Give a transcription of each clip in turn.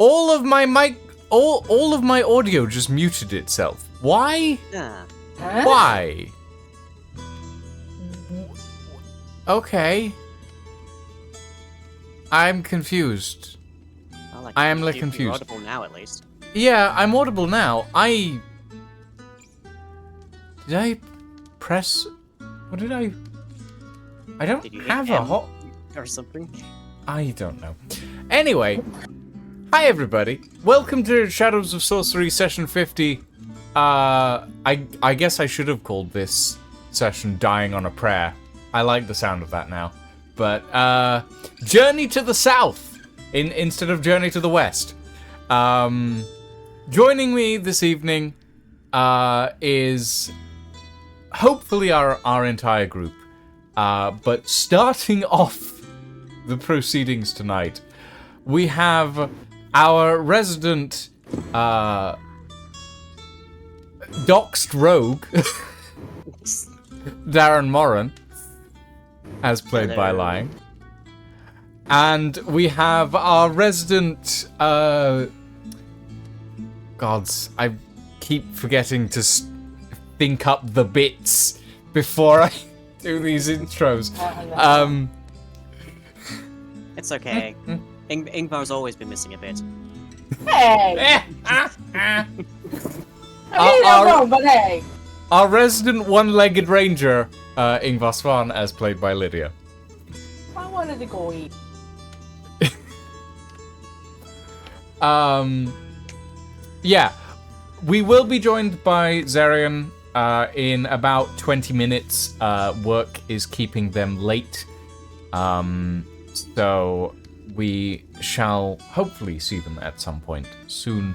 All of my all of my audio just muted itself. Why? Yeah. Huh? Why? Okay. I'm confused. Well, I am you're confused. audible now, at least. Yeah, I'm audible now. Did I press? What did I? I don't Did you hit have a M hot. or something? I don't know. Anyway, hi everybody. Welcome to Shadows of Sorcery session 50. I guess I should have called this session Dying on a Prayer. I like the sound of that now. But Journey to the South instead of Journey to the West. Joining me this evening is hopefully our entire group. But starting off the proceedings tonight, we have our resident doxed rogue, Darren Moran, as played by Hello. Lying. And we have our resident, gods, I keep forgetting to think up the bits before I do these intros. It's okay. Ingvar's always been missing a bit. Hey! I mean, Our- no, but hey. Our resident one-legged ranger, Ingvar Svan, as played by Lydia. I wanted to go eat. Yeah, we will be joined by Zarian in about 20 minutes. Work is keeping them late. So we shall hopefully see them at some point soon.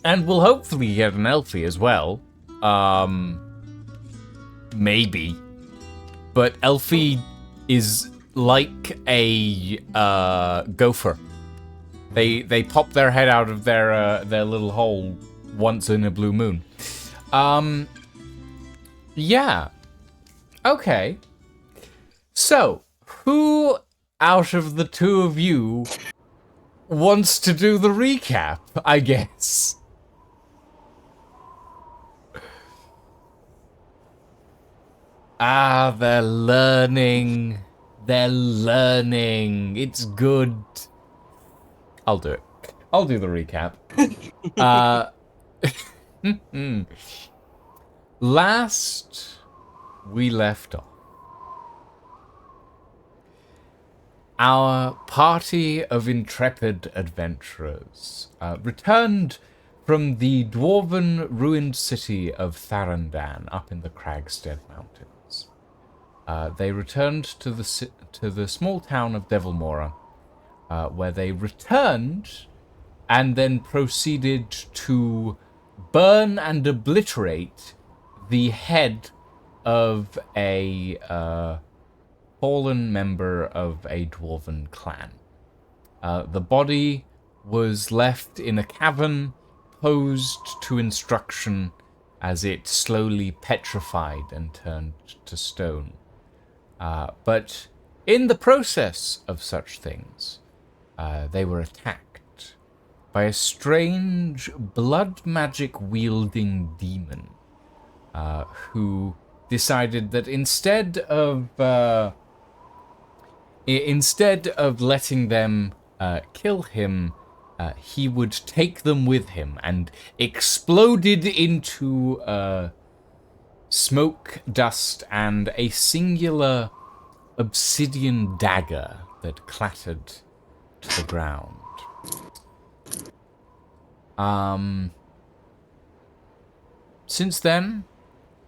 And we'll hopefully get an Elfie as well. Maybe. But Elfie is like a gopher. They pop their head out of their little hole once in a blue moon. Yeah. Okay. So, Who out of the two of you wants to do the recap, I guess? Ah, they're learning. They're learning. It's good. I'll do it. I'll do the recap. Last we left off, our party of intrepid adventurers returned from the dwarven ruined city of Tharandan up in the Cragstead Mountains. They returned to the small town of Devilmora, where they returned and then proceeded to burn and obliterate the head of a fallen member of a dwarven clan. The body was left in a cavern, posed to instruction as it slowly petrified and turned to stone. But in the process of such things, they were attacked by a strange blood magic wielding demon who decided that instead of letting them kill him, he would take them with him, and exploded into smoke, dust, and a singular obsidian dagger that clattered to the ground. Since then,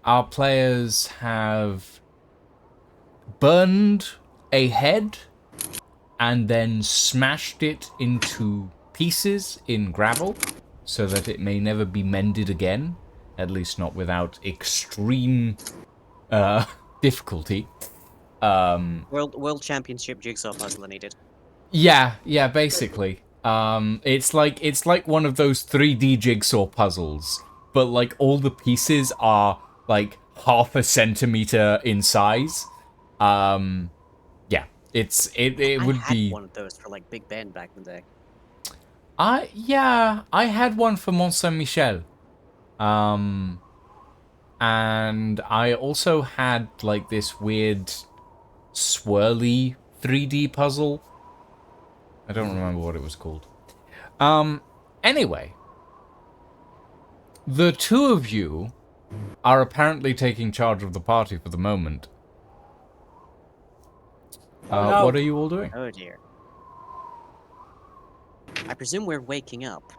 our players have burned a head and then smashed it into pieces in gravel so that it may never be mended again, at least not without extreme difficulty. World Championship jigsaw puzzle needed. Yeah, basically. It's like one of those 3D jigsaw puzzles, but like all the pieces are like half a centimeter in size. Yeah, it would I be. had one of those for like Big Ben back in the day. I had one for Mont Saint Michel. And I also had like this weird swirly 3D puzzle. I don't remember what it was called. Anyway, the two of you are apparently taking charge of the party for the moment. No. What are you all doing? Oh dear. I presume we're waking up.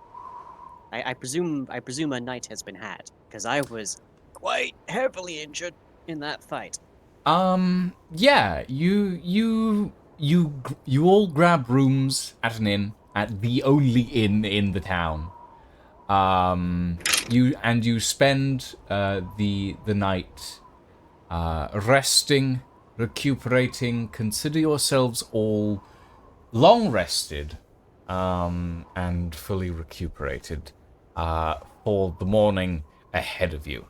I presume a night has been had, because I was quite heavily injured in that fight. Yeah, you all grab rooms at an inn, at the only inn in the town. You spend the night resting, recuperating. Consider yourselves all long rested and fully recuperated for the morning ahead of you.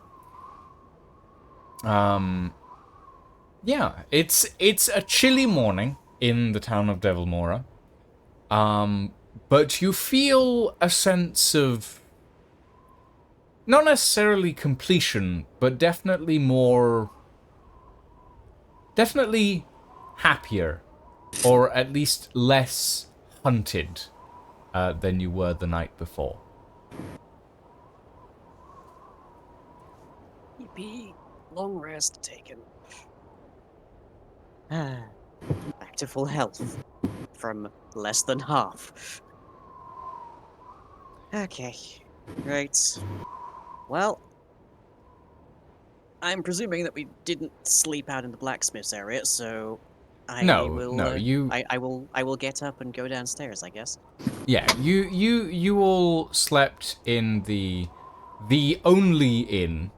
Yeah, it's a chilly morning in the town of Devilmora. But you feel a sense of not necessarily completion, but definitely happier, or at least less hunted than you were the night before. Yippee! Long rest taken. Back to full health. From less than half. Okay. Right. Well, I'm presuming that we didn't sleep out in the blacksmith's area, so I will get up and go downstairs, I guess. Yeah, you all slept in the only inn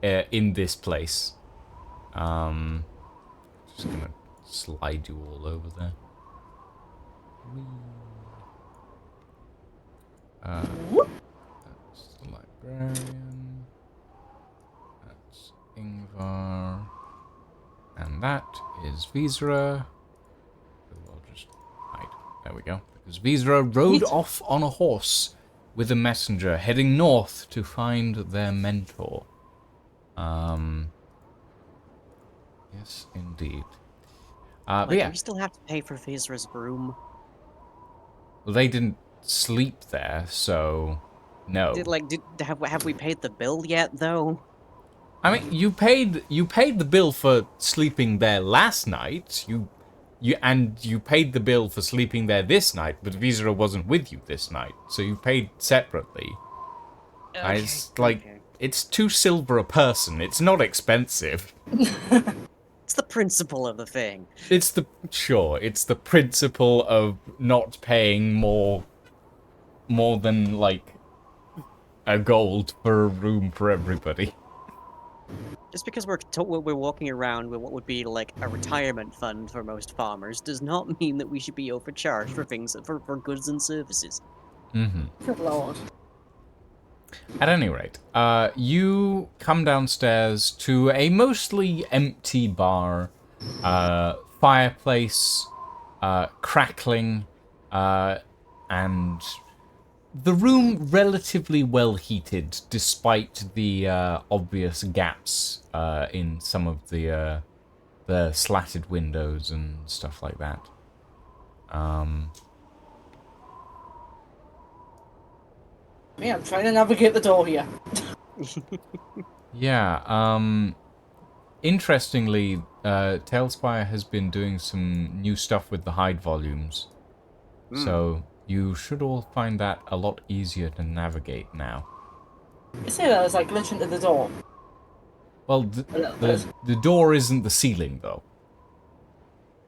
in this place. Just gonna slide you all over there. That's the librarian. That's Ingvar. And that is Visra. we go. Because Vizra rode off on a horse with a messenger, heading north to find their mentor. Yes, indeed. But Like, yeah, do we still have to pay for Vizra's room? they didn't sleep there, so no. Have we paid the bill yet though? I mean, you paid the bill for sleeping there last night. You paid the bill for sleeping there this night, but Vizra wasn't with you this night, so you paid separately. Okay, It's like okay. it's 2 silver a person. It's not expensive. It's the principle of the thing. It's the principle of not paying more than like a gold for a room for everybody. Just because we're walking around with what would be like a retirement fund for most farmers does not mean that we should be overcharged for things for goods and services. Good lord. At any rate, you come downstairs to a mostly empty bar, fireplace, crackling, and the room relatively well heated, despite the obvious gaps in some of the slatted windows and stuff like that. Yeah, I'm trying to navigate the door here. Yeah, interestingly, Tailspire has been doing some new stuff with the hide volumes. So you should all find that a lot easier to navigate now. You say that as I glitch into the door. Well, the door isn't the ceiling, though.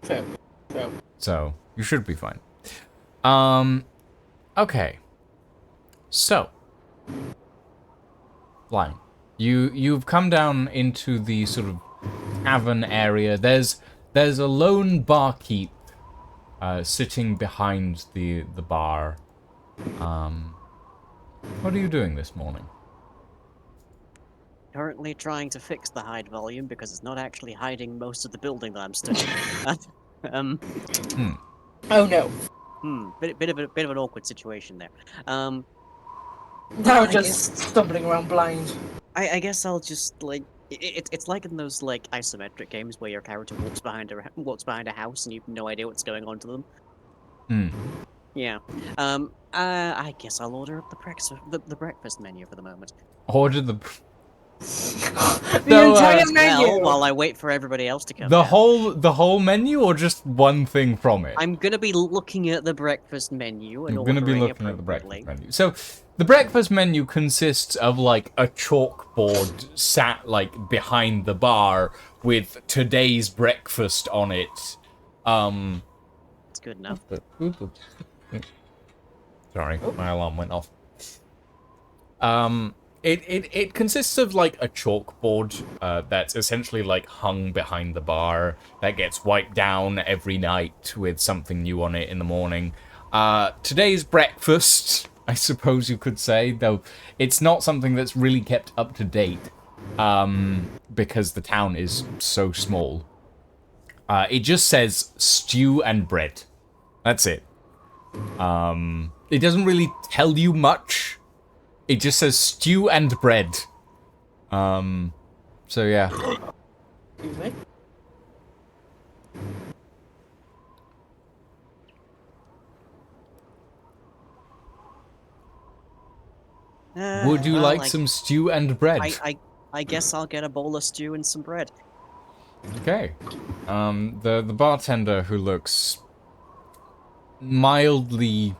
True. True. So you should be fine. Okay. So, Blind, you've come down into the sort of tavern area. There's a lone barkeep sitting behind the bar. What are you doing this morning? Currently trying to fix the hide volume because it's not actually hiding most of the building that I'm studying. Oh no. Bit of an awkward situation there. Now I just stumbling around blind. I guess I'll just like it's like in those like isometric games where your character walks behind a house and you've no idea what's going on to them. Yeah. I guess I'll order up the breakfast menu for the moment. Order the The entire menu. Well, while I wait for everybody else to come. the down. whole menu, or just one thing from it? I'm gonna be looking at the breakfast menu and You're going to be ordering looking at the appropriately. breakfast menu. So, the breakfast menu consists of, like, a chalkboard sat, like, behind the bar with today's breakfast on it. It's good enough. Sorry, my alarm went off. It consists of, like, a chalkboard that's essentially, like, hung behind the bar that gets wiped down every night with something new on it in the morning. Today's breakfast, I suppose you could say, though it's not something that's really kept up to date because the town is so small. It just says stew and bread. That's it. It doesn't really tell you much. It just says stew and bread. So yeah. Excuse me. Would you Well, like some stew and bread? I guess I'll get a bowl of stew and some bread. Okay. The bartender, who looks mildly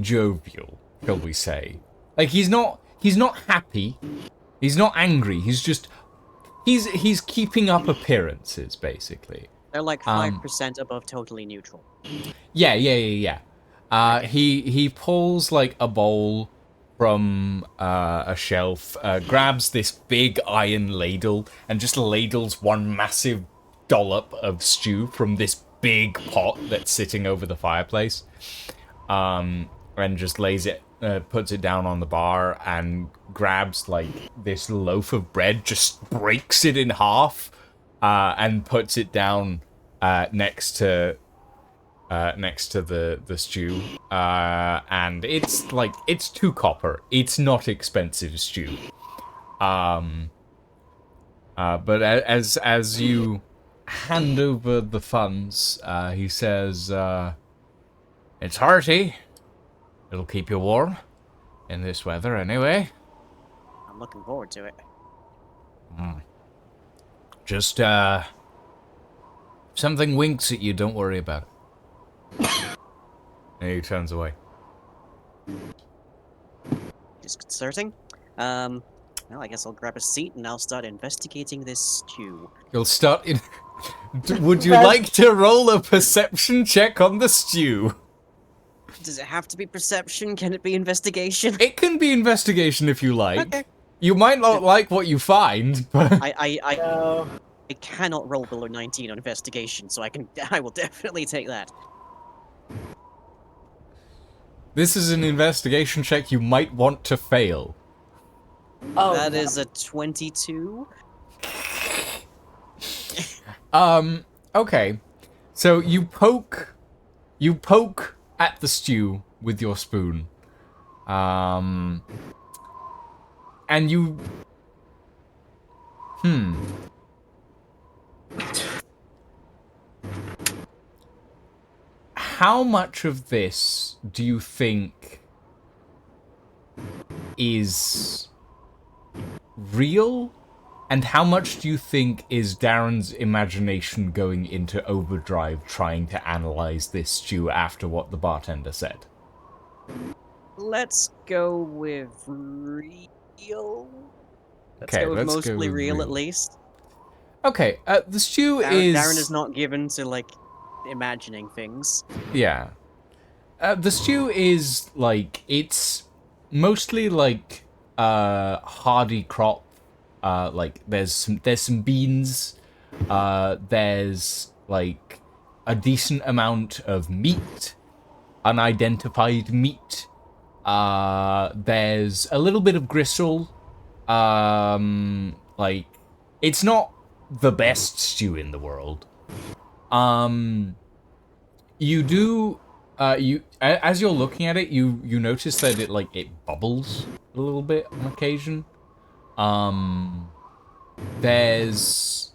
jovial, shall we say? Like, he's not happy. He's not angry. He's keeping up appearances, basically. They're like 5% above totally neutral. Yeah. He pulls, like, a bowl from a shelf, grabs this big iron ladle, and just ladles one massive dollop of stew from this big pot that's sitting over the fireplace. And just lays it, puts it down on the bar, and grabs, like, this loaf of bread, just breaks it in half, and puts it down next to next to the stew, and it's like it's 2 copper. It's not expensive stew. But as you hand over the funds, he says, "It's hearty. It'll keep you warm in this weather, anyway." I'm looking forward to it. Just if something winks at you, don't worry about it. And he turns away. Disconcerting. Well, I guess I'll grab a seat and I'll start investigating this stew. You'll start in. Would you like to roll a perception check on the stew? Does it have to be perception? Can it be investigation? It can be investigation if you like. Okay. You might not like what you find, but I cannot roll below 19 on investigation, so I will definitely take that. this is an investigation check you might want to fail. Oh, That no. is a 22. Okay. So you poke at the stew with your spoon. And you How much of this do you think is real? And how much do you think is Darren's imagination going into overdrive trying to analyze this stew after what the bartender said? Let's go with real. Let's Okay, go with let's go mostly with real real. at least. Okay, the stew Darren is not given to, like, imagining things. Yeah. The stew is, like, it's mostly, like, hardy crop. Like, there's some beans. There's, like, a decent amount of meat. Unidentified meat. There's a little bit of gristle. Like, it's not the best stew in the world. You do, as you're looking at it, you notice that it bubbles a little bit on occasion. There's,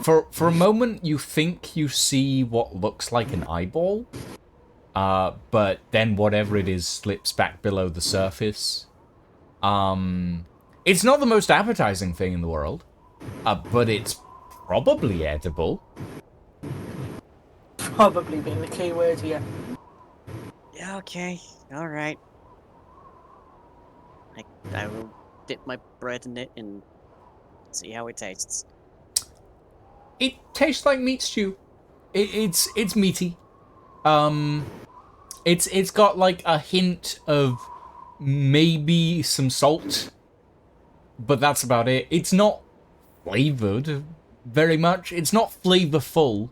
for a moment, you think you see what looks like an eyeball, but then whatever it is slips back below the surface. It's not the most appetizing thing in the world, but it's probably edible. Probably being the key word here. Yeah, okay. Alright. I will dip my bread in it and see how it tastes. It tastes like meat stew. It's meaty. It's got like a hint of maybe some salt, but that's about it. It's not flavored very much. It's not flavorful.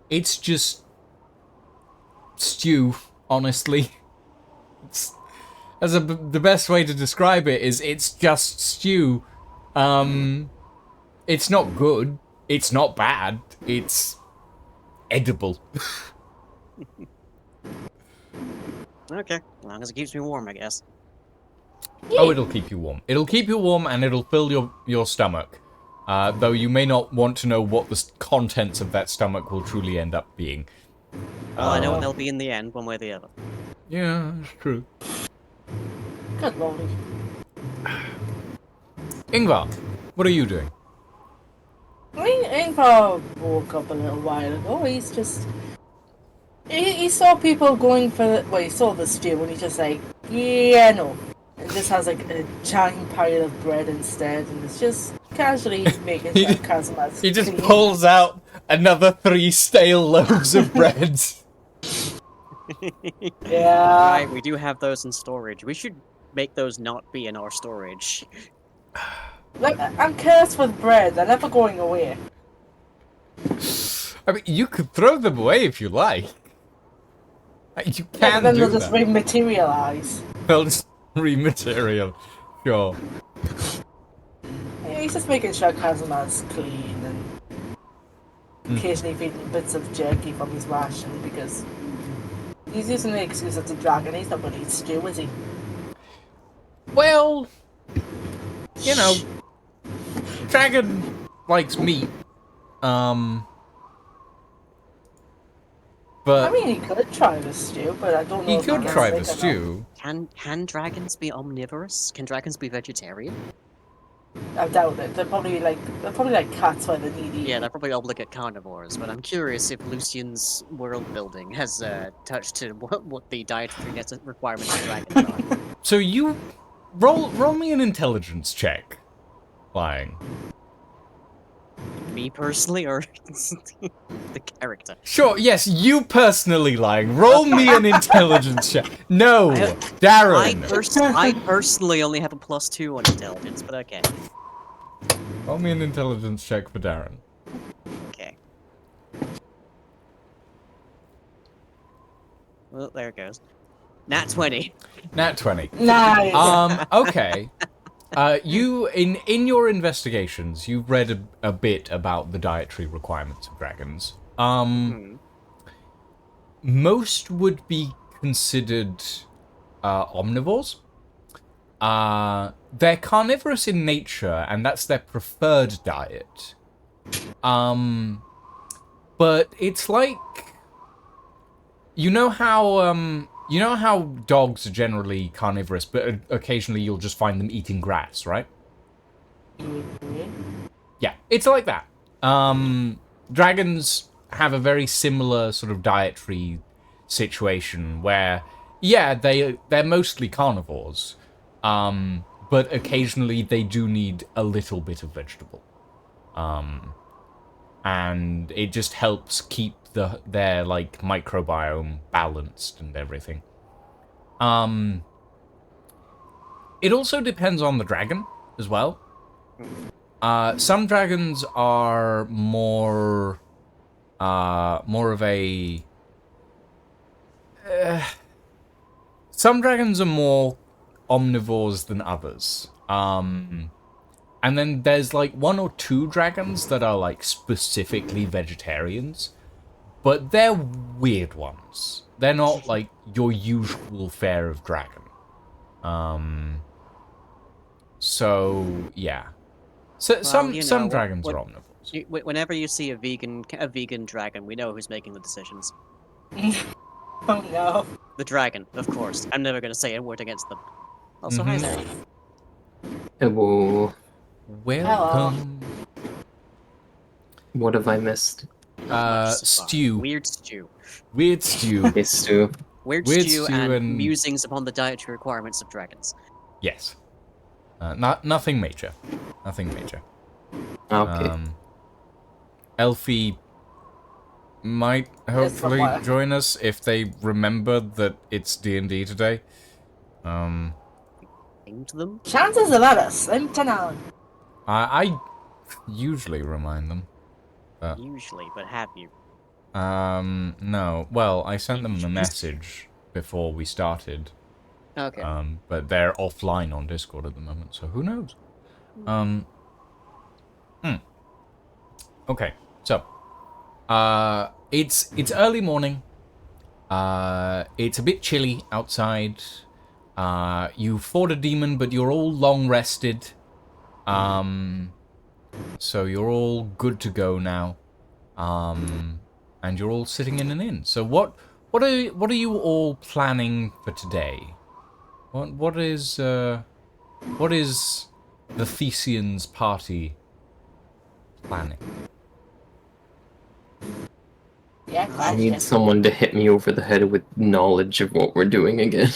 It's just stew, honestly. The best way to describe it is it's just stew. It's not good. It's not bad. It's edible. Okay, as long as it keeps me warm, I guess. Oh, it'll keep you warm. It'll keep you warm and it'll fill your stomach. Though you may not want to know what the contents of that stomach will truly end up being. Well, I know what they'll be in the end, one way or the other. Yeah, it's true. Good lordy. Ingvar, what are you doing? I mean, Ingvar woke up a little while ago. He's just... He saw people going for the... Well, he saw the stew and he's just like, yeah, no. And just has like a giant pile of bread instead, and it's just casually making sarcasm as He just clean. pulls out another 3 stale loaves of bread. Yeah. Right, we do have those in storage. We should make those not be in our storage. Like, I'm cursed with bread. They're never going away. I mean, you could throw them away if you like. You Yeah, but can then do they'll just that. rematerialize. They'll just rematerial. Sure. Yeah, he's just making sarcasm as clean and... occasionally feeding bits of jerky from his ration because he's using the excuse it's a dragon. He's not going to eat stew, is he? Well, you know, dragon likes meat. But I mean, he could try the stew, but I don't know he if could gets try sick the or not. stew. Can dragons be omnivorous? Can dragons be vegetarian? I doubt it. They're probably like cats where they need eating. Yeah, they're probably obligate carnivores, but I'm curious if Lucian's world building has touched to what the dietary requirements of dragons are. So you roll me an intelligence check. Lying. Me personally, or the character? Sure, yes, you personally lying. Roll me an intelligence check. No, I Darren. I personally only have a +2 on intelligence, but okay. Roll me an intelligence check for Darren. Okay. Well, there it goes. Nat 20. Nat 20. Nice. Okay. You in your investigations, you've read a bit about the dietary requirements of dragons. Most would be considered omnivores. They're carnivorous in nature, and that's their preferred diet. But it's like, you know how dogs are generally carnivorous, but occasionally you'll just find them eating grass, right? Yeah, it's like that. Dragons have a very similar sort of dietary situation where, yeah, they're mostly carnivores, but occasionally they do need a little bit of vegetable, and it just helps keep their like microbiome balanced and everything. It also depends on the dragon as well. Some dragons are more of a. Some dragons are more omnivores than others. And then there's like 1 or 2 dragons that are like specifically vegetarians, but they're weird ones. They're not like your usual fare of dragon. So yeah. So Well, some dragons are omnivores. Whenever you see a vegan dragon, we know who's making the decisions. Oh no. The dragon, of course. I'm never going to say a word against them. Also, hi there. Hello. Welcome. What have I missed? Stew. Weird stew. Weird stew. Hey, Stu. Weird stew and musings upon the dietary requirements of dragons. Yes. Nothing major. Nothing major. Okay. Elfie might hopefully join us if they remember that it's D&D today. To them? Chances of that are slim to none. I usually remind them. Usually, but have you? No. Well, I sent them a message before we started. Okay. But they're offline on Discord at the moment, so who knows? Okay, so it's early morning. It's a bit chilly outside. You fought a demon, but you're all long rested. So you're all good to go now. And you're all sitting in an inn. So what are you all planning for today? What is the Thesians party planning? Yeah, I need someone to hit me over the head with knowledge of what we're doing again.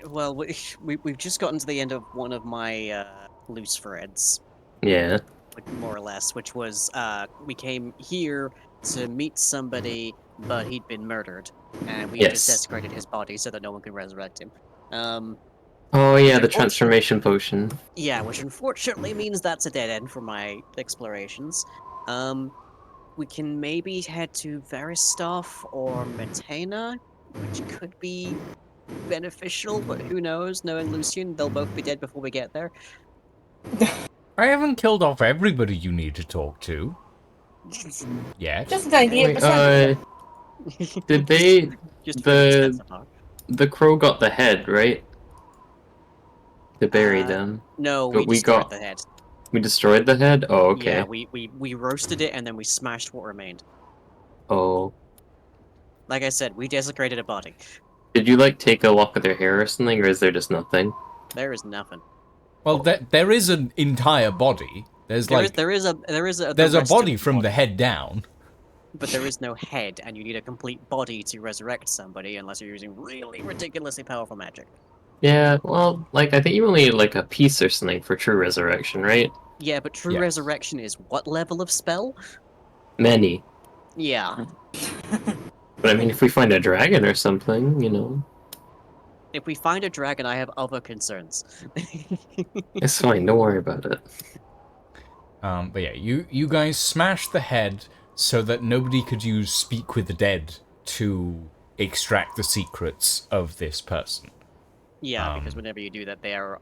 Well, we've just gotten to the end of one of my loose threads. Yeah. More or less, which was we came here to meet somebody, but he'd been murdered, and we just desecrated his body so that no one could resurrect him. Oh yeah, the transformation potion. Yeah, which unfortunately means that's a dead end for my explorations. We can maybe head to Veristoff or Metena, which could be beneficial, but who knows? Knowing Lucian, they'll both be dead before we get there. I haven't killed off everybody you need to talk to. Yes. Just 98%. Did they... Just the- 50% apart. The crow got the head, right? To bury Uh, them. No, But we we destroyed got- the head. We destroyed the head? Oh, okay. Yeah, we roasted it and then we smashed what remained. Oh. Like I said, we desecrated a body. Did you, like, take a lock of their hair or something, or is there just nothing? There is nothing. Well, there is an entire body. There's There like is a there's a rest of body the from the body, head down. but there is no head, and you need a complete body to resurrect somebody unless you're using really ridiculously powerful magic. Yeah, well, like, I think you only need, like, a piece or something for true resurrection, right? Yeah, but true Yes. resurrection is what level of spell? Many. Yeah. But I mean, if we find a dragon or something, you know, If we find a dragon, I have other concerns. it's fine. Don't worry about it. But yeah, you guys smashed the head so that nobody could use Speak with the Dead to extract the secrets of this person. Yeah, because whenever you do that, they are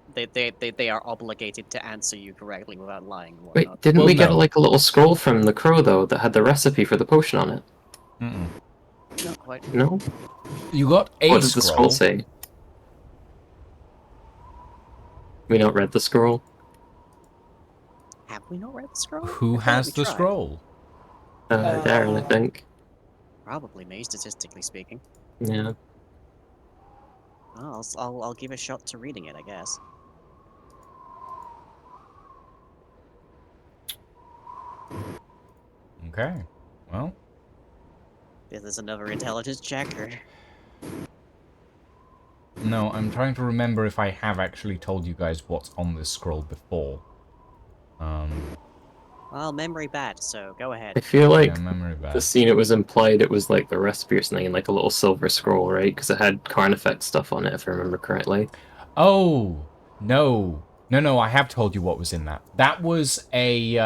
obligated to answer you correctly without lying and Wait, whatnot. didn't Well, we get no. like a little scroll from the crow though that had the recipe for the potion on it? Mm-mm. Not quite. No. You got a What does the scroll say? We not read the scroll. Have we not read the scroll? Who I feel like has we the tried. scroll? Darren, I think. Probably me, statistically speaking. Yeah. Oh, I'll give a shot to reading it, I guess. Okay. Well, Is this another intelligence check, or... no, I'm trying to remember if I have actually told you guys what's on this scroll before. Well, memory bad, so go I ahead. feel like Yeah, memory the bad. scene it was implied it was like the recipe or something in like a little silver scroll, right? Because it had Carnifex stuff on it, if I remember correctly. Oh, no. No, I have told you what was in that. That was a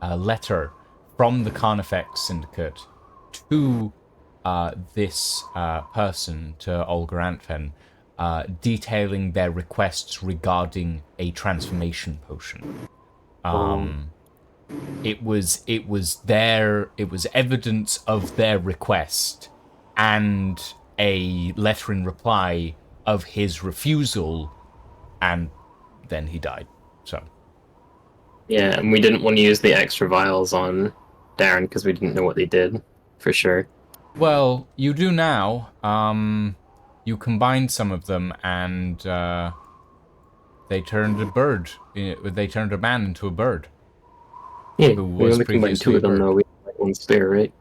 letter from the Carnifex Syndicate to this person, to Olga Antfen, detailing their requests regarding a transformation potion. It was evidence of their request and a letter in reply of his refusal, and then he died. So Yeah, and we didn't want to use the extra vials on Darren because we didn't know what they did, for sure. well, you do now. You combined some of them, and they turned a bird. They turned a man into a bird. Yeah, Who we was only combined two previously of them a bird. though. We had like one spare, right?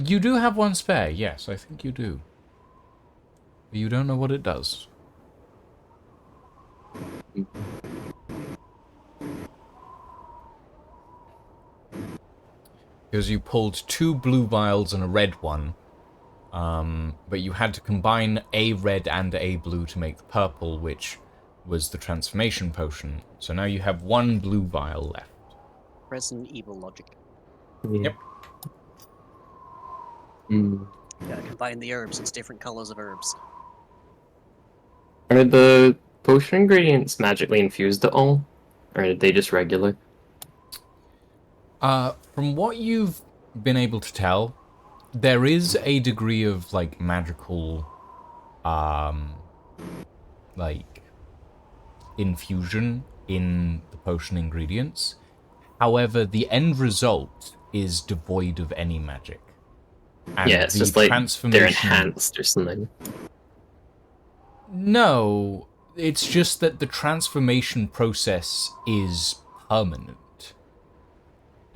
You do have one spare. Yes, I think you do. But you don't know what it does. Because you pulled 2 blue vials and a red one, but you had to combine a red and a blue to make the purple, which was the transformation potion. So now you have 1 blue vial left. Resident Evil logic. Yeah. Yep. Mm. Gotta combine the herbs, it's different colors of herbs. Are the potion ingredients magically infused at all? Or are they just regular? From what you've been able to tell, there is a degree of, like, magical, like, infusion in the potion ingredients. However, the end result is devoid of any magic. And Yeah, it's the just like they're transformation... enhanced or something. No, it's just that the transformation process is permanent.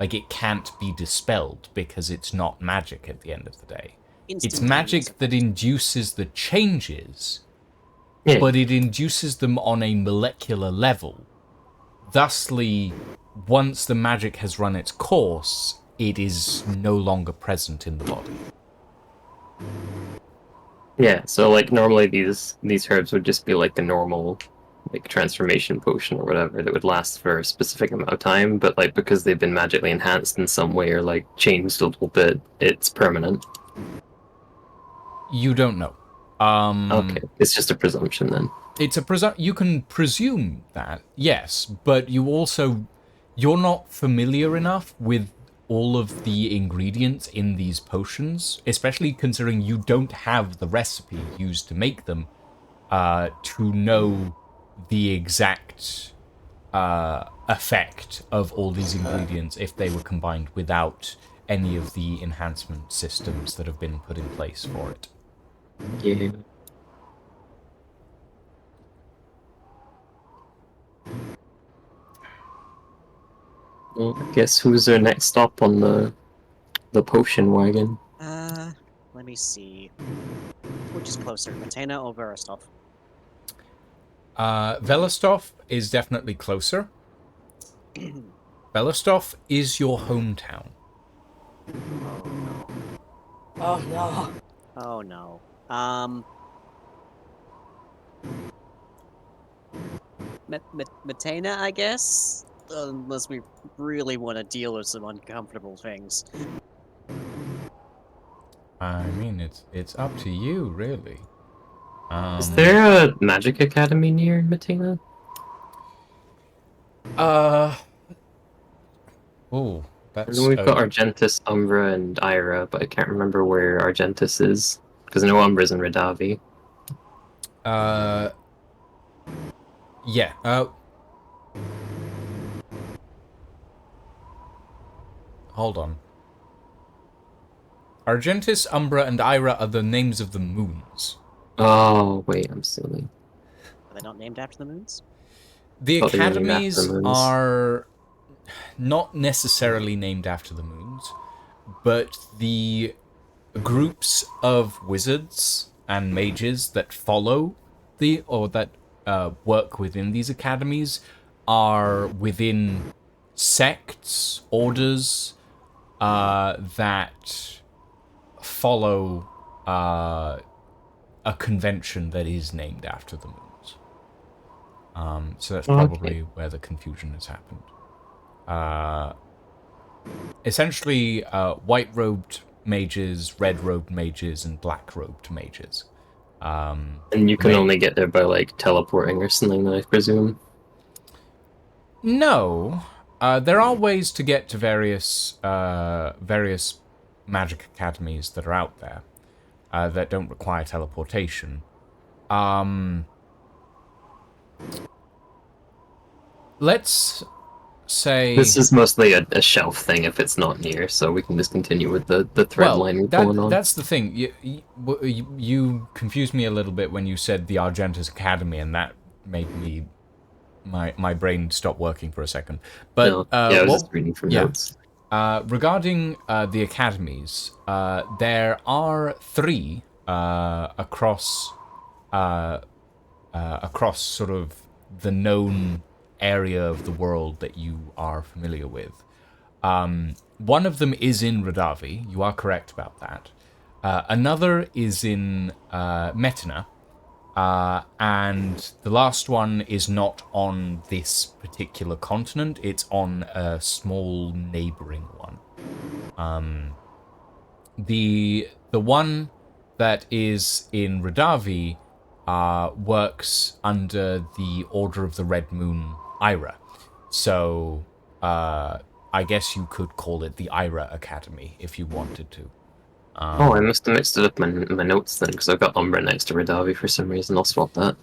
Like, it can't be dispelled because it's not magic at the end of the day. It's Instantaneous magic that induces the changes, Yeah. but it induces them on a molecular level. Thusly, once the magic has run its course, it is no longer present in the body. Yeah, so like normally these herbs would just be like the normal like transformation potion or whatever that would last for a specific amount of time, but like because they've been magically enhanced in some way or like changed a little bit, it's permanent. You don't know. Okay, it's just a presumption then. It's a you can presume that, yes, but you're not familiar enough with all of the ingredients in these potions, especially considering you don't have the recipe used to make them, to know the exact effect of all these ingredients if they were combined without any of the enhancement systems that have been put in place for it. Yeah. Well, I guess who's our next stop on the potion wagon? Let me see. Which is closer, Matena or Verostov? Velostov is definitely closer. Velostov is your hometown. Oh no. Oh no. Matena, I guess? Unless we really want to deal with some uncomfortable things. I mean, it's up to you, really. Is there a magic academy near Matina? Oh, I know that's we've got Argentus, Umbra, and Ira, but I can't remember where Argentus is. Because I know Umbra's in Radavi. yeah. Hold on. Argentis, Umbra, and Ira are the names of the moons. Oh, wait, I'm silly. Are they not named after the moons? The Thought they were named after academies the moons. are not necessarily named after the moons, but the groups of wizards and mages that follow that work within these academies are within sects, orders that follow a convention that is named after the moons. So that's probably where the confusion has happened. Essentially, white-robed mages, red-robed mages, and black-robed mages. And you can only get there by, like, teleporting or something, I presume? No. There are ways to get to various magic academies that are out there that don't require teleportation. Let's say... This is mostly a shelf thing if it's not near, so we can just continue with the thread line we're going on. That's the thing. You confused me a little bit when you said the Argentus Academy, and that made me... My brain stopped working for a second. But No, I was just reading from notes. Regarding the academies, there are 3 across sort of the known area of the world that you are familiar with. One of them is in Radavi. You are correct about that. Another is in Metina. And the last one is not on this particular continent. It's on a small neighboring one. The one that is in Radavi works under the Order of the Red Moon Ira. So I guess you could call it the Ira Academy if you wanted to. Oh, I must have mixed it up in my notes then, because I've got Umbra next to Radavi for some reason. I'll swap that.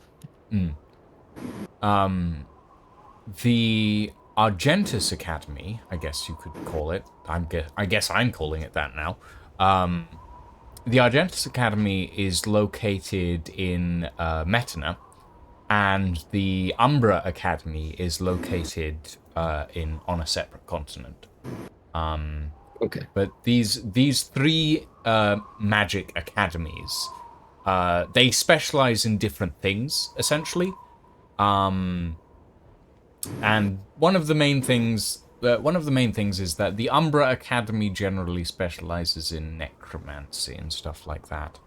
The Argentus Academy, I guess you could call it. I guess I'm calling it that now. The Argentus Academy is located in Metina, and the Umbra Academy is located on a separate continent. Okay. But these 3 magic academies, they specialize in different things, essentially. And one of the main things is that the Umbra Academy generally specializes in necromancy and stuff like that.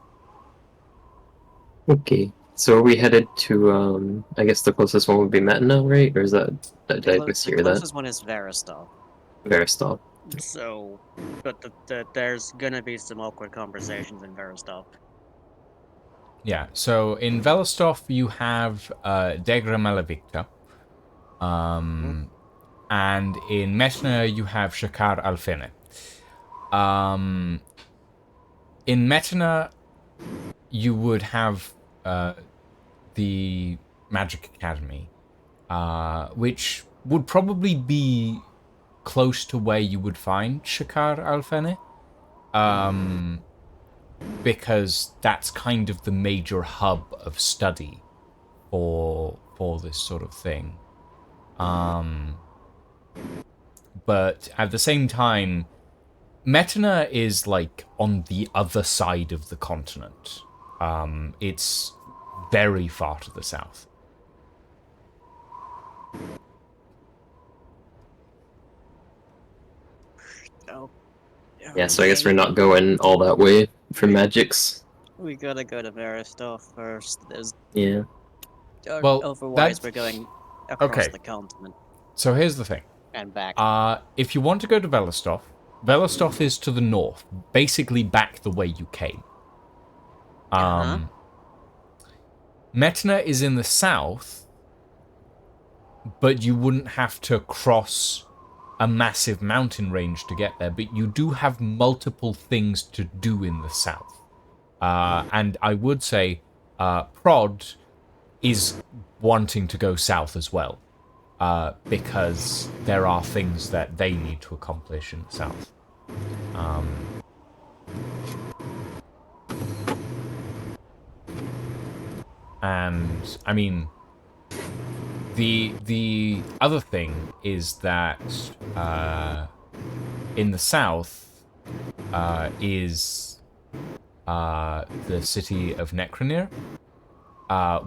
Okay. So are we headed to, I guess the closest one would be Metina, right? Or is that... Did I mishear The that? closest one is Verostov. Verostov. So, but there's gonna be some awkward conversations in Verostov. Yeah, so in Velostov you have Degra Malavicta, and in Mechna you have Shakar Alfene. In Mechna you would have the Magic Academy, which would probably be close to where you would find Shakar Alfene, because that's kind of the major hub of study for this sort of thing. But at the same time, Metana is like on the other side of the continent. It's very far to the south. Oh, Yeah, so I guess we're okay. not going all that way for magics. We gotta go to Veristov first. There's Yeah. Well, otherwise we're going across okay. the continent So here's the thing. and back. If you want to go to Velostov, Velostov is to the north, basically back the way you came. Metna is in the south, but you wouldn't have to cross a massive mountain range to get there, but you do have multiple things to do in the south. And I would say Prod is wanting to go south as well, because there are things that they need to accomplish in the south. And I mean, the other thing is that in the south is the city of Necronir,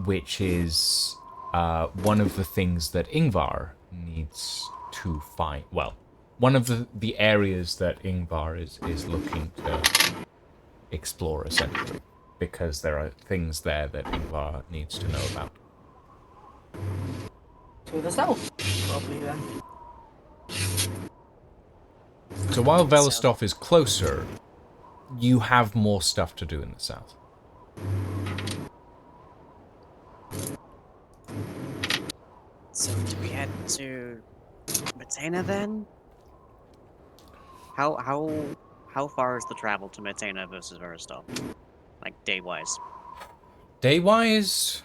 which is one of the things that Ingvar needs to find. Well, one of the areas that Ingvar is looking to explore, essentially, because there are things there that Ingvar needs to know about. To the south, probably then. So while Velostov is closer, you have more stuff to do in the south. So do we head to Metana then? How far is the travel to Metana versus Veristov? Like day-wise? Day-wise,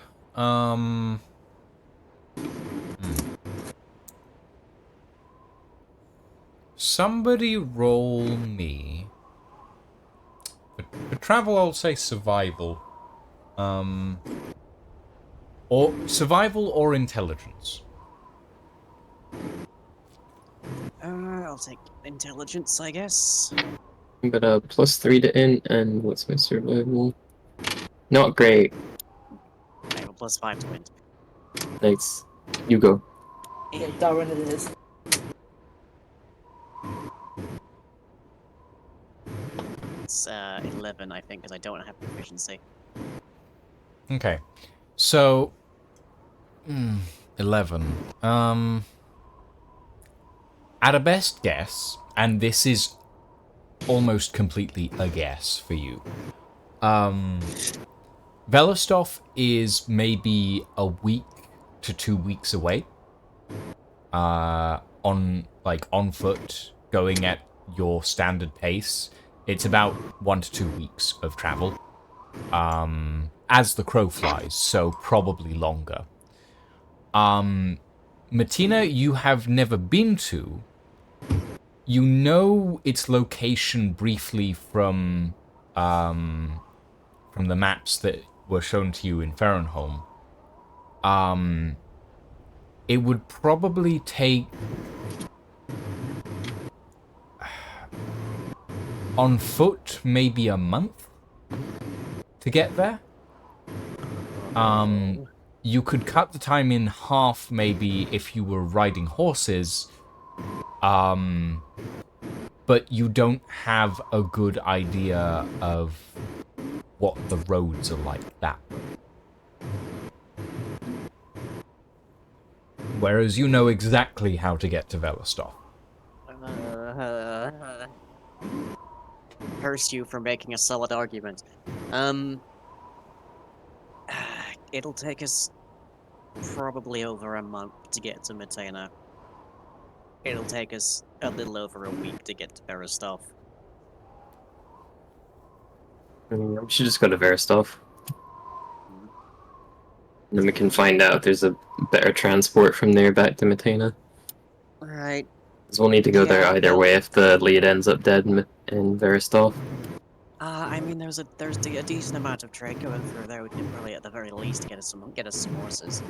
somebody roll me. For travel, I'll say survival. Or survival or intelligence. I'll take intelligence, I guess. I'm gonna +3 to int, and what's my survival? Not great. I have a +5 to int. Nice. You go. Yeah, Darwin it is. It's 11, I think, because I don't have proficiency. Okay. So 11. At a best guess, and this is almost completely a guess for you. Velostov is maybe a week to 2 weeks away. On foot, going at your standard pace. It's about 1 to 2 weeks of travel. As the crow flies, so probably longer. Matina, you have never been to. You know its location briefly from the maps that were shown to you in Fahrenholm. It would probably take on foot maybe a month to get there. You could cut the time in half maybe if you were riding horses. But you don't have a good idea of what the roads are like that way. Whereas you know exactly how to get to Velostov. Curse you for making a solid argument. it'll take us probably over a month to get to Matena. It'll take us a little over a week to get to Berestov. We should just go to Veristov. Mhm. And then we can find out if there's a better transport from there back to Matena. Right. Because we'll need to go there Yeah, either way if the lead ends up dead in Veristov. I mean, there's a decent amount of trade going through there. We can probably, at the very least, get us some horses.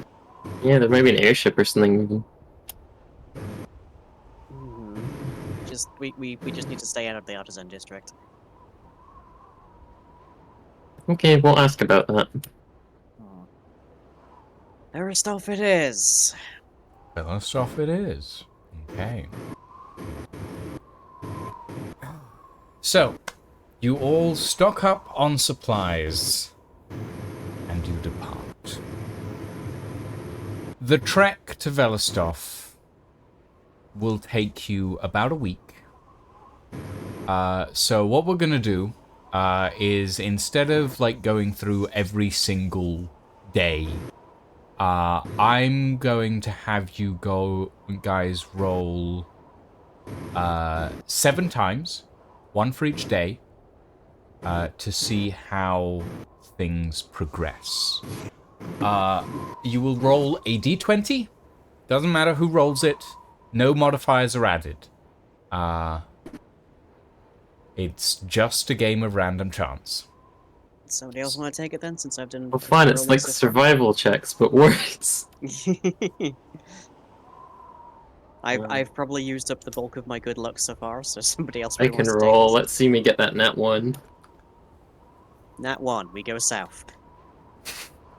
Yeah, there might be an airship or something. Hmm. Just we just need to stay out of the artisan district. Okay, we'll ask about that. Hmm. Berestov it is. Berestov it is. Okay. So, you all stock up on supplies, and you depart. The trek to Velostov will take you about a week. So what we're gonna do is, instead of like going through every single day, I'm going to have you guys roll 7 times, 1 for each day, to see how things progress. You will roll a d20. Doesn't matter who rolls it. No modifiers are added. It's just a game of random chance. Somebody else want to take it then, since I've done. Well, fine, it's like so far? survival checks, but worse. I've probably used up the bulk of my good luck so far, so somebody else I may can want to roll. take Let's see me get that nat 1. this. Nat 1, we go south.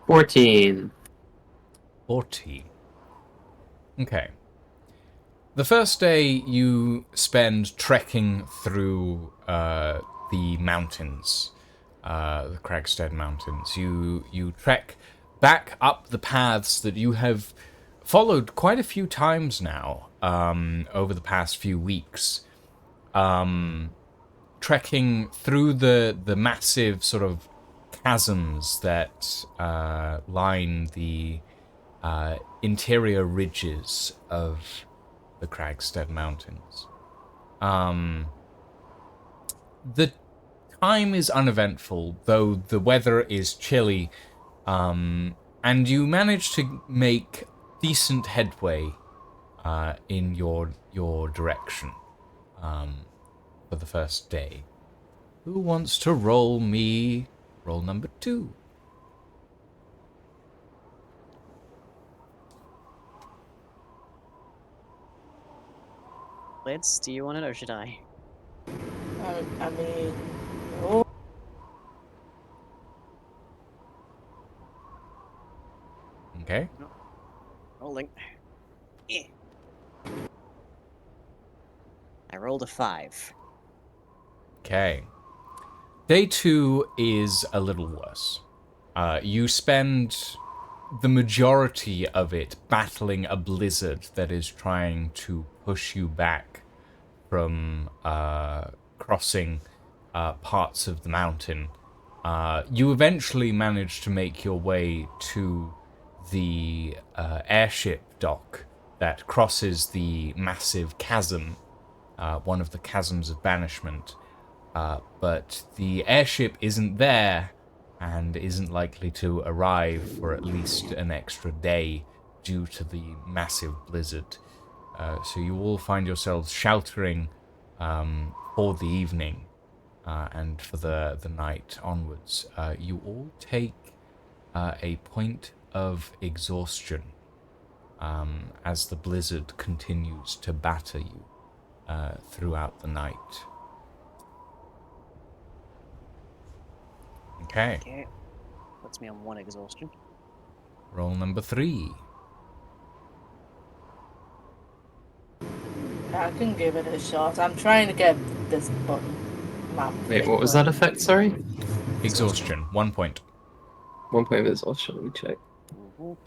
14. 14. Okay. The first day you spend trekking through the mountains, the Kragstead Mountains. You trek back up the paths that you have followed quite a few times now over the past few weeks. Trekking through the massive sort of chasms that line the interior ridges of the Kragstead Mountains. The time is uneventful, though the weather is chilly, and you manage to make decent headway in your direction for the first day. Who wants to roll me roll number 2? Lids, do you want it or should I? I mean, oh, Okay. Rolling. Eh. I rolled a 5. Okay. Day 2 is a little worse. You spend the majority of it battling a blizzard that is trying to push you back from crossing parts of the mountain. You eventually manage to make your way to the airship dock that crosses the massive chasm, one of the chasms of banishment. But the airship isn't there and isn't likely to arrive for at least an extra day due to the massive blizzard. So you all find yourselves sheltering for the evening and for the night onwards. You all take a point of exhaustion as the blizzard continues to batter you throughout the night. Okay. Okay. Puts me on 1 exhaustion. Roll number 3. I can give it a shot. I'm trying to get this button map. Wait, thing what was that working. effect, sorry? Exhaustion. 1 point. 1 point of exhaustion, let me check. Mhm.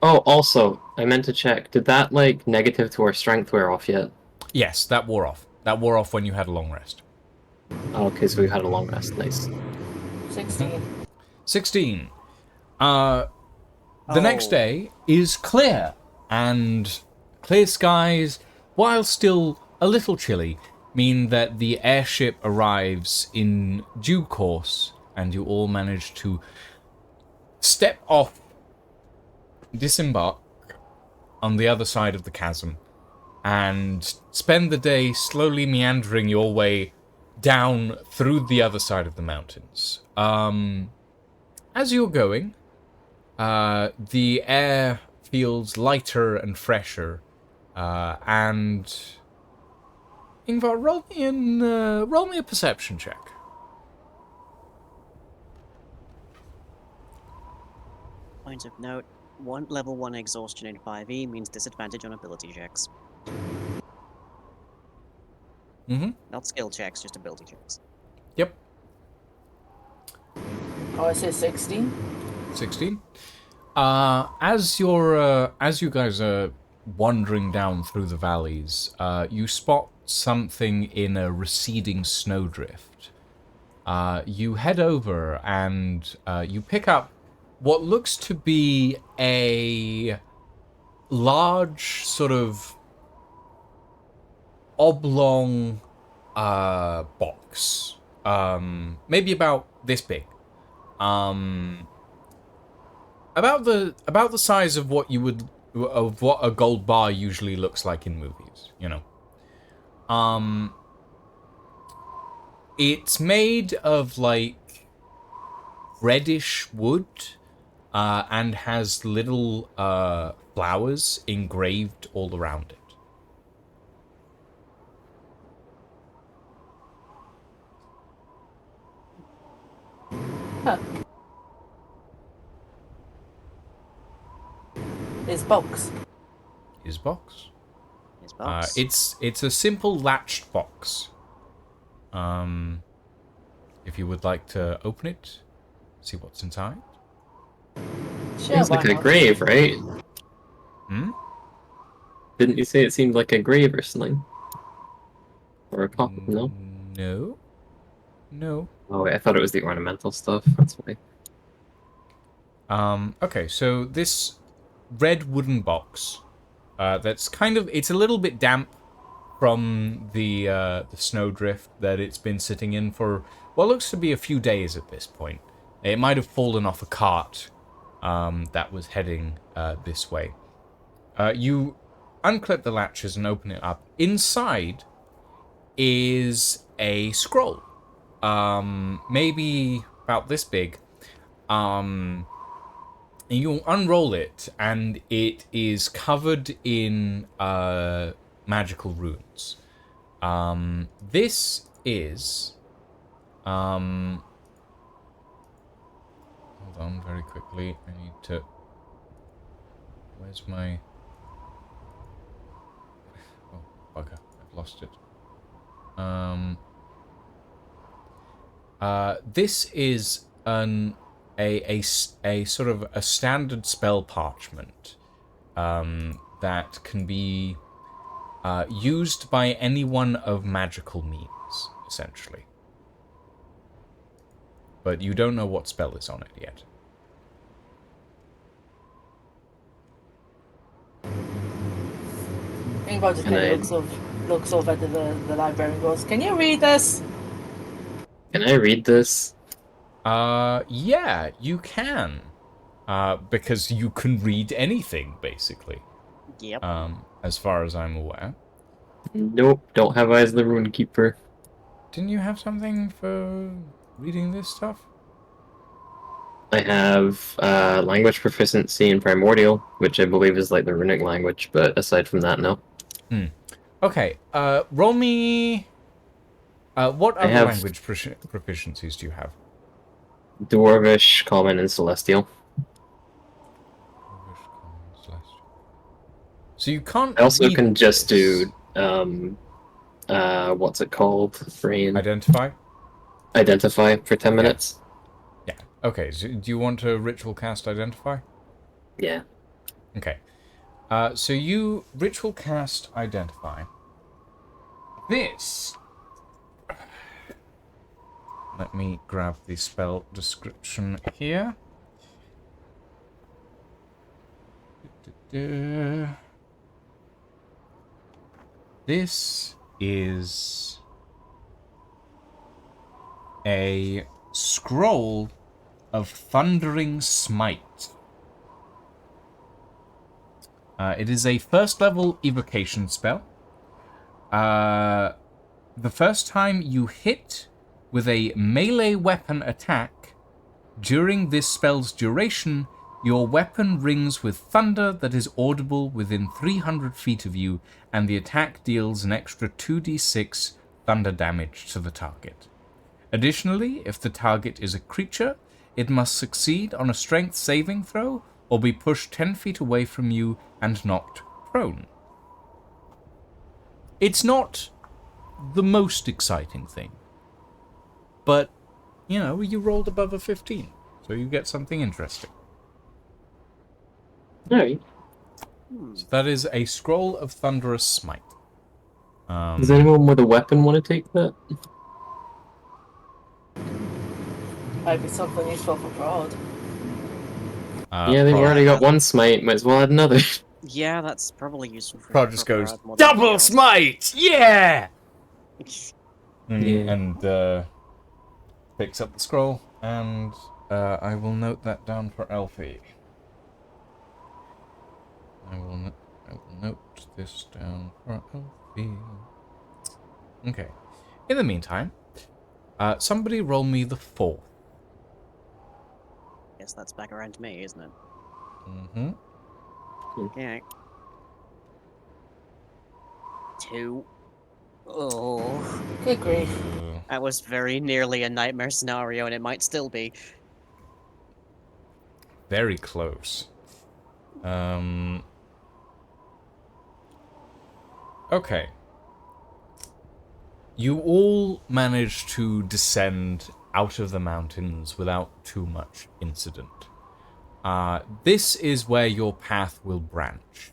Oh, also, I meant to check, did that, like, negative to our strength wear off yet? Yes, that wore off. That wore off when you had a long rest. Oh, okay, so we had a long rest, nice. 16. 16. The next day is clear, and clear skies, while still a little chilly, mean that the airship arrives in due course, and you all manage to step off, disembark on the other side of the chasm, and spend the day slowly meandering your way down through the other side of the mountains. As you're going, the air feels lighter and fresher, and Ingvar, roll me a perception check. Point of note: level 1 exhaustion in 5e means disadvantage on ability checks. Mm-hmm. Not skill checks, just ability checks. Yep. Oh, I say 16. 16. As you guys are wandering down through the valleys, you spot something in a receding snowdrift. You head over and you pick up what looks to be a large sort of oblong box, maybe about this big. About the size of what a gold bar usually looks like in movies, you know. It's made of like reddish wood, and has little flowers engraved all around it. Huh. It's box. His box. His box. It's a simple latched box. If you would like to open it, see what's inside. Sure, Seems why like a not? grave, right? Hmm? Didn't you say it seemed like a grave or something? Or a coffin? No? No. No. Oh, wait, I thought it was the ornamental stuff. That's why. Okay, so this red wooden box, that's kind of, it's a little bit damp from the snowdrift that it's been sitting in for what looks to be a few days at this point. It might have fallen off a cart that was heading this way. You unclip the latches and open it up. Inside is a scroll, maybe about this big. You unroll it, and it is covered in magical runes. This is... hold on very quickly. I need to... Where's my... Oh, bugger. I've lost it. This is a sort of a standard spell parchment that can be used by anyone of magical means, essentially. But you don't know what spell is on it yet. Ingvar just Can kind I- of looks over to the library and goes, "Can you read this?" Can I read this? Yeah, you can. Because you can read anything, basically. Yep. As far as I'm aware. Nope, don't have Eyes of the Rune Keeper. Didn't you have something for reading this stuff? I have language proficiency in Primordial, which I believe is like the runic language, but aside from that, no. Okay, roll me... what I other have- language proficiencies do you have? Dwarvish, Common, and Celestial. So you can't I also read can just this. do, what's it called? Brain. Identify? Identify for 10 minutes. Yeah. Okay, so do you want to ritual cast Identify? Yeah. Okay. So you ritual cast Identify. This... Let me grab the spell description here. This is a scroll of Thundering Smite. It is a first level evocation spell. The first time you hit with a melee weapon attack during this spell's duration, your weapon rings with thunder that is audible within 300 feet of you, and the attack deals an extra 2d6 thunder damage to the target. Additionally, if the target is a creature, it must succeed on a strength saving throw or be pushed 10 feet away from you and knocked prone. It's not the most exciting thing, but, you know, you rolled above a 15, so you get something interesting. Alright. So that is a Scroll of Thunderous Smite. Does anyone with a weapon want to take that? Might be something useful for Prod. Yeah, they've already got one smite, might as well add another. Yeah, that's probably useful for. Prod just for goes, Brad more than anything double else. smite! Yeah! Yeah. And picks up the scroll, and I will note that down for Elfie. I will note this down for Elfie. Okay. In the meantime, somebody roll me the 4. Guess that's back around to me, isn't it? Mm-hmm. Okay. 2. Oh, Good grief. that was very nearly a nightmare scenario, and it might still be. Very close. Okay. You all managed to descend out of the mountains without too much incident. This is where your path will branch.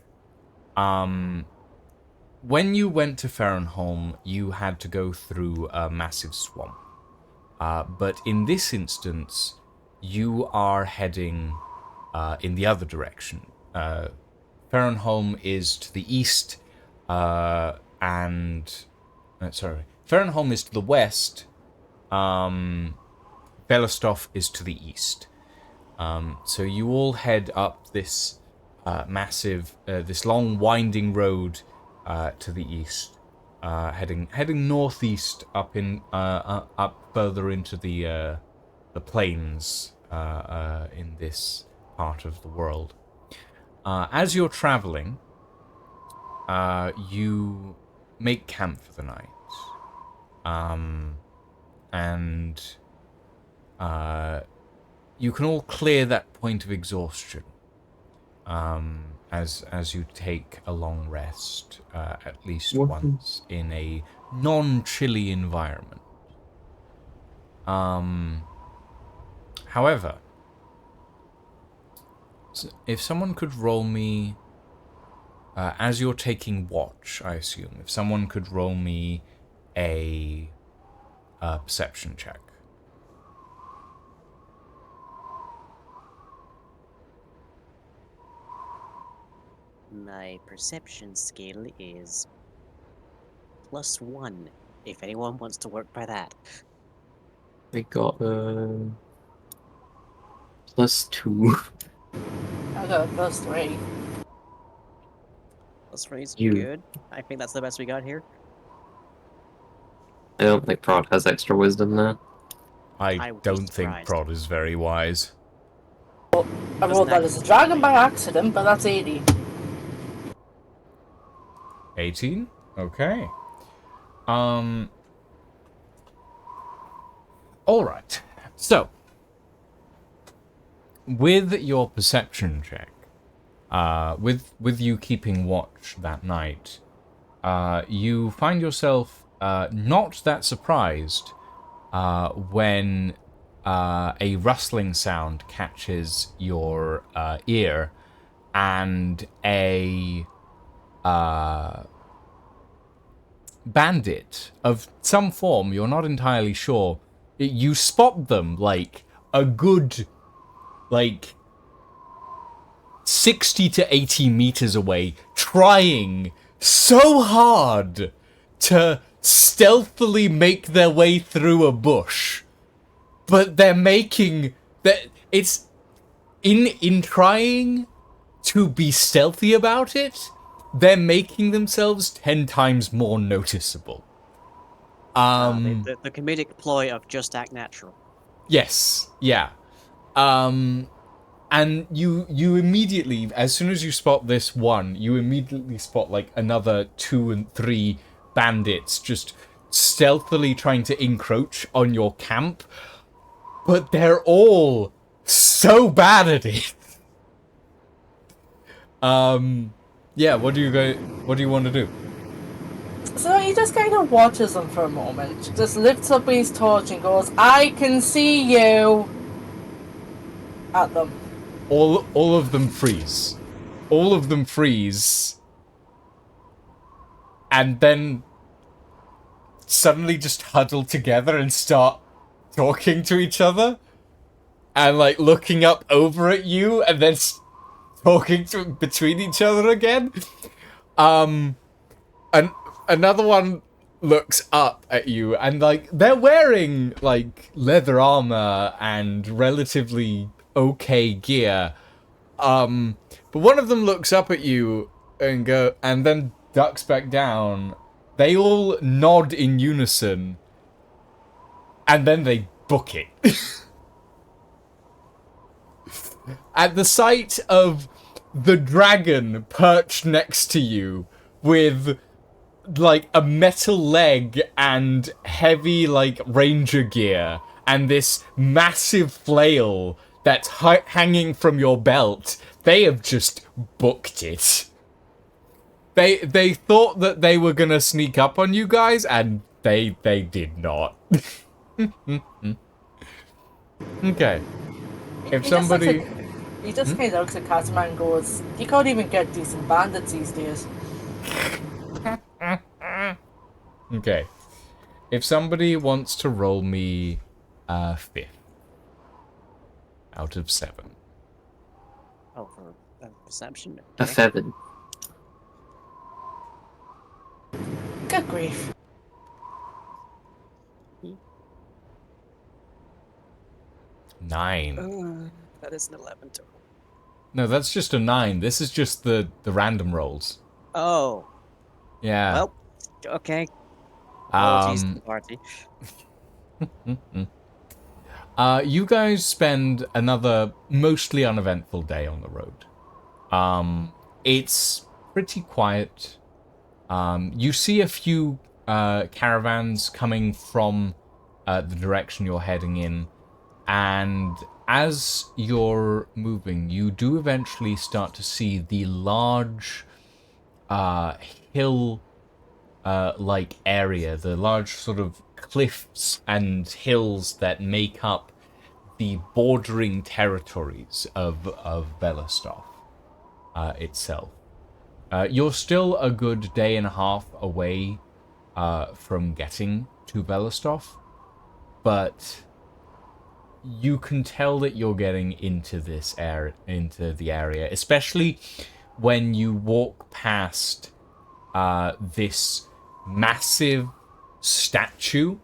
When you went to Farrenholm, you had to go through a massive swamp. But in this instance, you are heading in the other direction. Farrenholm is to the east, Farrenholm is to the west. Belostov is to the east. So you all head up this this long winding road to the east, heading northeast up further into the plains in this part of the world. As you're traveling, you make camp for the night, and you can all clear that point of exhaustion as you take a long rest, at least once in a non-chilly environment. However, if someone could roll me, as you're taking watch, I assume, if someone could roll me a perception check. My perception skill is +1, if anyone wants to work by that. I got +2. I got a +3. +3 is You- good. I think that's the best we got here. I don't think Prod has extra wisdom now. I would be don't think surprised. Prod is very wise. I rolled that as a dragon by accident, but that's 80. 18? Okay. Alright. So, with your perception check, with you keeping watch that night, you find yourself not that surprised when a rustling sound catches your ear, and a bandit of some form, you're not entirely sure. You spot them like a good, 60 to 80 meters away, trying so hard to stealthily make their way through a bush. But they're making that it's in trying to be stealthy about it, they're making themselves 10 times more noticeable. The comedic ploy of just act natural. Yes, yeah. And you immediately, as soon as you spot this one, you immediately spot like another 2 and 3 bandits just stealthily trying to encroach on your camp, but they're all so bad at it. Yeah, what do you want to do? So he just kind of watches them for a moment, just lifts up his torch and goes, "I can see you," at them. All of them freeze. All of them freeze. And then suddenly just huddle together and start talking to each other. And like looking up over at you and then talking to between each other again. And another one looks up at you and like they're wearing like leather armor and relatively okay gear. But one of them looks up at you and then ducks back down. They all nod in unison. And then they book it. At the sight of the dragon perched next to you with like a metal leg and heavy like ranger gear and this massive flail that's hanging from your belt, they have just booked it. They thought that they were gonna sneak up on you guys, and they did not. Okay. If somebody... He just kind of looks at Kazuma and goes, "You can't even get decent bandits these days." Okay. If somebody wants to roll me 5th out of 7. Oh, for perception. A 7. Good grief. 9. That is an 11 total. No, that's just a 9. This is just the random rolls. Oh. Yeah. Well, okay. Apologies to the party. You guys spend another mostly uneventful day on the road. It's pretty quiet. You see a few caravans coming from the direction you're heading in, and as you're moving, you do eventually start to see the large hill like area, the large sort of cliffs and hills that make up the bordering territories of Belostov itself. You're still a good day and a half away from getting to Belostov, but you can tell that you're getting into this area, into the area, especially when you walk past this massive statue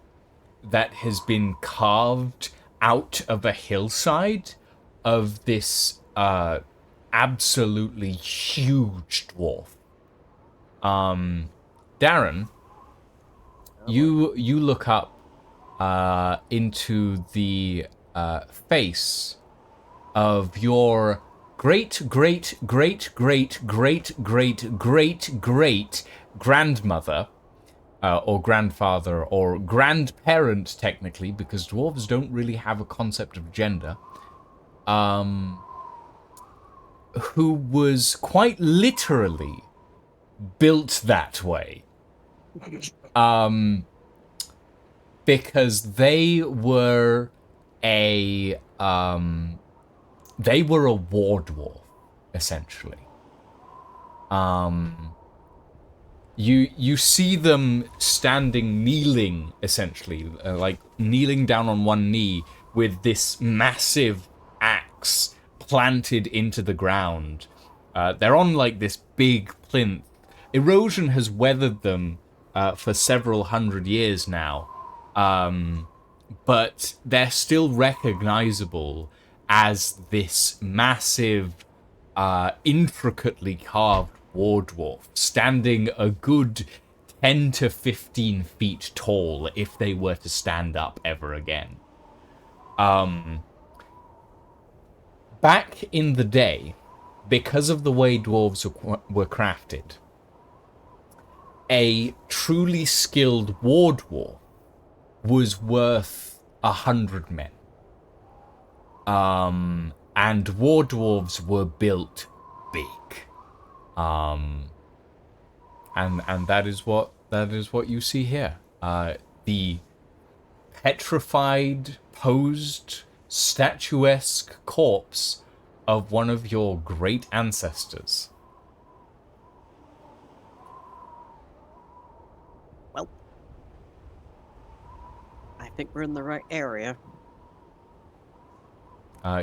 that has been carved out of a hillside of this absolutely huge dwarf. Darren, you look up into the face of your great grandmother, or grandfather, or grandparent, technically, because dwarves don't really have a concept of gender, who was quite literally built that way. Because they were a war dwarf, essentially. You see them standing, kneeling, essentially, like kneeling down on one knee with this massive axe planted into the ground, They're on like this big plinth. Erosion has weathered them for several hundred years now, but they're still recognizable as this massive, intricately carved war dwarf, standing a good 10 to 15 feet tall if they were to stand up ever again. Back in the day, because of the way dwarves were crafted, a truly skilled war dwarf was worth 100 men. And war dwarves were built big. And that is what you see here. The petrified, posed, statuesque corpse of one of your great ancestors. Well, I think we're in the right area.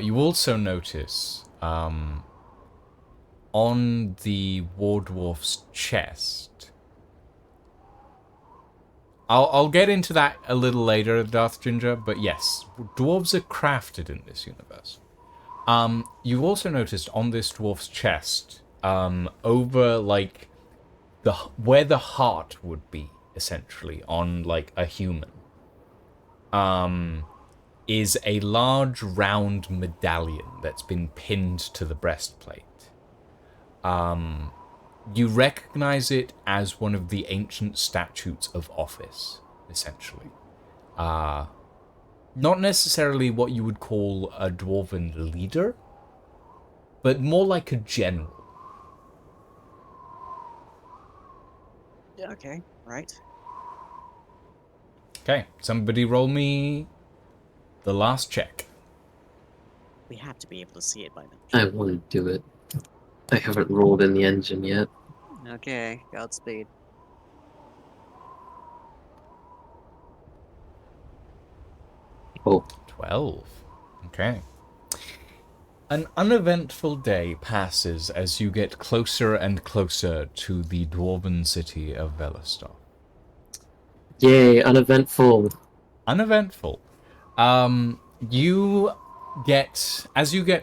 You also notice on the war dwarf's chest. I'll get into that a little later, Darth Ginger, but yes, dwarves are crafted in this universe. You also noticed on this dwarf's chest, over like where the heart would be, essentially, on like a human, is a large round medallion that's been pinned to the breastplate. You recognize it as one of the ancient statutes of office, essentially. Not necessarily what you would call a dwarven leader, but more like a general. Okay, right. Okay, somebody roll me the last check. We have to be able to see it by then. I want to do it. I haven't rolled in the engine yet. Okay, Godspeed. Oh, 12. Okay. An uneventful day passes as you get closer and closer to the dwarven city of Velostar. yay, uneventful. Uneventful. As you get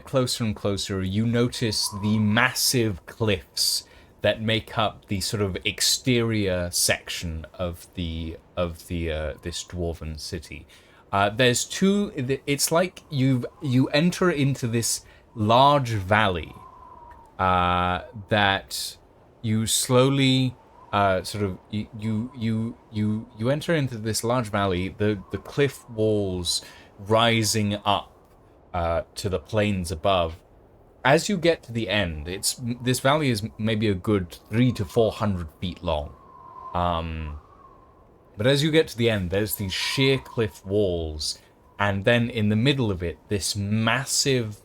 closer and closer, you notice the massive cliffs that make up the sort of exterior section of this dwarven city. There's two. It's like you enter into this large valley that you slowly you enter into this large valley. The cliff walls rising up to the plains above. As you get to the end, this valley is maybe a good 300 to 400 feet long. But as you get to the end, there's these sheer cliff walls, and then in the middle of it, this massive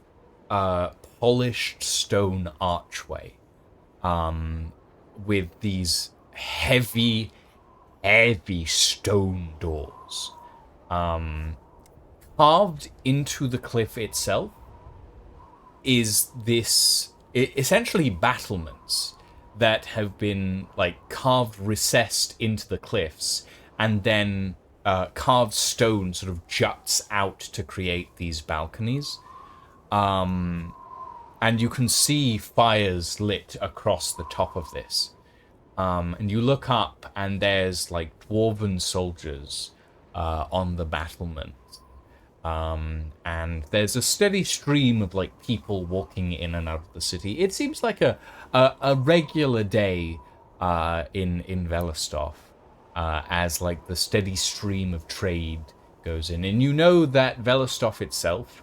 polished stone archway with these heavy stone doors. Carved into the cliff itself is essentially battlements that have been like carved, recessed into the cliffs, and then carved stone sort of juts out to create these balconies. And you can see fires lit across the top of this. And you look up, and there's like dwarven soldiers on the battlement. And there's a steady stream of like people walking in and out of the city. It seems like a regular day in Velostar, as like the steady stream of trade goes in. And you know that Velostar itself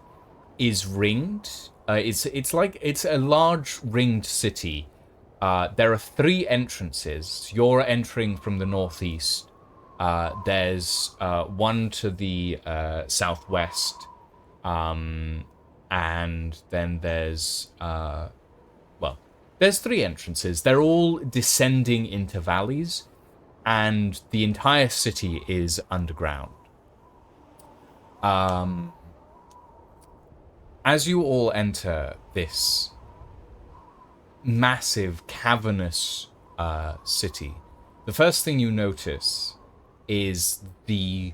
is ringed. It's a large ringed city. There are 3 entrances. You're entering from the northeast. There's one to the southwest, and then there's there's 3 entrances. They're all descending into valleys, and the entire city is underground. As you all enter this massive, cavernous city, the first thing you notice is the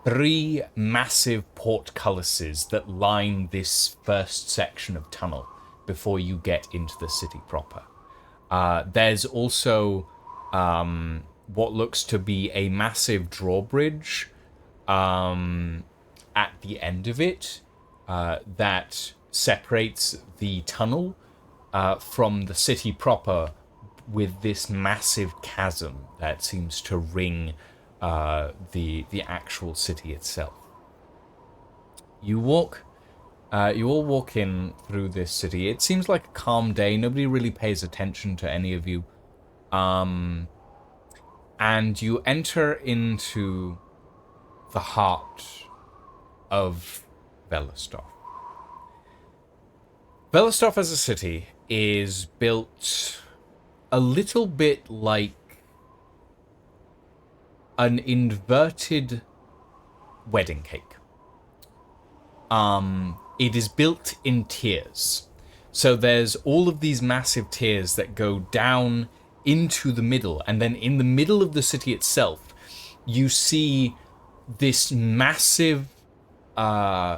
3 massive portcullises that line this first section of tunnel before you get into the city proper. There's also what looks to be a massive drawbridge at the end of it that separates the tunnel from the city proper, with this massive chasm that seems to ring the actual city itself. You all walk in through this city. It seems like a calm day. Nobody really pays attention to any of you. And you enter into the heart of Velostov. Velostov as a city is built a little bit like an inverted wedding cake. It is built in tiers. So there's all of these massive tiers that go down into the middle, and then in the middle of the city itself, you see this massive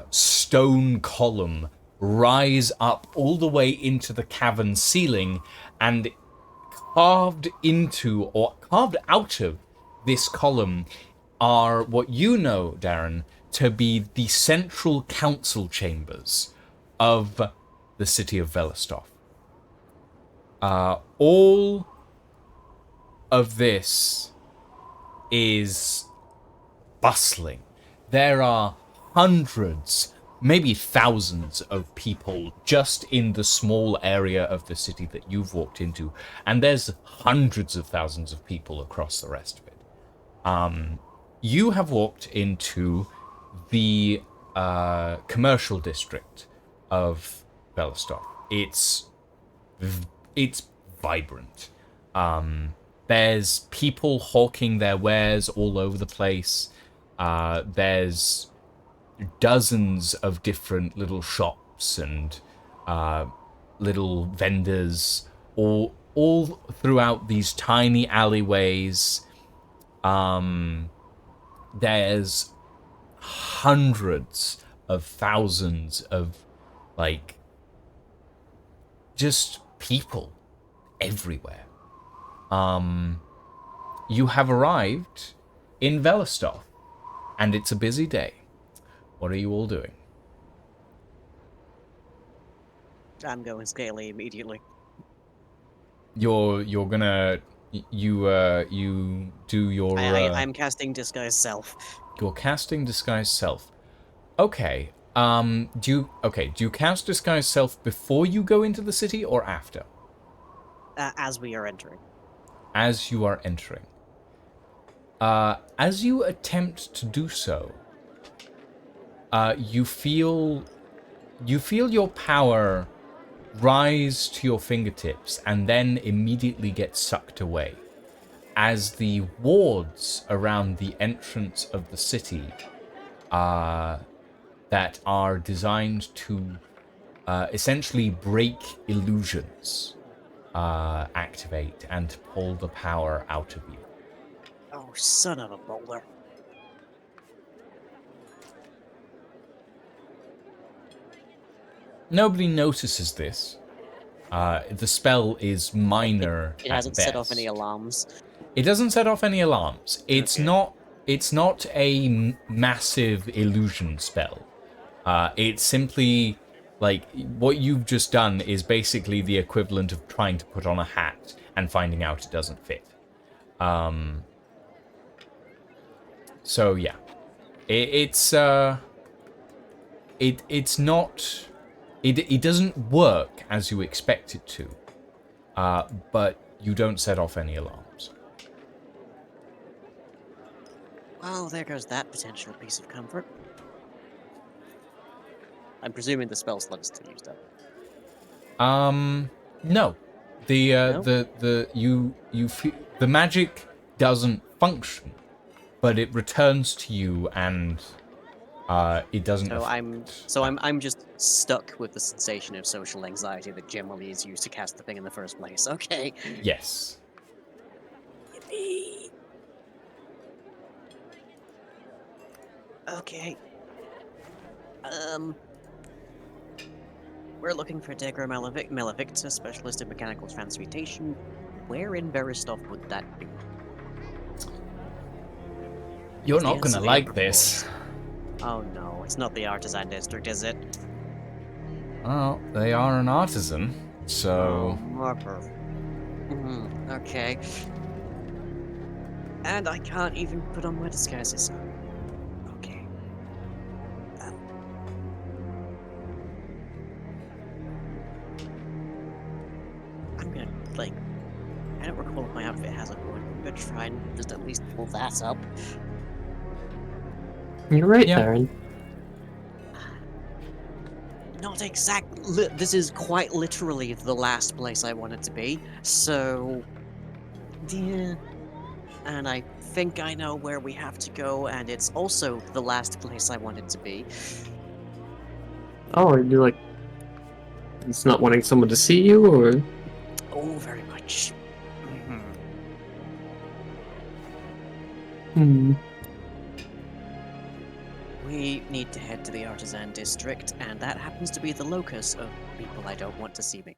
stone column rise up all the way into the cavern ceiling, and carved out of this column are what you know, Darren, to be the central council chambers of the city of Velostov. All of this is bustling. There are hundreds, maybe thousands of people just in the small area of the city that you've walked into, and there's hundreds of thousands of people across the rest of it. You have walked into the commercial district of Velostov. It's vibrant. There's people hawking their wares all over the place. There's dozens of different little shops and little vendors all throughout these tiny alleyways. There's hundreds of thousands of just people everywhere. You have arrived in Velostov, and it's a busy day. What are you all doing? I'm going scaly immediately. You're gonna you do your. I'm casting Disguise Self. You're casting Disguise Self. Okay. Do you cast Disguise Self before you go into the city or after? As we are entering. As you are entering. As you attempt to do so, you feel your power rise to your fingertips and then immediately get sucked away as the wards around the entrance of the city that are designed to essentially break illusions activate and pull the power out of you. Oh, son of a boulder. Nobody notices this. The spell is minor. It hasn't at set off best. any alarms. It doesn't set off any alarms. It's Okay. It's not a massive illusion spell. It's simply what you've just done is basically the equivalent of trying to put on a hat and finding out it doesn't fit. So yeah, it's not. It doesn't work as you expect it to, but you don't set off any alarms. Well, there goes that potential piece of comfort. I'm presuming the spell slot is still used up. No. No? The magic doesn't function, but it returns to you and It doesn't. I'm just stuck with the sensation of social anxiety that generally is used to cast the thing in the first place. Okay. Yes. Yippee. Okay. We're looking for Degra Malavicta, specialist in mechanical transmutation. Where in Veristov would that be? You're Because the not gonna answer the like upper this. floors- Oh no, it's not the artisan district, is it? Well, they are an artisan, so... Oh, mother. Okay. And I can't even put on my disguises. Okay. I'm gonna, like... I don't recall if my outfit has a hood. I'm gonna try and just at least pull that up. You're right, Yeah. Darren. Not exactly. This is quite literally the last place I wanted to be. So, yeah. And I think I know where we have to go, and it's also the last place I wanted to be. Oh, are you like... It's not wanting someone to see you, or...? Oh, very much. Hmm. We need to head to the Artisan District, and that happens to be the locus of people I don't want to see me.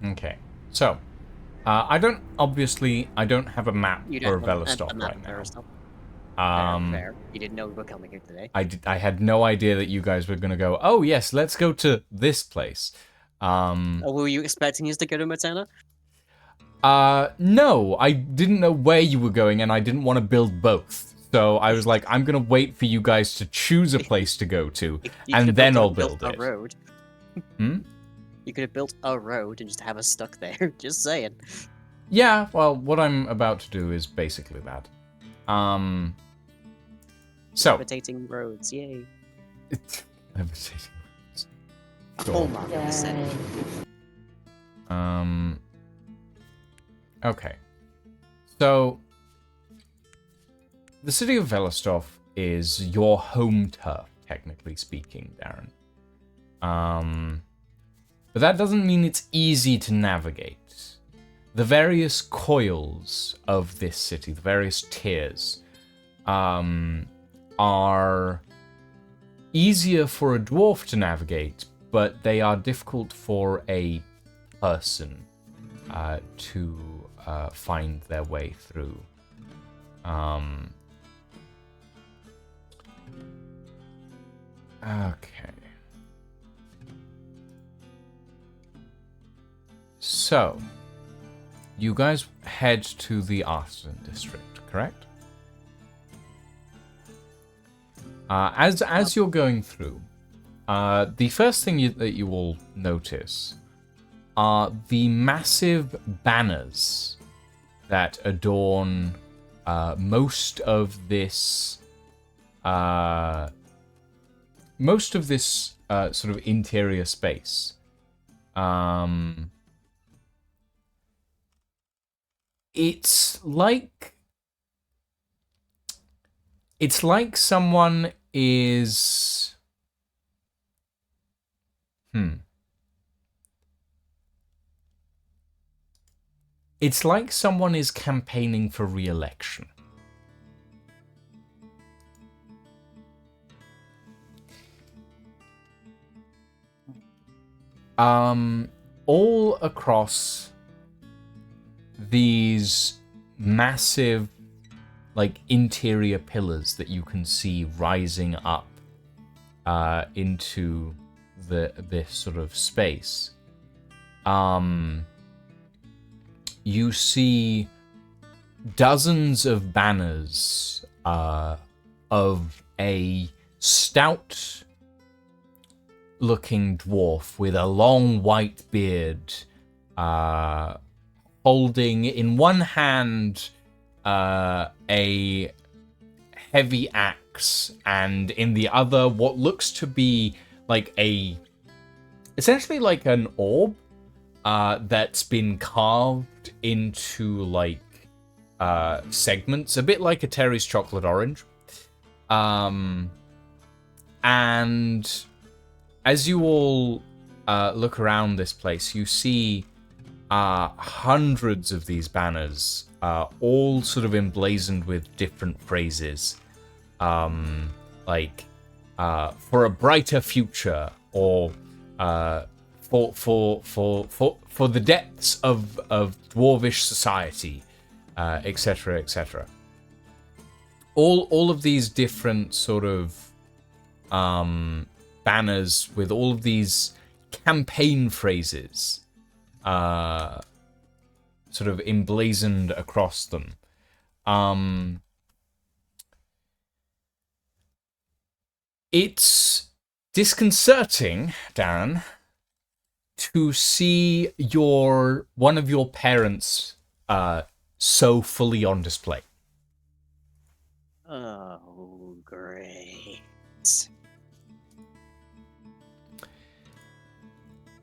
Okay. So, I don't have a map You for don't have Velostop map right there, now. so- Um, fair. You didn't know we were coming here today. I had no idea that you guys were gonna go, oh yes, let's go to this place. Were you expecting us to go to Matana? No, I didn't know where you were going, and I didn't want to build both. So I was like, I'm gonna wait for you guys to choose a place to go to, You and could've then I'll built build a it. road. Hmm? You could have built a road and just have us stuck there. Just saying. Yeah, well, what I'm about to do is basically that. So. Levitating roads, yay. Levitating. A Sure. hallmark of the set. Okay. So, the city of Velostov is your home turf, technically speaking, Darren. But that doesn't mean it's easy to navigate. The various coils of this city, the various tiers, are easier for a dwarf to navigate, but they are difficult for a person to find their way through. Okay. So, you guys head to the Artisan District, correct? As you're going through, the first thing that you will notice are the massive banners that adorn most of this sort of interior space. It's like someone is It's like someone is campaigning for re-election. All across these massive, like, interior pillars that you can see rising up into this sort of space. You see dozens of banners of a stout-looking dwarf with a long white beard, holding in one hand a heavy axe, and in the other what looks to be like essentially like an orb, that's been carved into like segments, a bit like a Terry's chocolate orange. And as you all look around this place, you see hundreds of these banners, all sort of emblazoned with different phrases, like for a brighter future, or for the depths of dwarvish society, etc., etc. All of these different sort of banners with all of these campaign phrases sort of emblazoned across them. It's disconcerting, Darren, to see one of your parents so fully on display. Oh, great.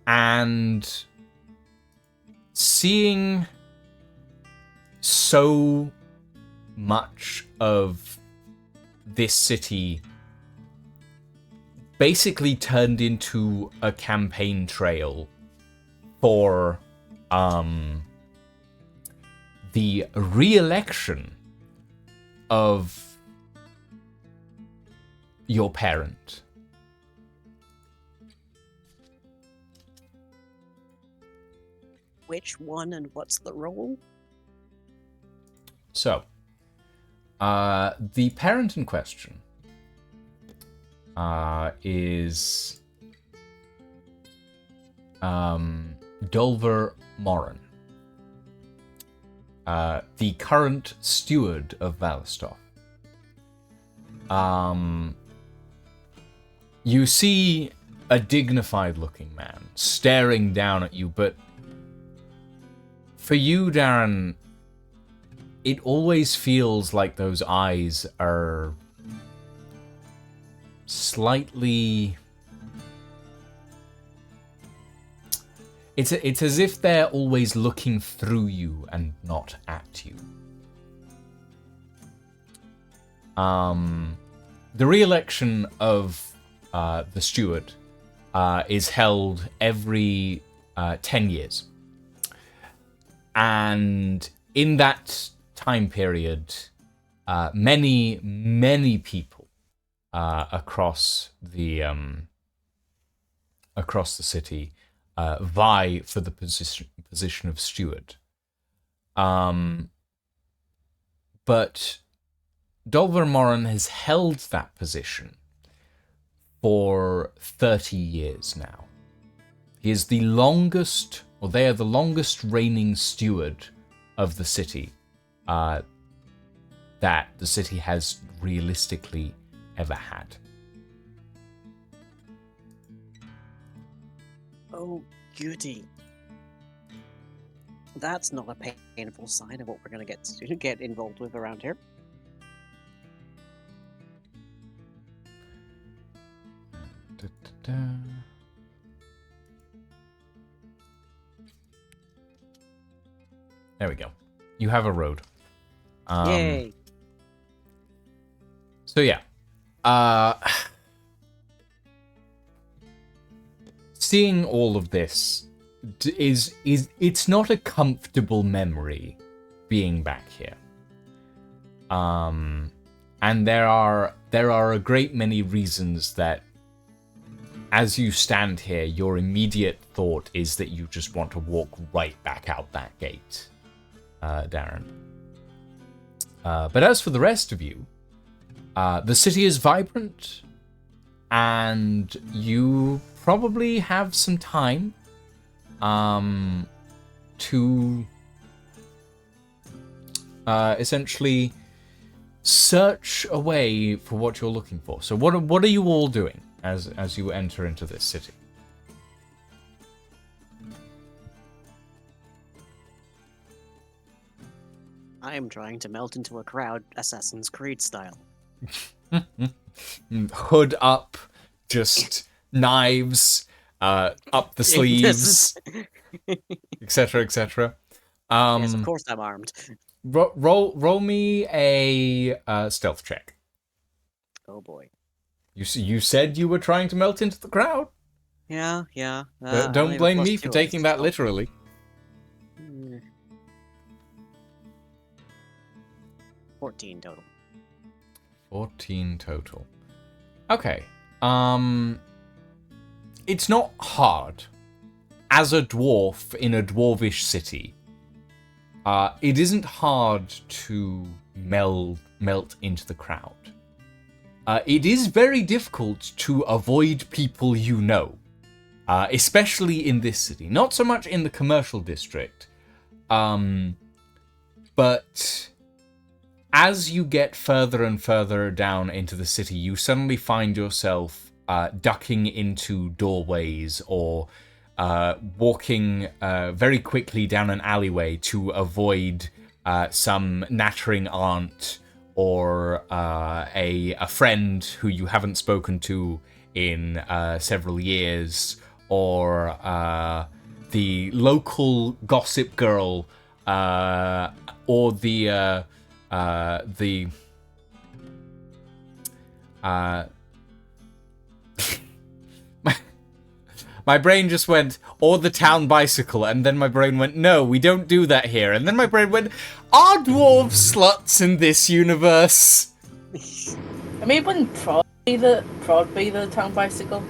And seeing so much of this city basically turned into a campaign trail for the re-election of your parent. Which one and what's the role? So, the parent in question is Dulver Morin, the current steward of Valistov. You see a dignified-looking man staring down at you, but for you, Darren, it always feels like those eyes are slightly... It's as if they're always looking through you and not at you. The re-election of the steward is held every 10 years. And in that time period, many people across the city vie for the position of steward. But Dolver Morin has held that position for 30 years now. He is the longest, or they are the longest reigning steward of the city that the city has realistically ever had. Oh, goody. That's not a painful sign of what we're going to get involved with around here. There we go. You have a road. Yay! So yeah. Seeing all of this is it's not a comfortable memory being back here. And there are a great many reasons that as you stand here, your immediate thought is that you just want to walk right back out that gate, Darren. But as for the rest of you, the city is vibrant, and you probably have some time to essentially search away for what you're looking for. So what are you all doing as you enter into this city? I am trying to melt into a crowd, Assassin's Creed style. Hood up, just knives up the sleeves. etc., etc. Yes, of course I'm armed. Roll me a stealth check. Oh boy. You said you were trying to melt into the crowd. Yeah, yeah. But I don't only have a blame me +2 for on taking that stealth. literally. 14 total. 14 total. Okay. It's not hard. As a dwarf in a dwarvish city, it isn't hard to melt into the crowd. It is very difficult to avoid people you know, especially in this city. Not so much in the commercial district, but as you get further and further down into the city, you suddenly find yourself ducking into doorways or walking very quickly down an alleyway to avoid some nattering aunt or a friend who you haven't spoken to in several years, or the local gossip girl, or the my brain just went, or the town bicycle, and then my brain went, no, we don't do that here. And then my brain went, are dwarves sluts in this universe? I mean, wouldn't prod be the town bicycle?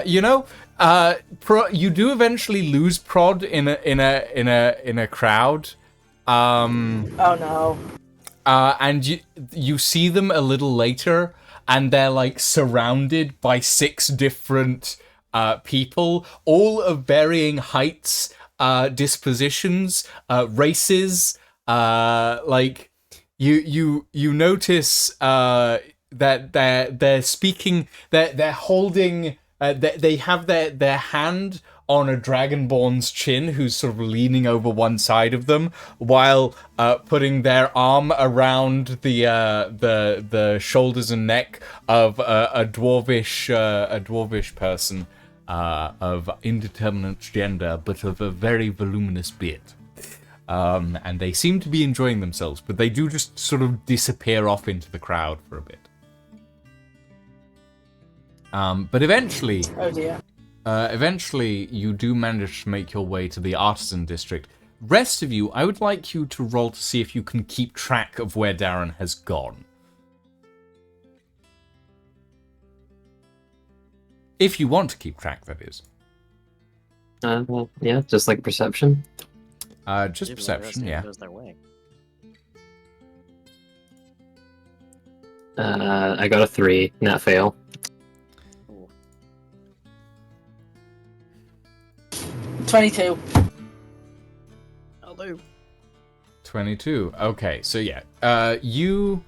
You do eventually lose prod in a crowd. Oh no. And you see them a little later, and they're like surrounded by 6 different people, all of varying heights, dispositions, races. Like you notice that they're speaking, they're holding, they have their hand on a dragonborn's chin, who's sort of leaning over one side of them, while putting their arm around the shoulders and neck of a dwarvish person of indeterminate gender, but of a very voluminous beard. And they seem to be enjoying themselves, but they do just sort of disappear off into the crowd for a bit. But eventually... Oh dear. Eventually, you do manage to make your way to the Artisan District. Rest of you, I would like you to roll to see if you can keep track of where Darren has gone. If you want to keep track, that is. Well, yeah, just like perception. Just perception, yeah. Goes their way. I got a 3, nat fail. 22. I'll do. 22. Okay, so yeah. You,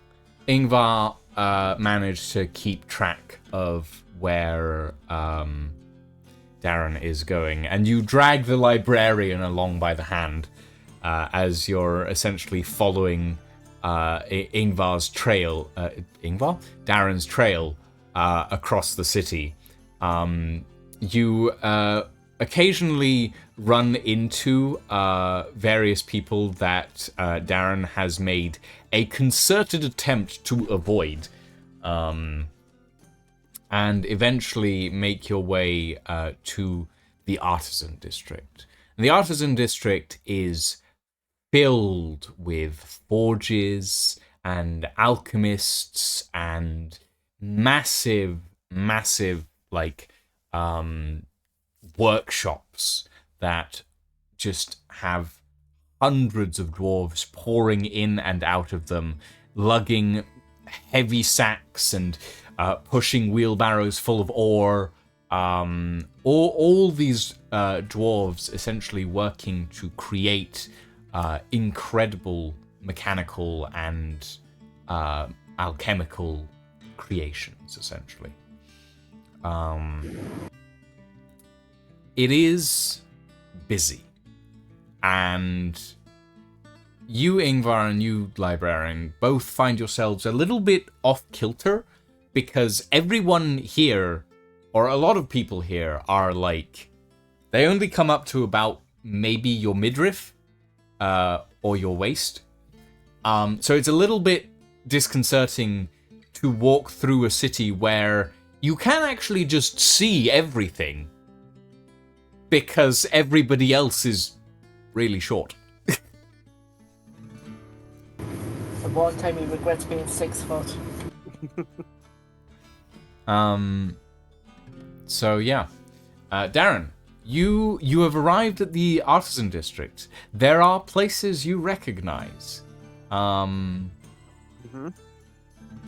Ingvar, managed to keep track of where Darren is going, and you drag the librarian along by the hand as you're essentially following Ingvar's trail. Darren's trail across the city. You occasionally run into various people that Darren has made a concerted attempt to avoid, and eventually make your way to the Artisan District. And the Artisan District is filled with forges and alchemists and massive, like, workshops that just have hundreds of dwarves pouring in and out of them, lugging heavy sacks and pushing wheelbarrows full of ore. All these dwarves essentially working to create incredible mechanical and alchemical creations, essentially. It is busy, and you, Ingvar, and you, Librarian, both find yourselves a little bit off kilter, because everyone here or a lot of people here, are like, they only come up to about maybe your midriff, or your waist. So it's a little bit disconcerting to walk through a city where you can actually just see everything because everybody else is really short. The one time he regrets being 6 foot. So yeah. Darren, you have arrived at the Artisan District. There are places you recognize.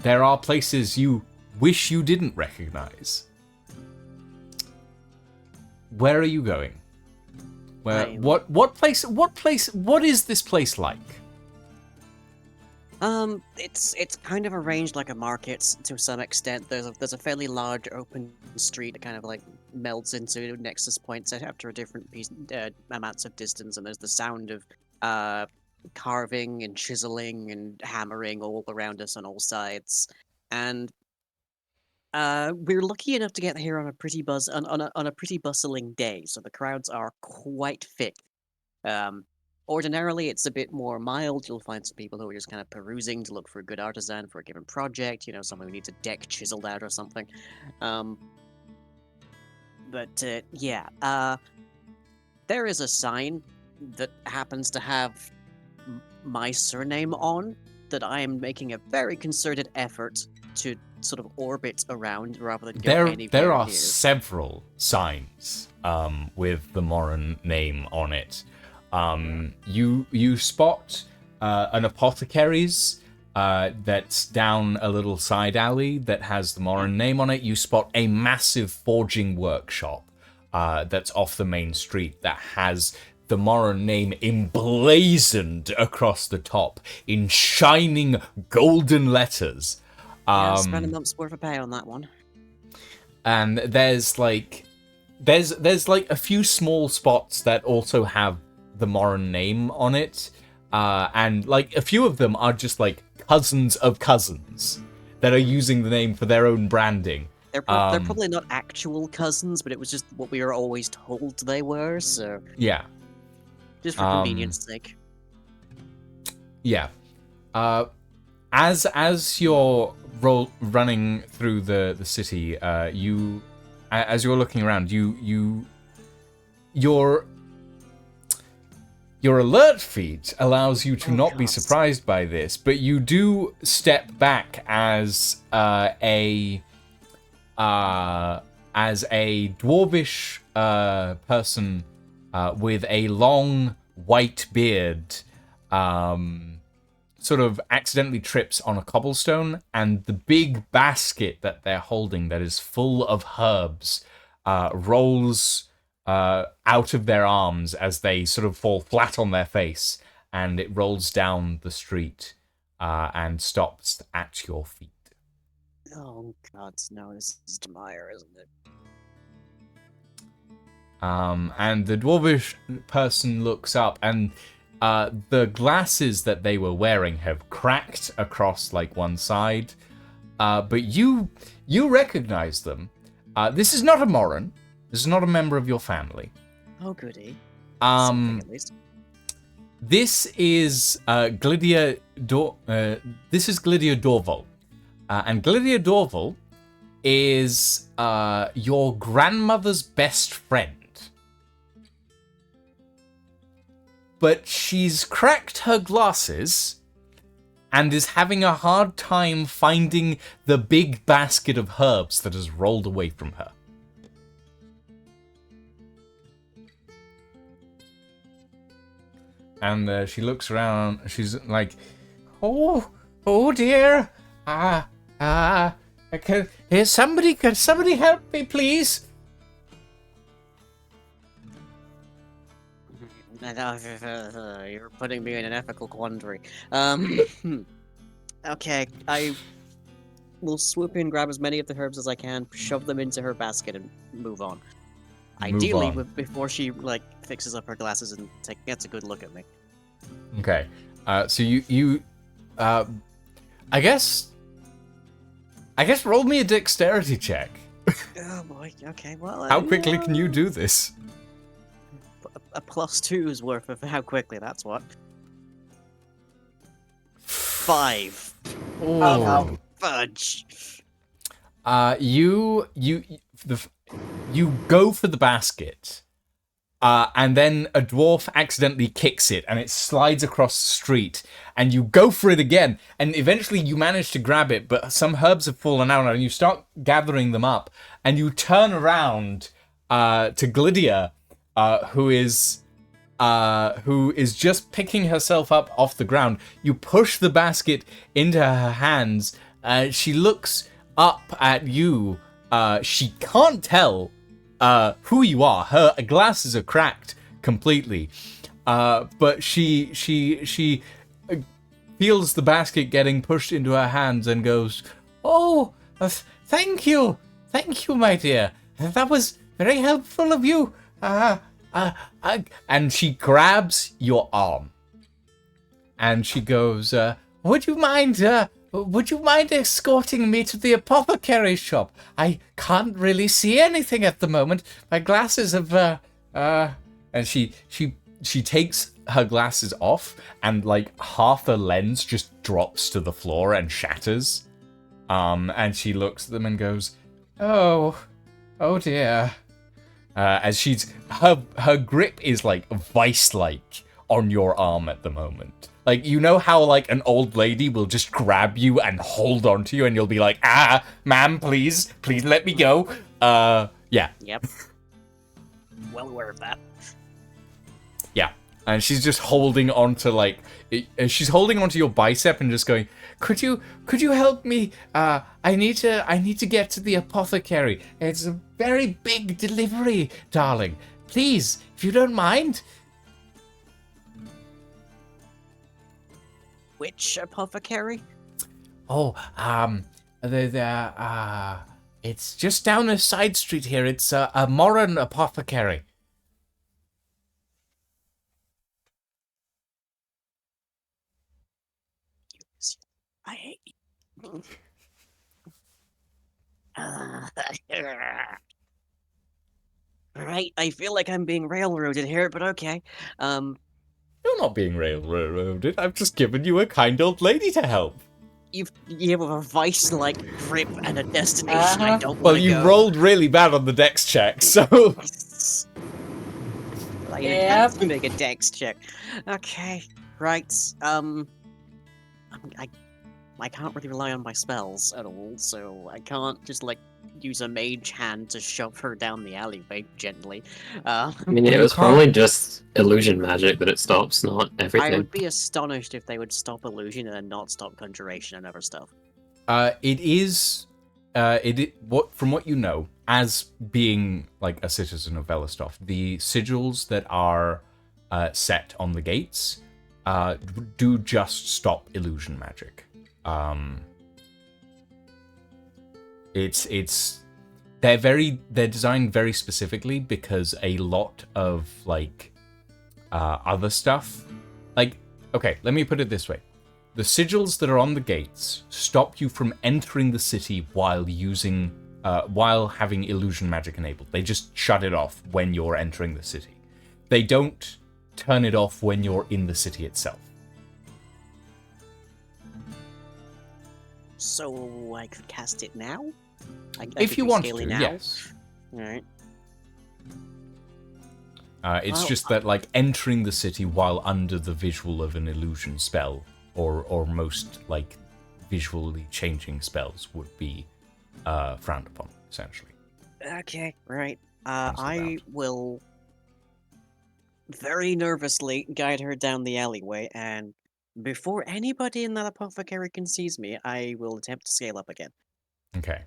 There are places you wish you didn't recognize. Where are you going? What place what is this place like? It's kind of arranged like a market to some extent. There's a fairly large open street that kind of like melts into nexus points after a different amounts of distance, and there's the sound of carving and chiseling and hammering all around us on all sides. And we're lucky enough to get here on a pretty on a pretty bustling day, so the crowds are quite thick. Ordinarily, it's a bit more mild. You'll find some people who are just kind of perusing to look for a good artisan for a given project, someone who needs a deck chiseled out or something. There is a sign that happens to have my surname on that I am making a very concerted effort to sort of orbit around rather than go anywhere There are near. several signs with the Moran name on it. You spot an apothecary's that's down a little side alley that has the Moran name on it. You spot a massive forging workshop that's off the main street that has the Moran name emblazoned across the top in shining golden letters. Yeah, spend a month's worth of pay on that one. And there's like a few small spots that also have the Moran name on it, and like a few of them are just like cousins of cousins that are using the name for their own branding. They're probably not actual cousins, but it was just what we were always told they were. So yeah, just for convenience sake. Yeah. As you're running through the city, as you're looking around, your alert feed allows you to not be surprised by this, but you do step back as a dwarvish person with a long white beard sort of accidentally trips on a cobblestone, and the big basket that they're holding that is full of herbs rolls out of their arms as they sort of fall flat on their face, and it rolls down the street and stops at your feet. Oh God, no! This is Demire, isn't it? And the dwarvish person looks up, and the glasses that they were wearing have cracked across like one side, but you recognize them. This is not a Moran. This is not a member of your family. Oh goody. Something at least. This is Glydia Dorval, and Glydia Dorval is your grandmother's best friend. But she's cracked her glasses and is having a hard time finding the big basket of herbs that has rolled away from her. And she looks around. She's like, "Oh dear! Can somebody help me, please?" You're putting me in an ethical quandary. Okay, I will swoop in, grab as many of the herbs as I can, shove them into her basket, and move on. Ideally, before she like fixes up her glasses and gets a good look at me. Okay, so you I guess roll me a dexterity check. Oh boy. Okay. Well. How quickly can you do this? A +2's worth of how quickly. That's what. 5. Oh no. Fudge. You go for the basket, and then a dwarf accidentally kicks it, and it slides across the street. And you go for it again, and eventually you manage to grab it, but some herbs have fallen out, and you start gathering them up, and you turn around to Glydia, who is just picking herself up off the ground. You push the basket into her hands. She looks up at you. She can't tell who you are. Her glasses are cracked completely. But she feels the basket getting pushed into her hands and goes, "Oh, thank you, my dear. That was very helpful of you." And she grabs your arm, and she goes, "Would you mind escorting me to the apothecary shop? I can't really see anything at the moment. My glasses have And she takes her glasses off, and like half the lens just drops to the floor and shatters. And she looks at them and goes, "Oh dear." As her grip is like vice-like on your arm at the moment. Like, you know how like an old lady will just grab you and hold on to you, and you'll be like, "Ma'am, please let me go." Yeah. Yep. Well aware of that. Yeah. And she's just holding onto she's holding onto your bicep and just going, Could you help me? I need to get to the apothecary. It's a very big delivery, darling. Please, if you don't mind." Which apothecary? Oh, it's just down a side street here. It's a Moran apothecary. I hate you. Right, I feel like I'm being railroaded here, but okay. You're not being railroaded. I've just given you a kind old lady to help. You have a vice-like grip and a destination I don't want to go. Well, you rolled really bad on the dex check, so... I have to make a dex check. Okay, right. I can't really rely on my spells at all, so I can't just like use a mage hand to shove her down the alleyway gently. I mean, it was probably just illusion magic that it stops, not everything. I would be astonished if they would stop illusion and not stop conjuration and other stuff. It is, from what you know, as being like a citizen of Velostov, the sigils that are set on the gates do just stop illusion magic. They're designed very specifically because a lot of like other stuff, like, okay, let me put it this way. The sigils that are on the gates stop you from entering the city while having illusion magic enabled. They just shut it off when you're entering the city. They don't turn it off when you're in the city itself. So I could cast it now? If you want to, yes. Alright. It's just that, like, entering the city while under the visual of an illusion spell, or most, like, visually changing spells would be frowned upon, essentially. Okay, right. I will very nervously guide her down the alleyway, and before anybody in that apothecary can seize me, I will attempt to scale up again. Okay.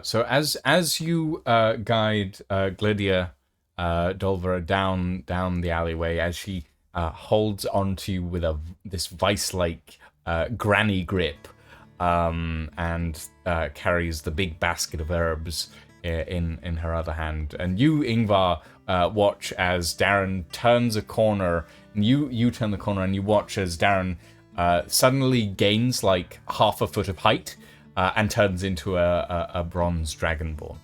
So as you guide Glydia Dolvera down the alleyway, as she holds onto you with this vice-like granny grip, and carries the big basket of herbs in her other hand, and you, Ingvar, watch as Darren turns a corner, and you turn the corner, and you watch as Darren suddenly gains like half a foot of height. and turns into a bronze dragonborn.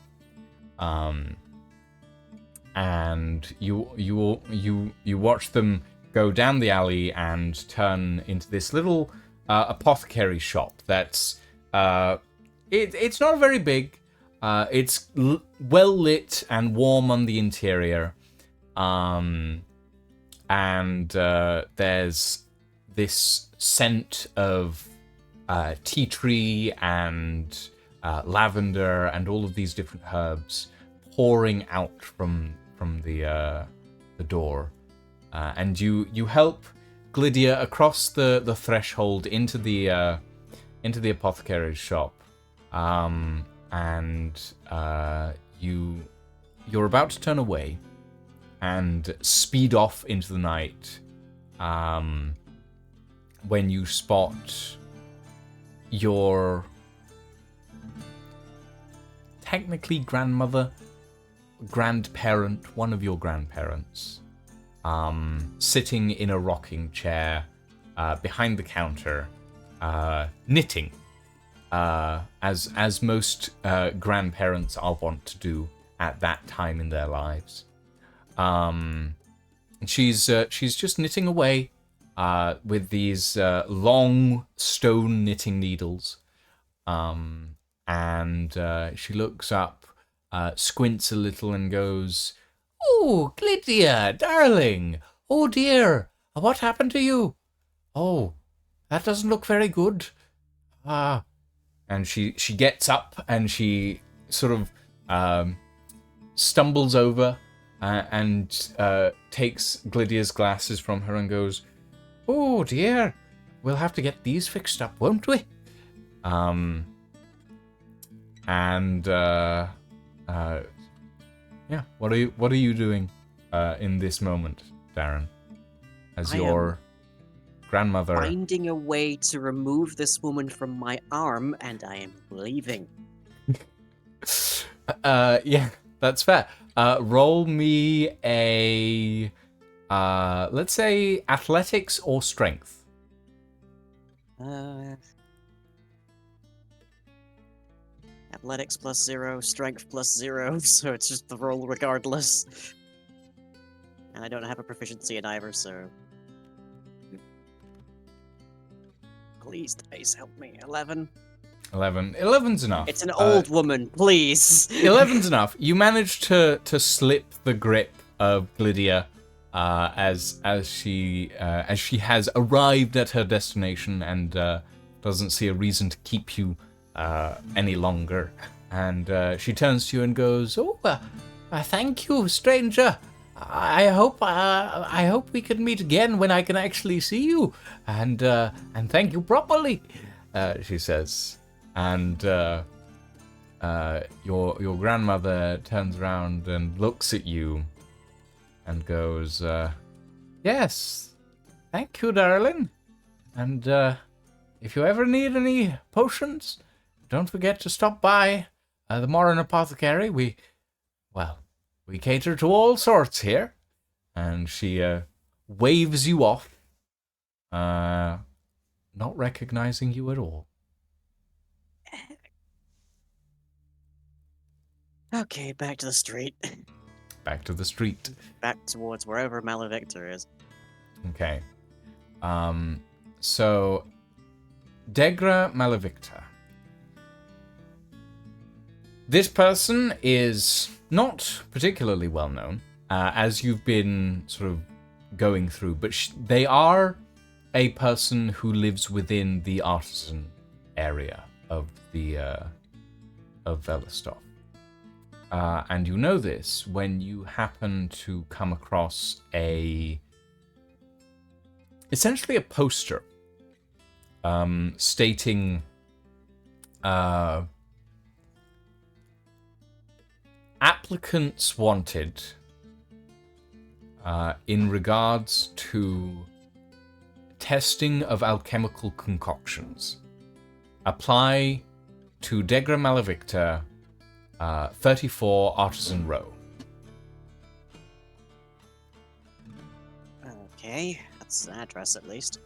And you watch them go down the alley and turn into this little apothecary shop. That's it's not very big. It's well lit and warm on the interior. And there's this scent of tea tree and lavender and all of these different herbs pouring out from the door, and you help Glydia across the threshold into the apothecary's shop, and you're about to turn away and speed off into the night, when you spot your technically grandparent, one of your grandparents, sitting in a rocking chair behind the counter, knitting, as most grandparents are wont to do at that time in their lives. She's just knitting away with these long stone knitting needles, and she looks up, squints a little, and goes, "Oh, Glydia, darling! Oh dear, what happened to you? Oh, that doesn't look very good." And she gets up and she sort of stumbles over and takes Glydia's glasses from her and goes, "Oh dear, we'll have to get these fixed up, won't we?" Yeah, what are you doing in this moment, Darren? As your grandmother finding a way to remove this woman from my arm, and I am leaving. Yeah, that's fair. Roll me a let's say athletics or strength. Athletics +0, strength +0, so it's just the roll regardless. And I don't have a proficiency in either, so... Please, dice, help me. 11. 11's enough. It's an old woman, please! 11's enough. You manage to slip the grip of Glydia as she has arrived at her destination and doesn't see a reason to keep you any longer. And she turns to you and goes, "Oh, thank you, stranger. I hope we can meet again when I can actually see you, and thank you properly," she says. And your grandmother turns around and looks at you and goes, "Yes, thank you, darling. And if you ever need any potions, don't forget to stop by the Morin Apothecary. We cater to all sorts here." And she waves you off, not recognizing you at all. Okay, back to the street. Back to the street. Back towards wherever Malavictor is. Okay. So, Degra Malavictor. This person is not particularly well known, as you've been sort of going through, but they are a person who lives within the artisan area of the of Velistov. And you know this when you happen to come across essentially a poster stating applicants wanted in regards to testing of alchemical concoctions. Apply to Degra Malavictor, 34 Artisan Row. Okay, that's the address at least.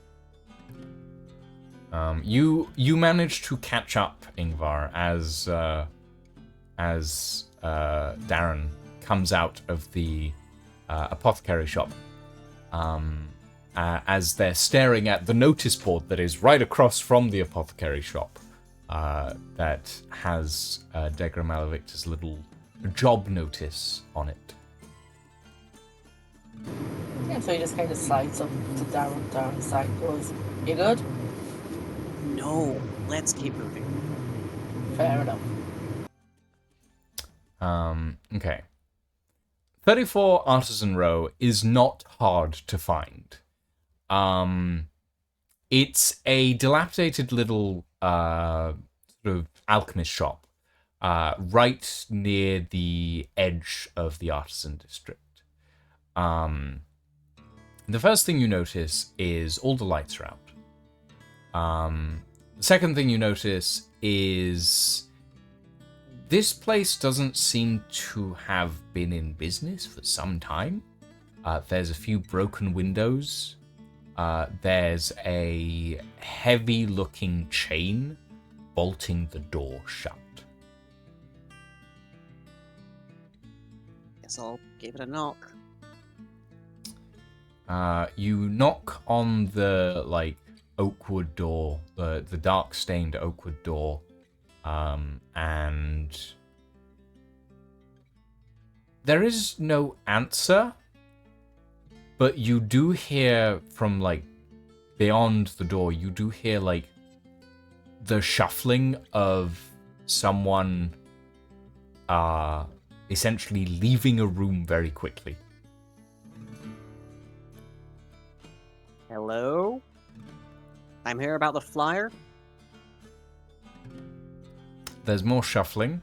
You manage to catch up, Ingvar, as Darren comes out of the apothecary shop. As they're staring at the notice board that is right across from the apothecary shop, that has Degra Malavictor's little job notice on it. Yeah, so he just kind of slides up to Darren's side and goes, "You good?" No, let's keep moving. Fair enough. Okay. 34 Artisan Row is not hard to find. It's a dilapidated little sort of alchemist shop right near the edge of the artisan district. The first thing you notice is all the lights are out. The second thing you notice is this place doesn't seem to have been in business for some time. There's a few broken windows. There's a heavy-looking chain bolting the door shut. Guess I'll give it a knock. You knock on the oakwood door, the dark stained oakwood door, and there is no answer, but you do hear from beyond the door, you do hear the shuffling of someone essentially leaving a room very quickly. Hello? I'm here about the flyer. There's more shuffling.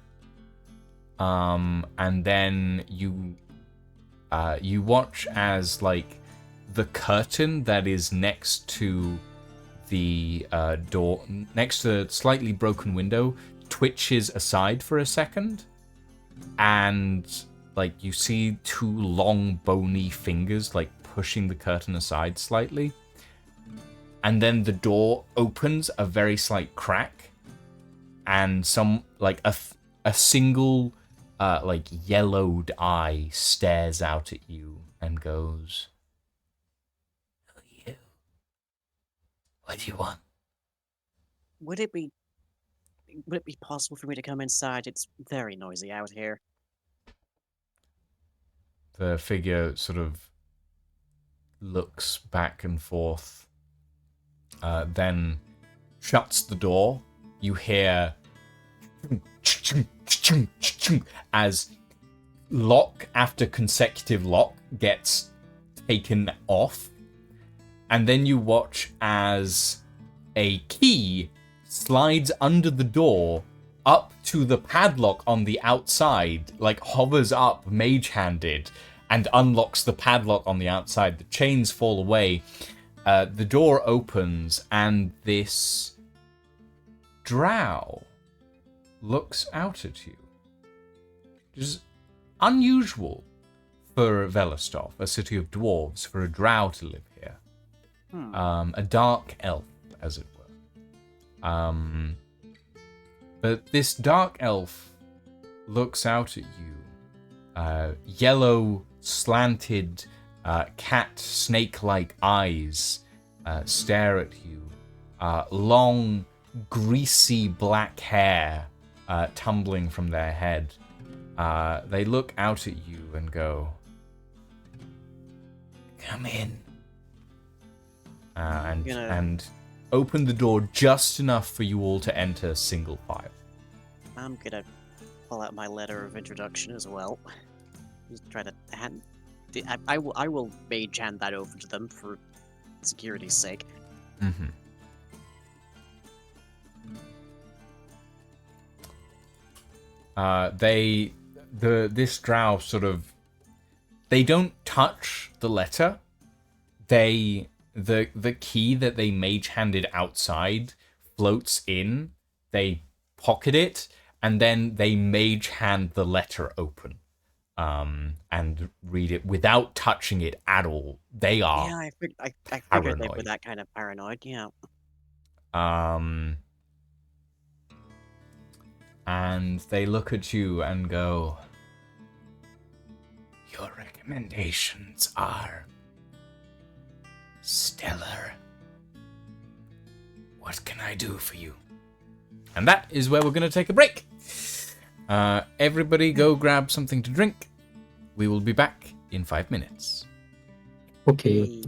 And then you watch as the curtain that is next to the door, next to the slightly broken window, twitches aside for a second, and you see two long bony fingers pushing the curtain aside slightly, and then the door opens a very slight crack, and some a single yellowed eye stares out at you and goes, "Who are you? What do you want?" Would it be possible for me to come inside? It's very noisy out here. The figure sort of looks back and forth, then shuts the door. You hear as lock after consecutive lock gets taken off, and then you watch as a key slides under the door up to the padlock on the outside, hovers up mage-handed, and unlocks the padlock on the outside. The chains fall away. The door opens, and this drow looks out at you. It is unusual for Velostov, a city of dwarves, for a drow to live here. A dark elf, as it were. But this dark elf looks out at you. Yellow, slanted, cat snake-like eyes stare at you. Long, greasy black hair tumbling from their head. They look out at you and go, "Come in." And open the door just enough for you all to enter single file. I'm gonna pull out my letter of introduction as well. Just try to hand. I will mage hand that over to them for security's sake. Mm-hmm. This drow sort of, they don't touch the letter. The key that they mage-handed outside floats in. They pocket it, and then they mage-hand the letter open, and read it without touching it at all. They are Yeah, I figured they were paranoid. that kind of paranoid. Yeah. And they look at you and go, "Your recommendations are stellar. What can I do for you?" And that is where we're going to take a break. Everybody go grab something to drink. We will be back in 5 minutes. Okay. Hey.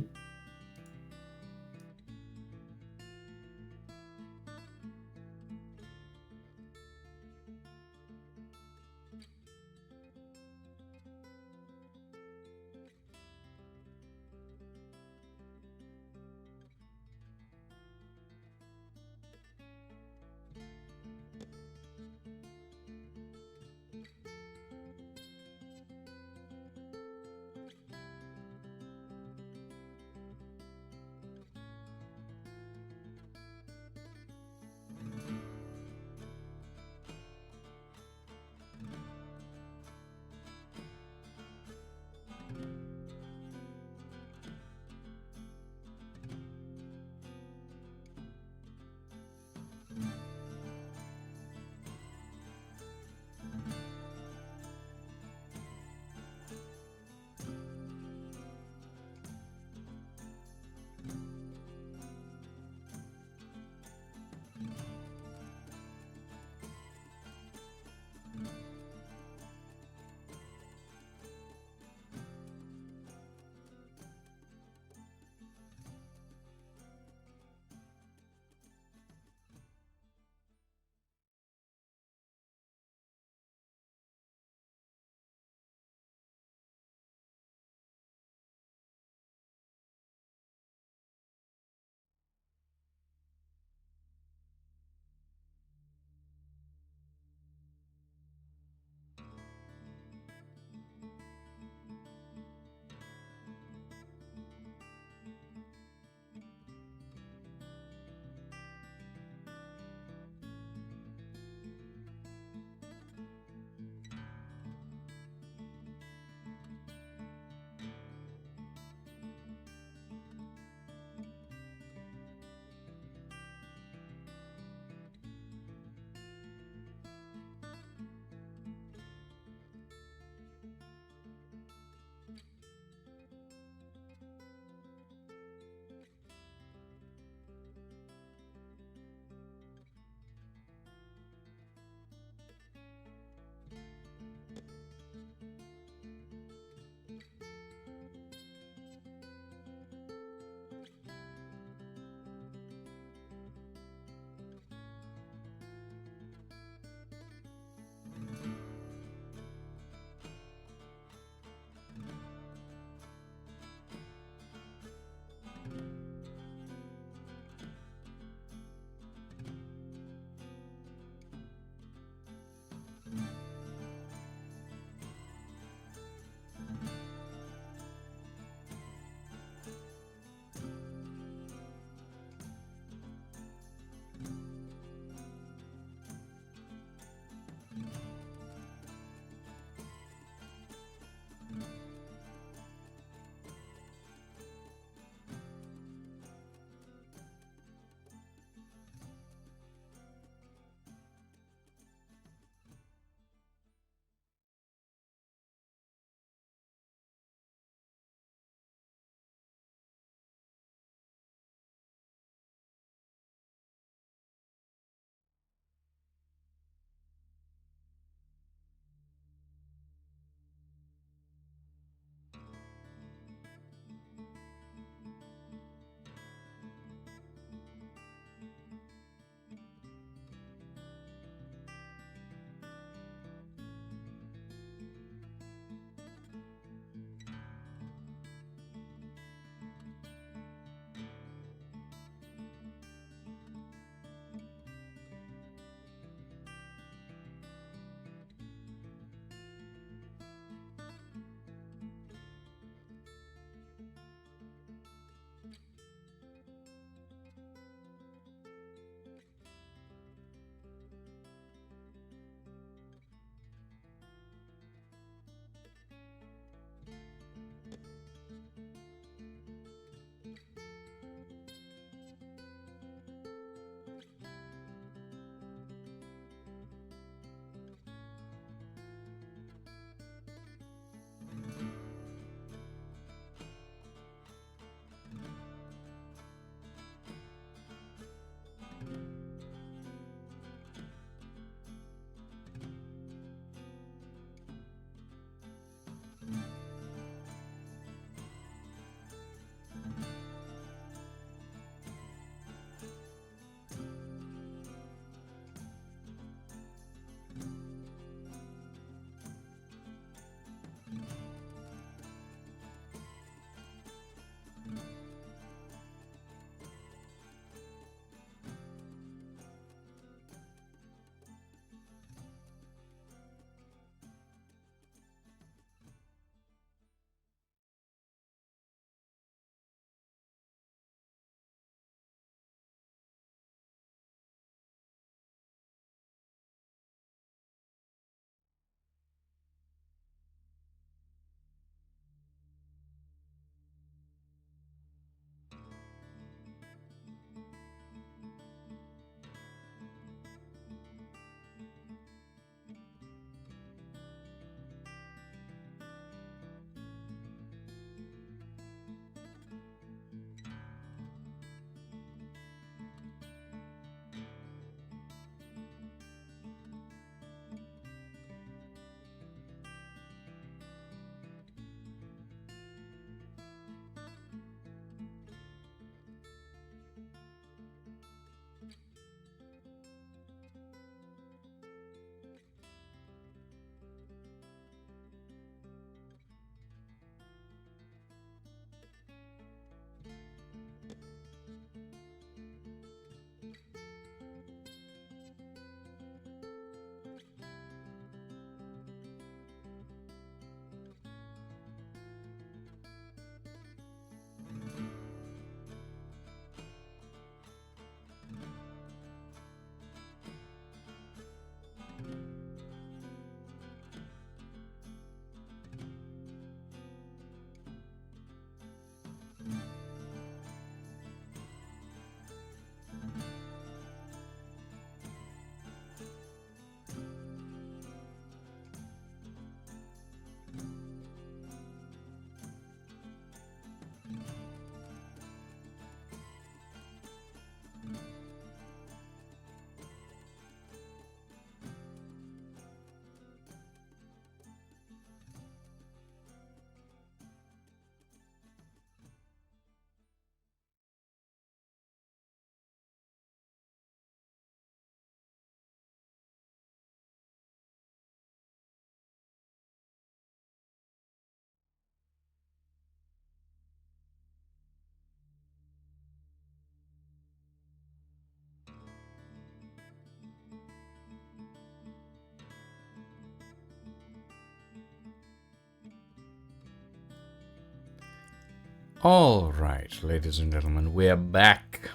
All right, ladies and gentlemen, we're back.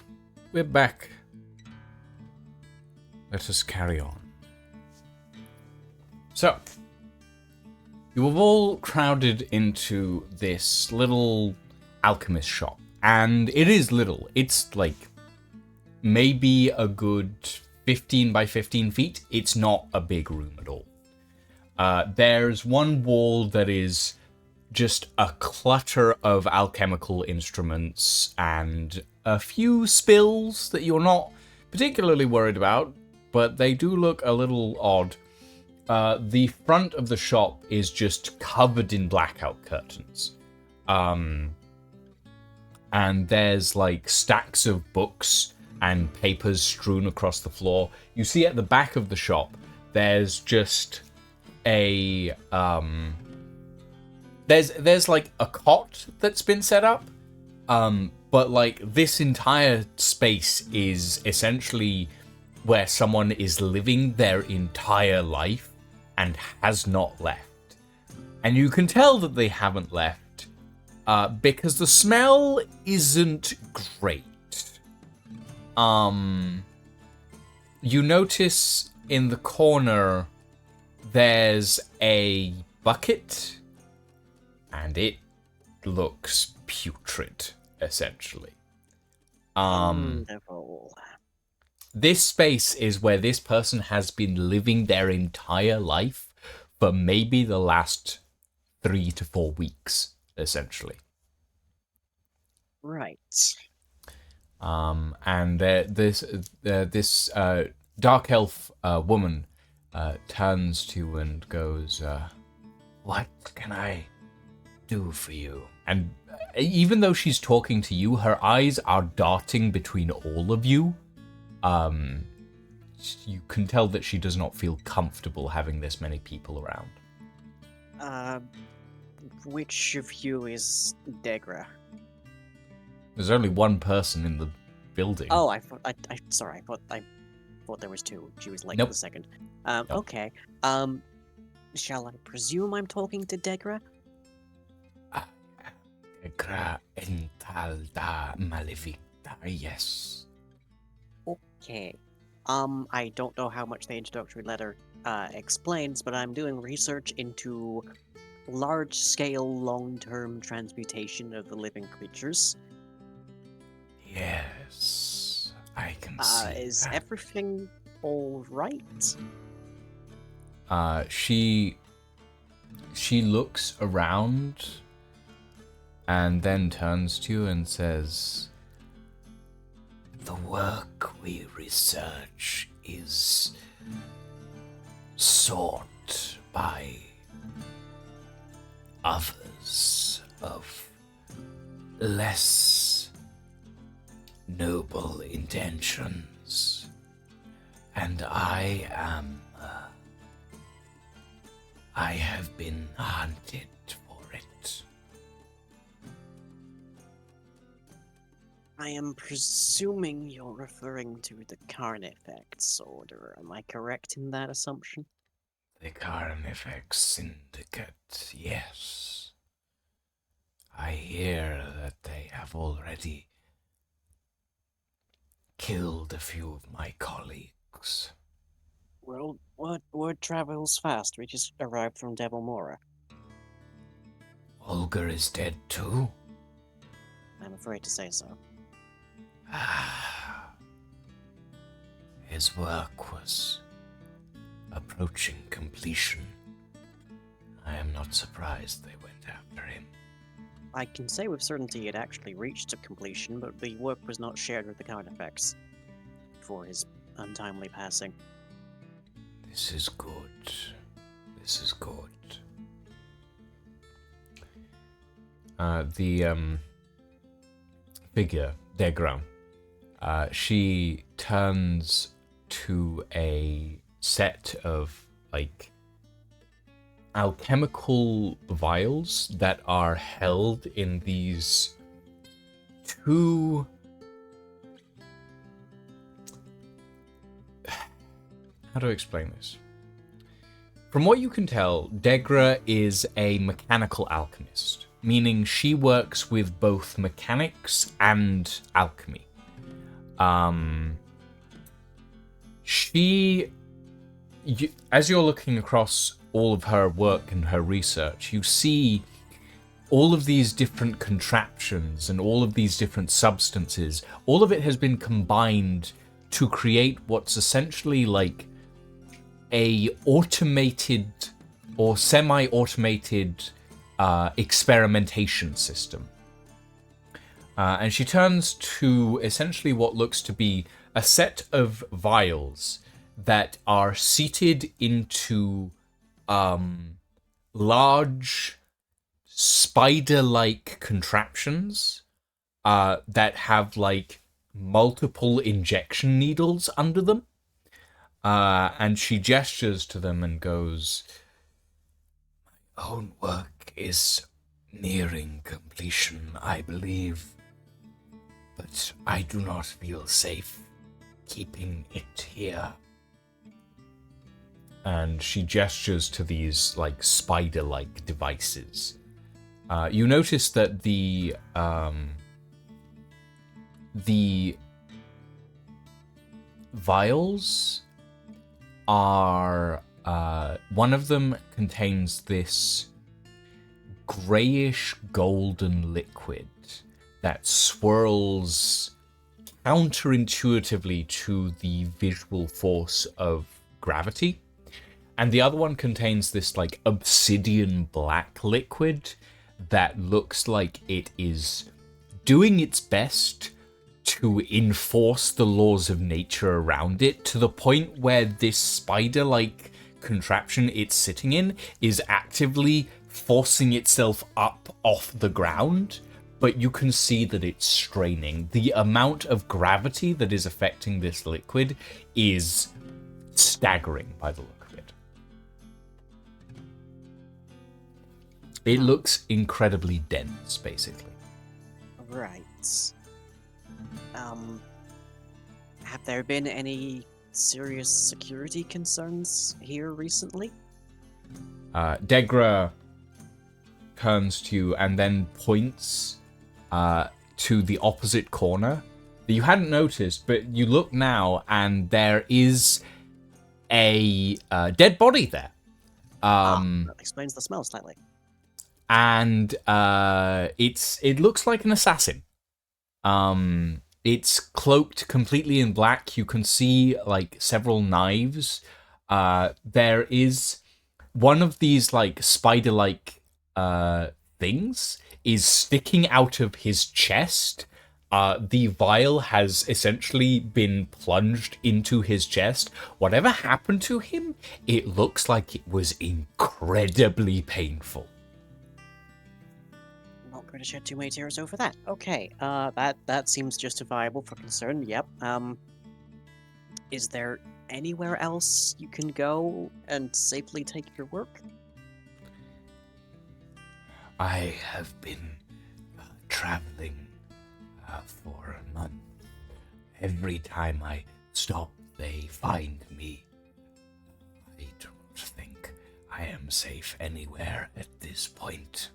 We're back. Let us carry on. So, you have all crowded into this little alchemist shop. And it is little. It's like maybe a good 15 by 15 feet. It's not a big room at all. There's one wall that is just a clutter of alchemical instruments and a few spills that you're not particularly worried about, but they do look a little odd. The front of the shop is just covered in blackout curtains. And there's like stacks of books and papers strewn across the floor. You see at the back of the shop, there's just a there's like a cot that's been set up, but like this entire space is essentially where someone is living their entire life and has not left. And you can tell that they haven't left because the smell isn't great. You notice in the corner there's a bucket, and it looks putrid, essentially. Wonderful. This space is where this person has been living their entire life for maybe the last 3 to 4 weeks, essentially. Right. And this dark elf woman turns to you and goes, "What can I do for you?" And even though she's talking to you, her eyes are darting between all of you. You can tell that she does not feel comfortable having this many people around. Which of you is Degra? There's only one person in the building. Oh, I thought sorry, I thought there was two. She was like Nope. the second. Nope. Okay. Shall I presume I'm talking to Degra? Degra entalda maleficta, yes. Okay. I don't know how much the introductory letter explains, but I'm doing research into large-scale, long-term transmutation of the living creatures. Yes, I can see Is that. everything all right? She looks around and then turns to you and says, "The work we research is sought by others of less noble intentions, and I have been hunted for it." I am presuming you're referring to the Carnifex Order. Am I correct in that assumption? The Carnifex Syndicate, yes. I hear that they have already killed a few of my colleagues. Well, word travels fast. We just arrived from Devil Mora. Olga is dead too? I'm afraid to say so. His work was approaching completion. I am not surprised they went after him. I can say with certainty it actually reached a completion, but the work was not shared with the Carnifex before his untimely passing. This is good. This is good. The figure, Degra, she turns to a set of, like, alchemical vials that are held in these two... How do I explain this? From what you can tell, Degra is a mechanical alchemist. meaning she works with both mechanics and alchemy. As you're looking across all of her work and her research, you see all of these different contraptions and all of these different substances. All of it has been combined to create what's essentially like a automated or semi-automated experimentation system. And she turns to essentially what looks to be a set of vials that are seated into large spider-like contraptions that have like multiple injection needles under them. And she gestures to them and goes, "My own work is nearing completion, I believe, but I do not feel safe keeping it here." And she gestures to these like spider-like devices. You notice that the vials are one of them contains this grayish golden liquid that swirls counterintuitively to the visual force of gravity, and the other one contains this like obsidian black liquid that looks like it is doing its best to enforce the laws of nature around it, to the point where this spider-like contraption it's sitting in is actively forcing itself up off the ground, but you can see that it's straining. The amount of gravity that is affecting this liquid is staggering by the look of it. It looks incredibly dense, basically. Right. Have there been any serious security concerns here recently? Degra turns to you and then points to the opposite corner that you hadn't noticed, but you look now and there is a dead body there. That explains the smell slightly. And it looks like an assassin. It's cloaked completely in black. You can see like several knives. There is one of these like spider-like things is sticking out of his chest. The vial has essentially been plunged into his chest. Whatever happened to him, it looks like it was incredibly painful. Not going to shed too many tears over that. Okay, that seems justifiable for concern. Yep. Is there anywhere else you can go and safely take your work? I have been traveling for a month. Every time I stop, they find me. I don't think I am safe anywhere at this point.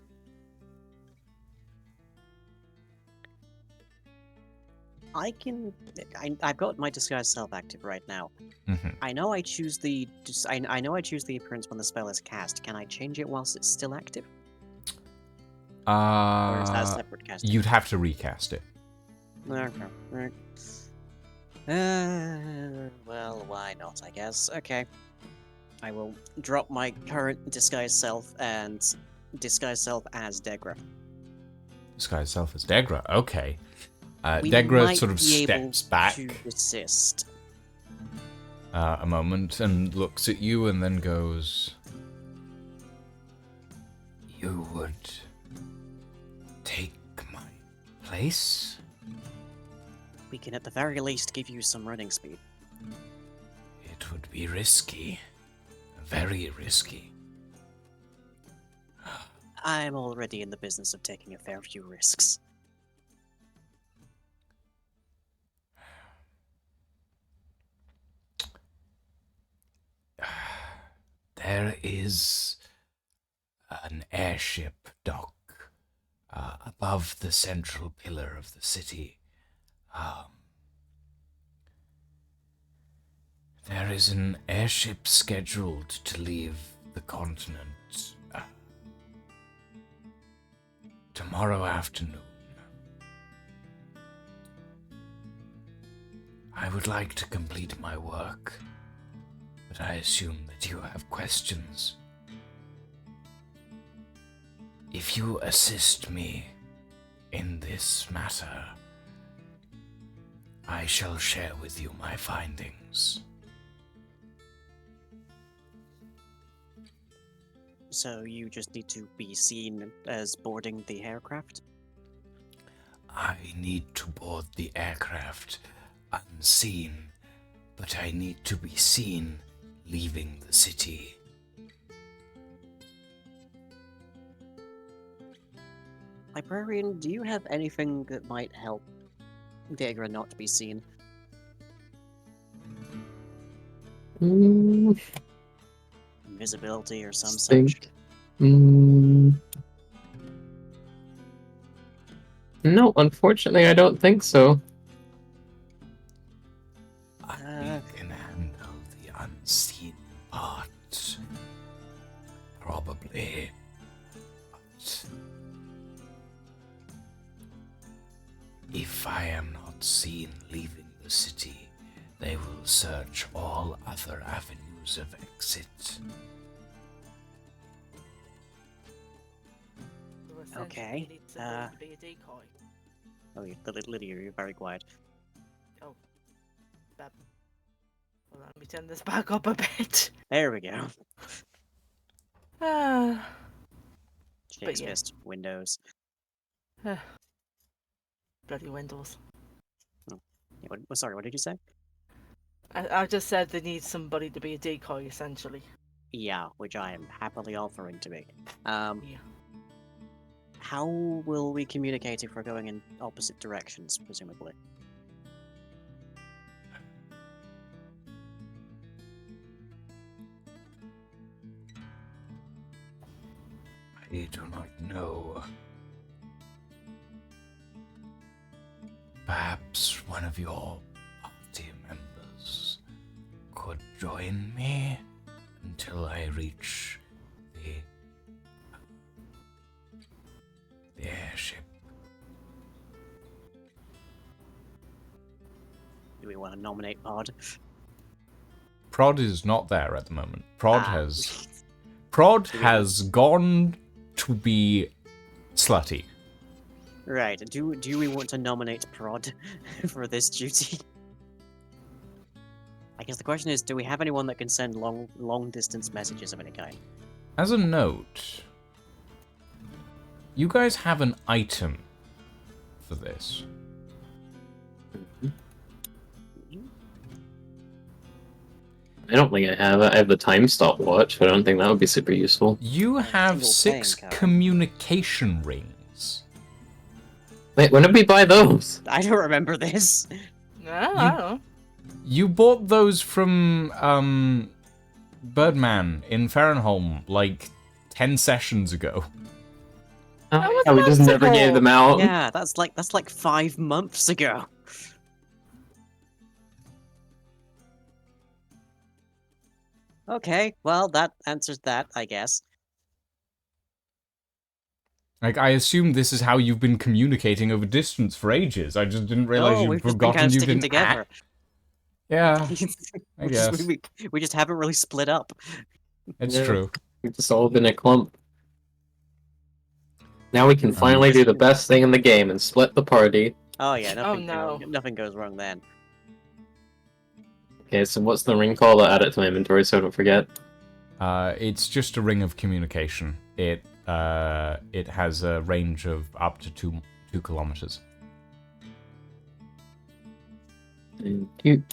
I've got my disguise self active right now. Mm-hmm. I know I choose the appearance when the spell is cast. Can I change it whilst it's still active? Or is that a separate casting? You'd have to recast it. Okay. Right. Well, why not, I guess. Okay. I will drop my current disguise self and disguise self as Degra. Disguise self as Degra. Okay. We Degra might sort of be steps able back to resist. a moment and looks at you and then goes, "You would take my place?" We can at the very least give you some running speed. It would be risky. Very risky. I'm already in the business of taking a fair few risks. There is an airship dock above the central pillar of the city. There is an airship scheduled to leave the continent tomorrow afternoon. I would like to complete my work, but I assume that you have questions. If you assist me in this matter, I shall share with you my findings. So you just need to be seen as boarding the aircraft? I need to board the aircraft unseen, but I need to be seen leaving the city. Librarian, do you have anything that might help Viagra not to be seen? Invisibility or some such? No, unfortunately, I don't think so. I can handle the unseen part. Probably. But if I am not seen leaving the city, they will search all other avenues of exit. Okay, To be a decoy. Oh, Lydia, you're very quiet. Oh. Well, let me turn this back up a bit. There we go. Ah. Shakes yeah. fist, windows. Bloody windows. Yeah, sorry, what did you say? I just said they need somebody to be a decoy, essentially. Yeah, which I am happily offering to be. Yeah. How will we communicate if we're going in opposite directions, presumably? I do not know. Perhaps one of your party members could join me until I reach the airship. Do we want to nominate Pod? Prod is not there at the moment. Prod Ah. has gone to be slutty. Right. Do we want to nominate Prod for this duty? I guess the question is, do we have anyone that can send long distance messages of any kind? As a note, you guys have an item for this. I don't think I have it. I have the time stopwatch, but I don't think that would be super useful. You have single 6 thing, Karen. communication rings. Wait, when did we buy those? I don't remember this. No, I don't know. You bought those from Birdman in Fahrenholm like 10 sessions ago. was We just months never gave ago. them out. Yeah, that's like 5 months ago. Okay, well that answers that, I guess. Like, I assume this is how you've been communicating over distance for ages. I just didn't realize Oh, you'd we've just been forgotten kind of you sticking didn't together. Yeah, I We just- guess. we just haven't really split up. It's Yeah. true. We've just all been a clump. Now we can finally do the best thing in the game and split the party. Oh yeah, no. nothing goes wrong then. Okay, so what's the ring called? I'll add it to my inventory so I don't forget. It's just a ring of communication. It has a range of up to 2 kilometers. Thank you.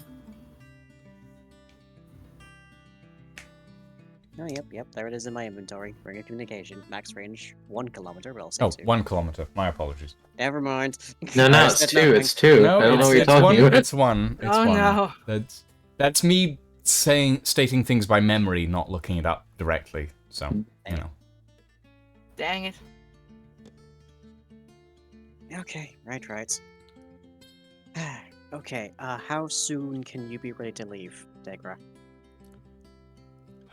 Oh, yep, there it is in my inventory. Ring of communication, max range 1 kilometer, but I'll say Oh, 2. 1 kilometer. My apologies. Never mind. No, I it's said 2. nothing. It's 2. No, I don't know what you're it's talking one. about. It's 1. It's Oh, 1. no. That's me stating things by memory, not looking it up directly. So, you know. Dang it. Okay, right. Okay, how soon can you be ready to leave, Degra?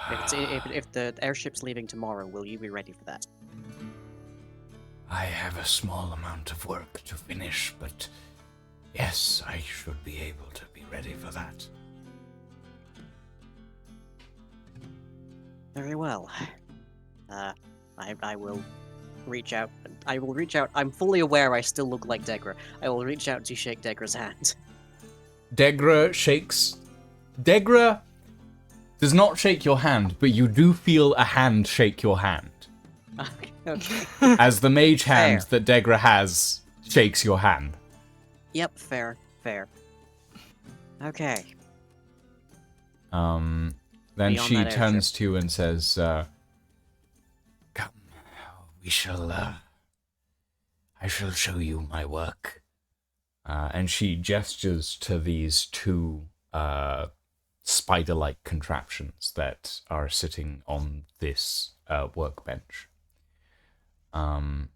If the airship's leaving tomorrow, will you be ready for that? I have a small amount of work to finish, but yes, I should be able to be ready for that. Very well. I will reach out. I will reach out. I'm fully aware I still look like Degra. I will reach out to shake Degra's hand. Degra shakes. Degra does not shake your hand, but you do feel a hand shake your hand. Okay. As the mage hand Fair. that Degra has shakes your hand. Yep, fair. Okay. Then Beyond she that turns airship. to you and says, "Come, we shall, I shall show you my work." And she gestures to these two, spider-like contraptions that are sitting on this, workbench. The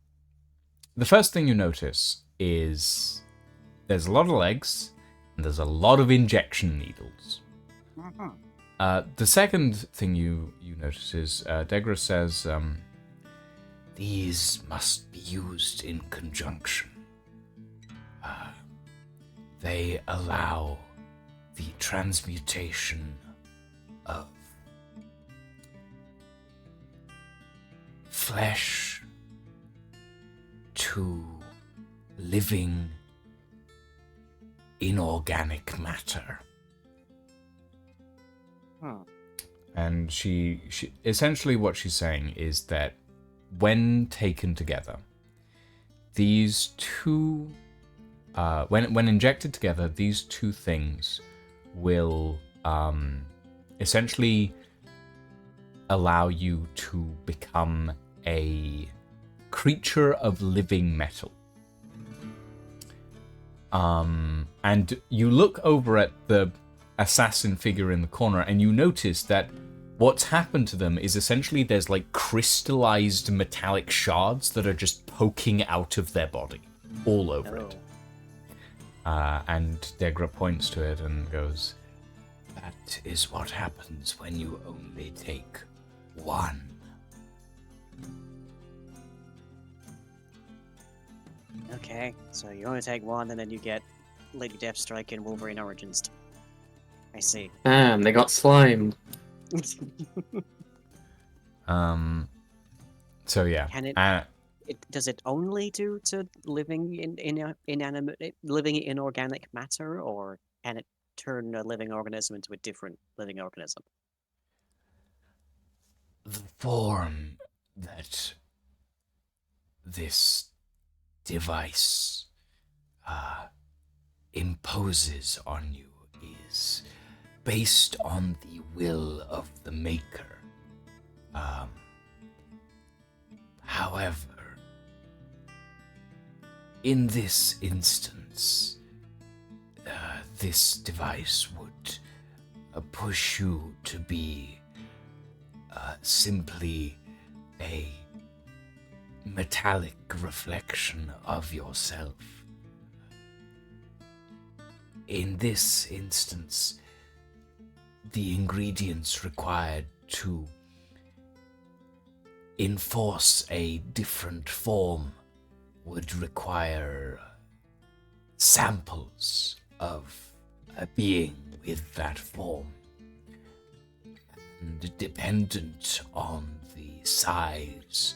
first thing you notice is there's a lot of legs, and there's a lot of injection needles. The second thing you notice is Degra says, these must be used in conjunction. They allow the transmutation of flesh to living inorganic matter. And she essentially what she's saying is that when taken together, these two, when injected together, these two things will essentially allow you to become a creature of living metal. And you look over at the assassin figure in the corner and you notice that what's happened to them is essentially there's like crystallized metallic shards that are just poking out of their body all over it. And Degra points to it and goes, "That is what happens when you only take one." Okay, so you only take one, and then you get Lady Deathstrike and Wolverine Origins. I see. Damn, they got slimed. So yeah. Can does it only do to living in inanimate, living inorganic matter, or can it turn a living organism into a different living organism? The form that this device imposes on you is based on the will of the maker. However, in this instance, this device would push you to be simply a metallic reflection of yourself. In this instance, the ingredients required to enforce a different form would require samples of a being with that form. And dependent on the size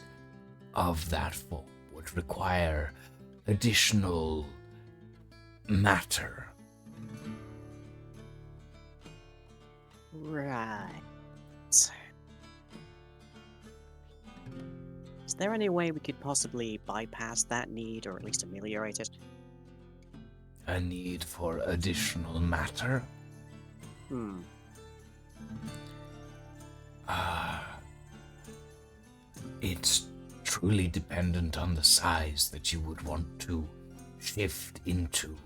of that form would require additional matter. Right. Is there any way we could possibly bypass that need, or at least ameliorate it? A need for additional matter? It's truly dependent on the size that you would want to shift into.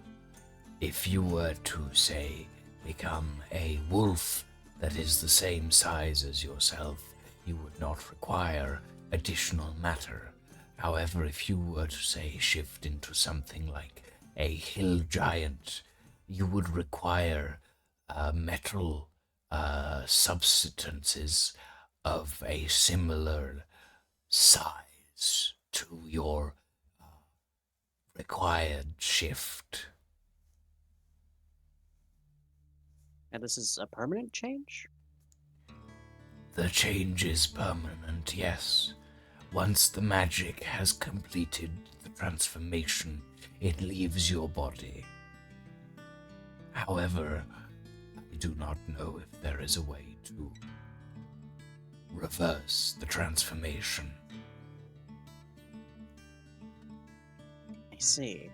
If you were to, say, become a wolf that is the same size as yourself, you would not require additional matter. However, if you were to, say, shift into something like a hill giant, you would require metal substances of a similar size to your required shift. And this is a permanent change? The change is permanent, yes. Once the magic has completed the transformation, it leaves your body. However, I do not know if there is a way to reverse the transformation. I see.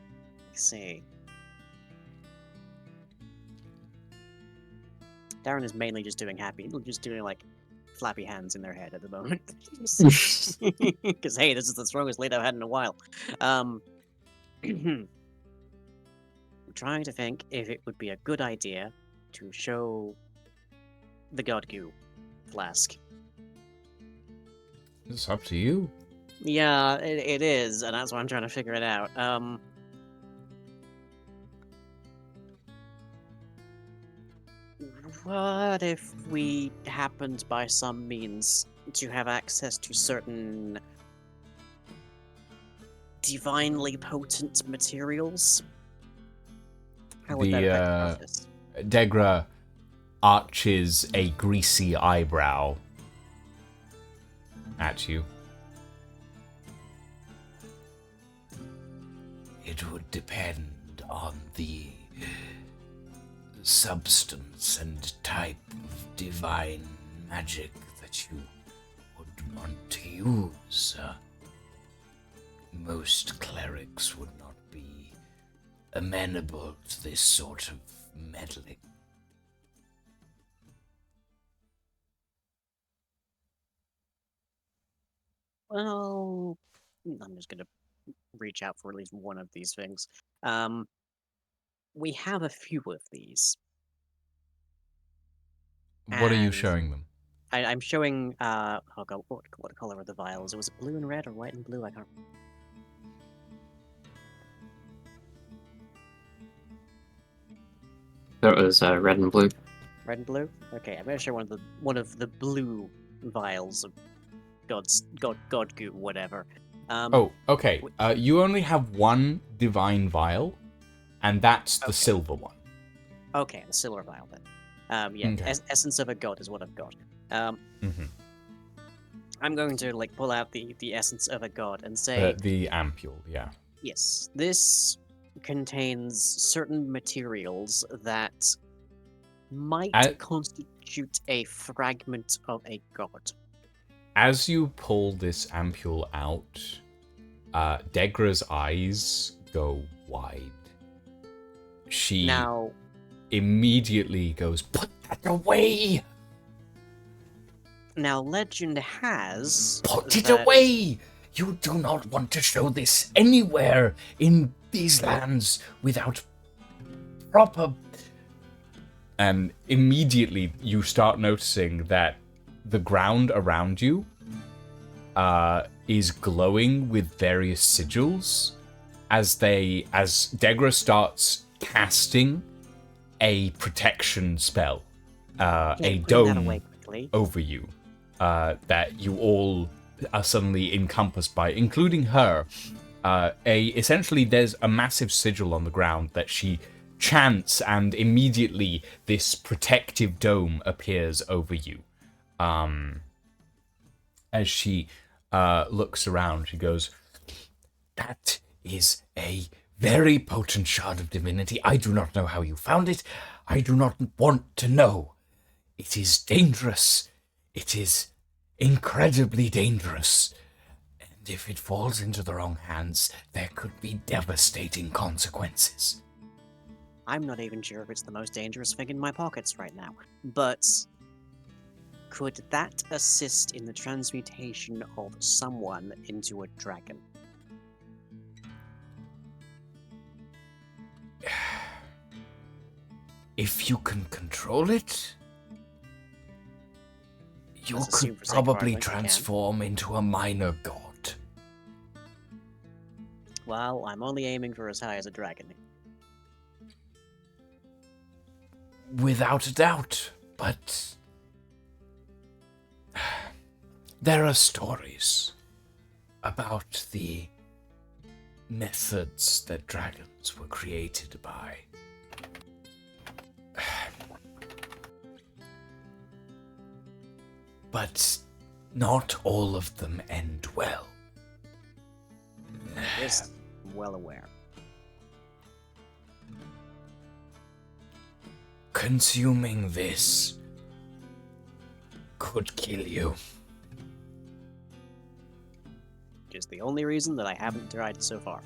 Darren is mainly just doing like flappy hands in their head at the moment. Because hey, this is the strongest lead I've had in a while. I'm trying to think if it would be a good idea to show the God Goo flask. It's up to you. Yeah, it is, and that's why I'm trying to figure it out. What if we happened by some means to have access to certain divinely potent materials? How would that affect the process? Degra arches a greasy eyebrow at you. It would depend on the substance and type of divine magic that you would want to use. Most clerics would not be amenable to this sort of meddling. Well, I'm just gonna reach out for at least one of these things. We have a few of these. What are you And showing them? I'm showing, oh god, what color are the vials? Was it blue and red or white and blue? I can't remember. That was red and blue. Red and blue? Okay, I'm gonna show one of the blue vials of God goo, whatever. Okay. You only have one divine vial, and that's the silver one. Okay, the silver vial then. Yeah, Okay. Essence of a God is what I've got. Mm-hmm. I'm going to like pull out the essence of a God and say, The ampule, yeah. yes, this contains certain materials that might constitute a fragment of a god. As you pull this ampule out, Degra's eyes go wide. She Now, immediately goes, "Put that away! Now, legend has Put it that- away! You do not want to show this anywhere in these lands without proper..." And immediately you start noticing that the ground around you is glowing with various sigils as Degra starts casting a protection spell, a dome over you that you all are suddenly encompassed by, including her. Essentially, there's a massive sigil on the ground that she chants, and immediately this protective dome appears over you. As she looks around, she goes, "That is a very potent shard of divinity. I do not know how you found it. I do not want to know. It is dangerous. It is incredibly dangerous. And if it falls into the wrong hands, there could be devastating consequences." I'm not even sure if it's the most dangerous thing in my pockets right now, but could that assist in the transmutation of someone into a dragon? If you can control it, you Let's assume could for sake of probably argument you can. transform into a minor god. Well, I'm only aiming for as high as a dragon. Without a doubt, but there are stories about the methods that dragons were created by. But not all of them end well. Yes, I'm well aware. Consuming this could kill you. Which is the only reason that I haven't tried it so far.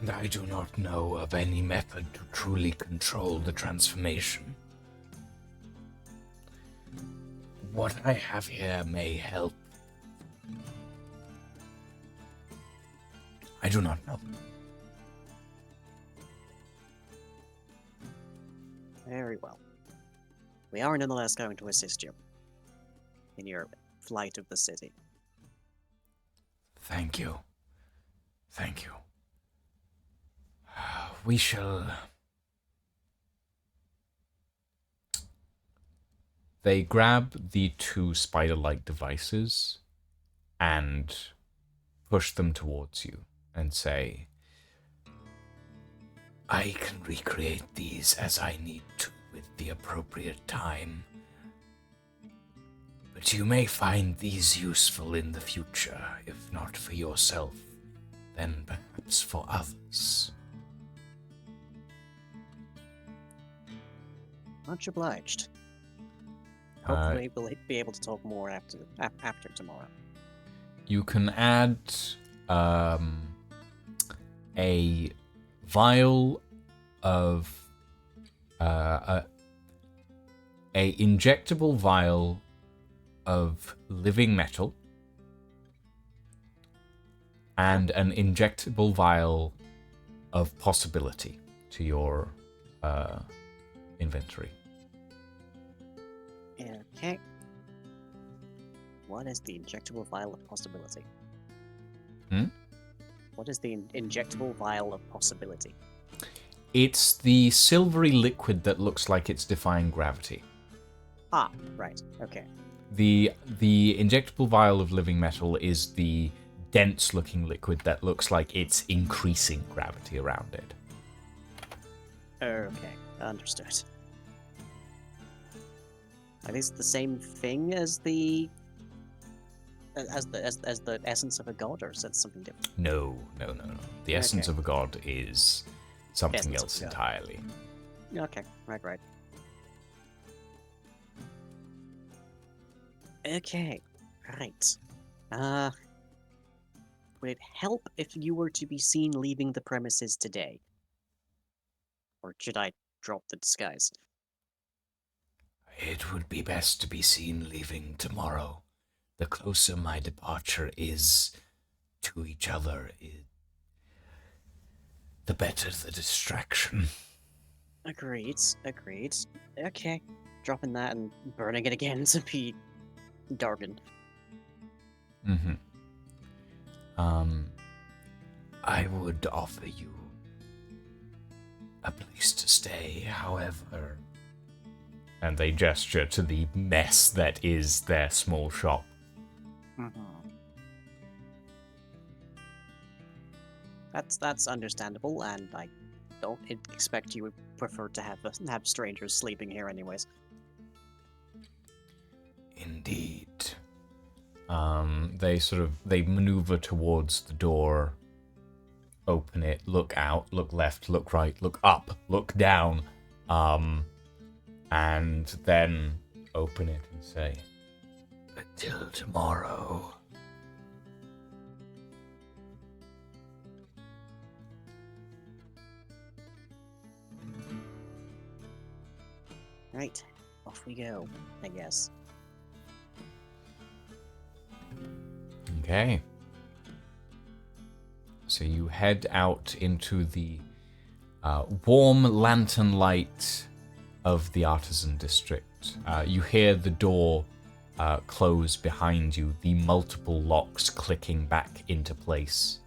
And I do not know of any method to truly control the transformation. What I have here may help. I do not know. Very well. We are nonetheless going to assist you in your flight of the city. Thank you. Thank you. We shall... They grab the two spider-like devices and push them towards you and say, I can recreate these as I need to with the appropriate time. But you may find these useful in the future, if not for yourself, then perhaps for others. Much obliged. Hopefully we'll be able to talk more after tomorrow. You can add a vial of a injectable vial of living metal and an injectable vial of possibility to your inventory. Okay. What is the injectable vial of possibility? What is the injectable vial of possibility? It's the silvery liquid that looks like it's defying gravity. Ah, right. Okay. The injectable vial of living metal is the dense-looking liquid that looks like it's increasing gravity around it. Okay, understood. Are these the same thing as the essence of a god, or is that something different? No. The essence Okay. of a god is something Essence of else a god. entirely. Okay, right. Okay, right. Would it help if you were to be seen leaving the premises today? Or should I drop the disguise? It would be best to be seen leaving tomorrow. The closer my departure is to each other, the better the distraction. Agreed. Okay, dropping that and burning it again to be Dargan. Mm-hmm. I would offer you a place to stay, however... And they gesture to the mess that is their small shop. That's understandable, and I don't expect you would prefer to have strangers sleeping here, anyways. Indeed. They maneuver towards the door, open it, look out, look left, look right, look up, look down, and then open it and say, "Until tomorrow." Right, off we go, I guess. Okay. So you head out into the warm lantern light of the artisan district. You hear the door close behind you, the multiple locks clicking back into place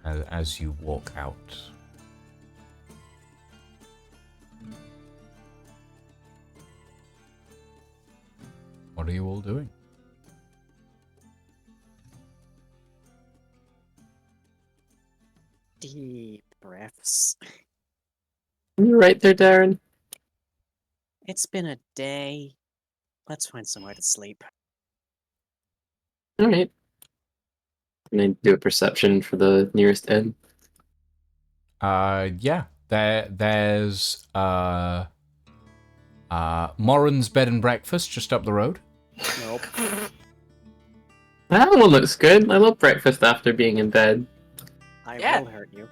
as you walk out. What are you all doing? Deep breaths. You're right there, Darren. It's been a day. Let's find somewhere to sleep. All right. Can I do a perception for the nearest inn? Yeah. There's Morin's bed and breakfast just up the road. Nope. That one looks good. I love breakfast after being in bed. I Yeah. will hurt you.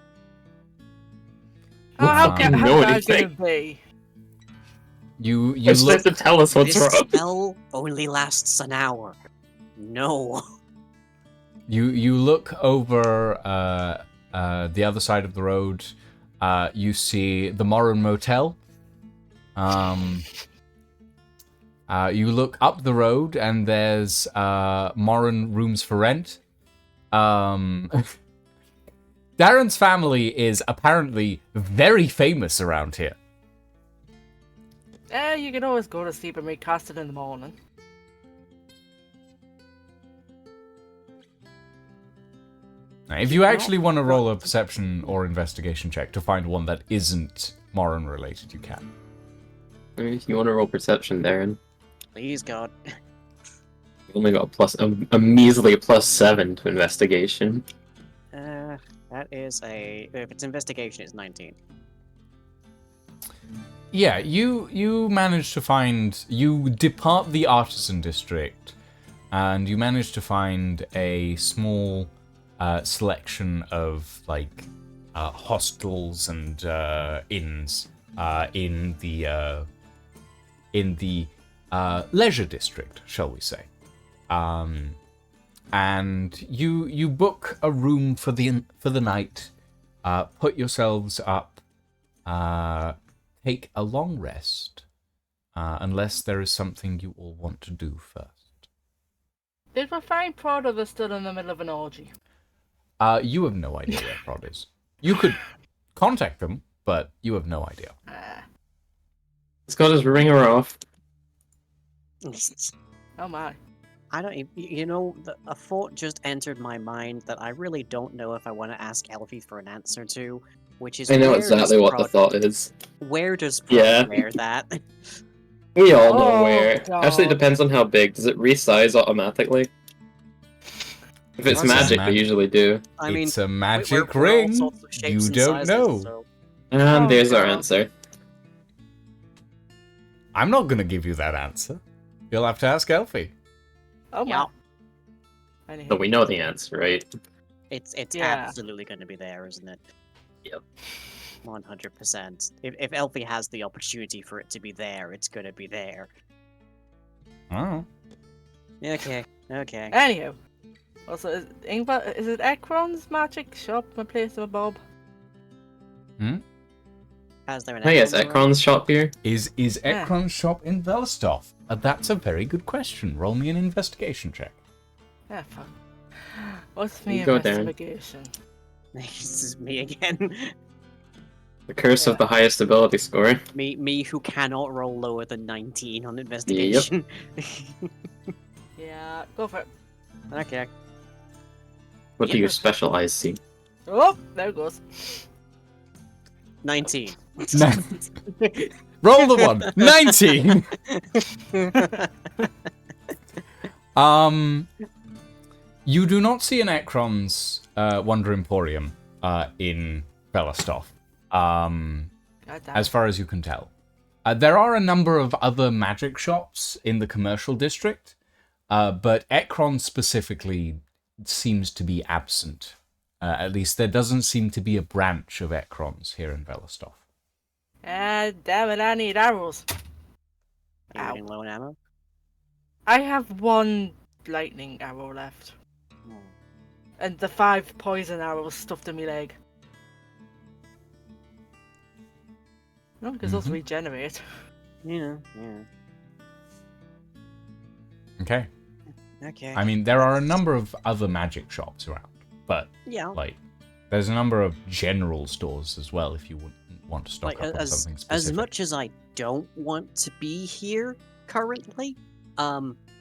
Oh, how Um, can know that gonna anything. be? You You're look. supposed to tell us what's This wrong. spell only lasts an hour. No. You look over the other side of the road. You see the Morin Motel. You look up the road and there's Morin Rooms for Rent. Darren's family is apparently very famous around here. You can always go to sleep and recast it in the morning. Now, if you actually want to roll a perception or investigation check to find one that isn't Morin related, you can. If you want to roll perception, Darren. Please, God. You only got a measly +7 to investigation. That is a... If it's investigation, it's 19. Yeah, you manage to find... You depart the artisan district, and you manage to find a small selection of, like, hostels and inns in the leisure district, shall we say. And you book a room for the night, put yourselves up, take a long rest, unless there is something you all want to do first. Did we find Prod, or they're still in the middle of an orgy? You have no idea where Prod is. You could contact them, but you have no idea. Let's go just ring her off. Oh my. I don't... You know, a thought just entered my mind that I really don't know if I want to ask Elfie for an answer to, which is... I know where exactly does what the Prod- thought is. Where does Prod Yeah. wear that? We all know Oh, where. God. Actually, it depends on how big. Does it resize automatically? If it's What's magic, that? they usually do. I mean, It's a we're magic all ring. sorts of shapes You and don't sizes, know. so- And Oh, there's our God. answer. I'm not going to give you that answer. You'll have to ask Elfie. Oh my. Yeah. Anywho. But we know the answer, right? It's Yeah. absolutely going to be there, isn't it? Yep. 100%. If Elfie has the opportunity for it to be there, it's going to be there. Oh. Okay. Anywho. Also, is it Ekron's magic shop a place of a bob? Has there an Oh yes, Ekron's around? Ekron's shop here. Is Yeah. Ekron's shop in Velostov? That's a very good question. Roll me an investigation check. Yeah, fuck. What's my You go, Darren. investigation? This is me again. The curse of the highest ability score. me who cannot roll lower than 19 on investigation. Yeah, go for it. Okay. What do Yeah. your special eyes see? Oh, there it goes. 19. Roll the one. 19. You do not see an Ekron's Wonder Emporium in Velostov, God damn. as far as you can tell. There are a number of other magic shops in the commercial district, but Ekron specifically seems to be absent. At least there doesn't seem to be a branch of Ekron's here in Velostov. Damn it, I need arrows. Are you running low on ammo? I have one lightning arrow left. Hmm. And the 5 poison arrows stuffed in my leg. No, because those regenerate. Yeah. Okay. Okay. I mean, there are a number of other magic shops around, but Yeah. like, there's a number of general stores as well if you want to stock Like up on something as specific. much as I don't want to be here currently,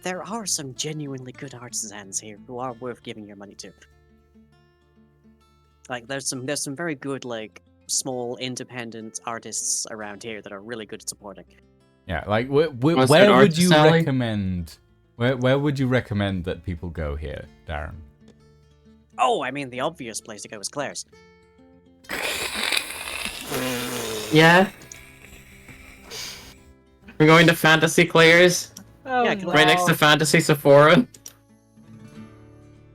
there are some genuinely good artisans here who are worth giving your money to. Like there's some very good like small independent artists around here that are really good at supporting. Yeah, like What's where that would artist you alley? recommend? Where would you recommend that people go here, Darren? Oh, I mean the obvious place to go is Claire's. Yeah. We're going to Fantasy Claire's, Oh, Yeah, no. right next to Fantasy Sephora.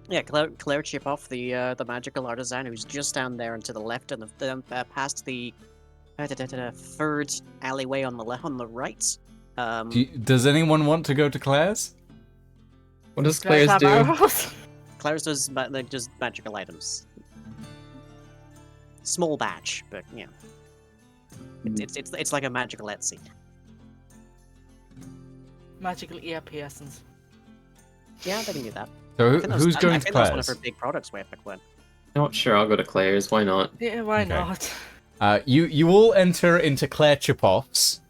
Yeah, Claire Chipoff, the magical artisan who's just down there and to the left, and past the third alleyway on the left, on the right. Does anyone want to go to Claire's? What does Do I Claire's have do? arrows? Claire's does like just magical items. Small batch, but yeah, it's like a magical Etsy. Magical ear piercings. Yeah, they can do that. So I think that was- who's I going to think that was one of Claire's? her big products way back when. Not sure, I'll go to Claire's, why not? Yeah, why Okay. not? You all enter into Claire Chipoff's.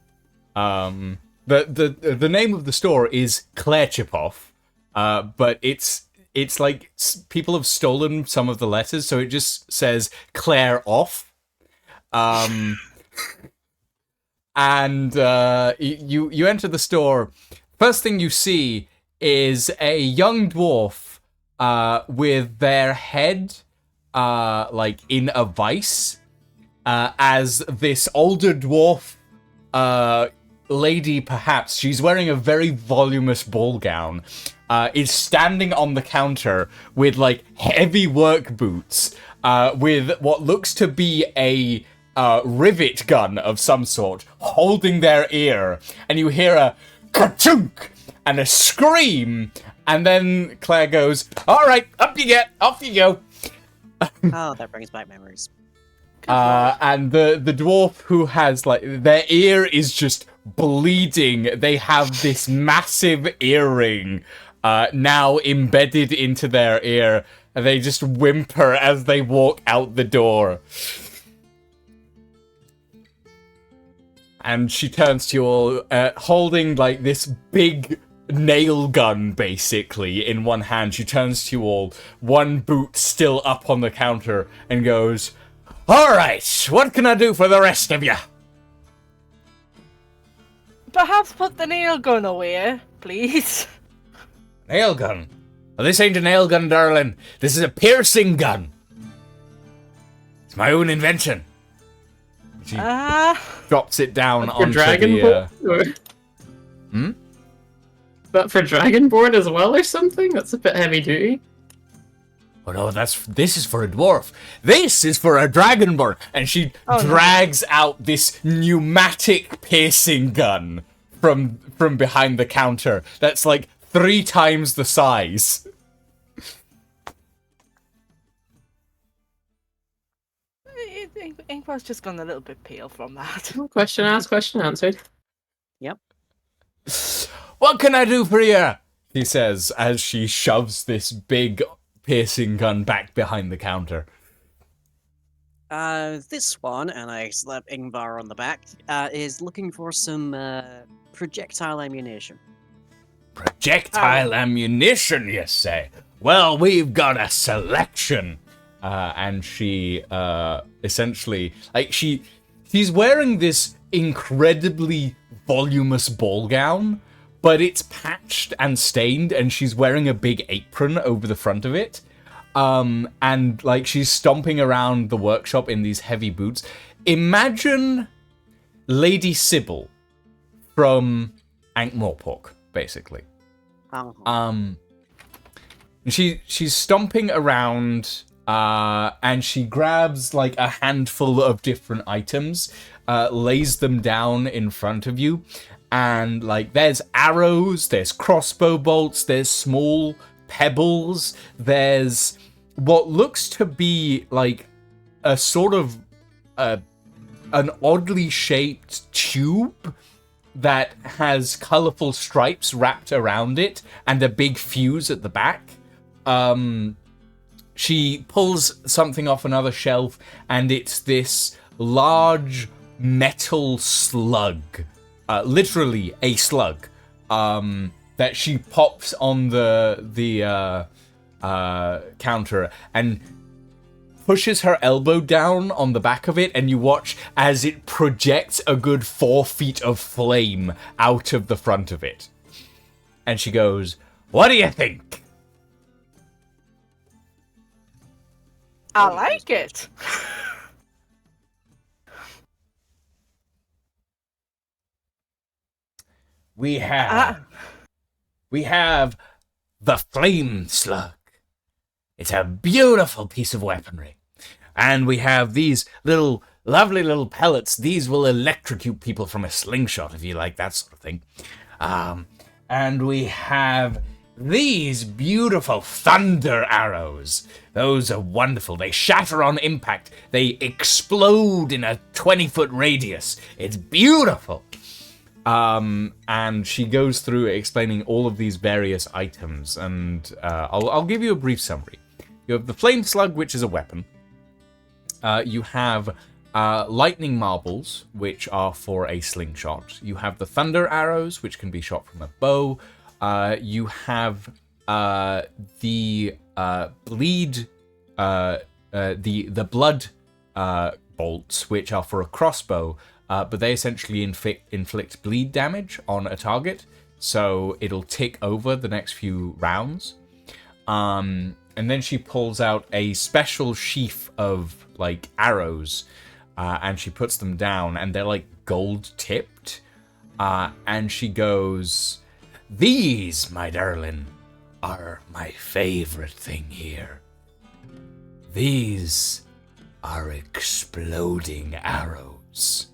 The name of the store is Claire Chipoff, but it's like people have stolen some of the letters, so it just says Claire off. And you enter the store. First thing you see is a young dwarf with their head like in a vice, as this older dwarf lady, perhaps she's wearing a very voluminous ball gown, is standing on the counter with like heavy work boots, with what looks to be a rivet gun of some sort, holding their ear, and you hear a ka-chunk and a scream, and then Claire goes, "All right, up you get, off you go." Oh, that brings back memories. And the dwarf who has like their ear is just bleeding. They have this massive earring now embedded into their ear, and they just whimper as they walk out the door. And she turns to you all, holding like this big nail gun, basically, in one hand. She turns to you all, one boot still up on the counter, and goes, "All right, what can I do for the rest of you?" Perhaps put the nail gun away, please. Nail gun? Well, this ain't a nail gun, darling. This is a piercing gun. It's my own invention. She drops it down For onto the... Dragonborn? Hmm? But for Dragonborn as well or something? That's a bit heavy duty. Oh no, this is for a dwarf. This is for a dragonborn. And she drags out this pneumatic piercing gun from behind the counter. That's like 3 times the size. Ingvar's just gone a little bit pale from that. Question asked, question answered. Yep. "What can I do for you?" he says as she shoves this big piercing gun back behind the counter. This one, and I slap Ingvar on the back, is looking for some projectile ammunition. Projectile ammunition, you say? Well, we've got a selection. And she essentially, like, she's wearing this incredibly voluminous ball gown, but it's patched and stained, and she's wearing a big apron over the front of it. And like she's stomping around the workshop in these heavy boots. Imagine Lady Sybil from Ankh-Morpork, basically. She's stomping around, and she grabs like a handful of different items, lays them down in front of you, and like there's arrows, there's crossbow bolts, there's small pebbles, there's what looks to be like a sort of an oddly shaped tube that has colorful stripes wrapped around it and a big fuse at the back. She pulls something off another shelf, and it's this large metal slug, literally a slug, that she pops on the counter and pushes her elbow down on the back of it, and you watch as it projects a good 4 feet of flame out of the front of it. And she goes, "What do you think?" I like it. We have the flame slug. It's a beautiful piece of weaponry. And we have these lovely little pellets. These will electrocute people from a slingshot if you like that sort of thing. And we have these beautiful thunder arrows. Those are wonderful. They shatter on impact. They explode in a 20-foot radius. It's beautiful. And she goes through explaining all of these various items, and I'll give you a brief summary. You have the flame slug, which is a weapon. You have lightning marbles, which are for a slingshot. You have the thunder arrows, which can be shot from a bow. You have the bleed, the blood bolts, which are for a crossbow. But they essentially inflict bleed damage on a target, so it'll tick over the next few rounds. And then she pulls out a special sheaf of like arrows, and she puts them down, and they're like gold tipped. And she goes, "These, my darling, are my favorite thing here. These are exploding arrows."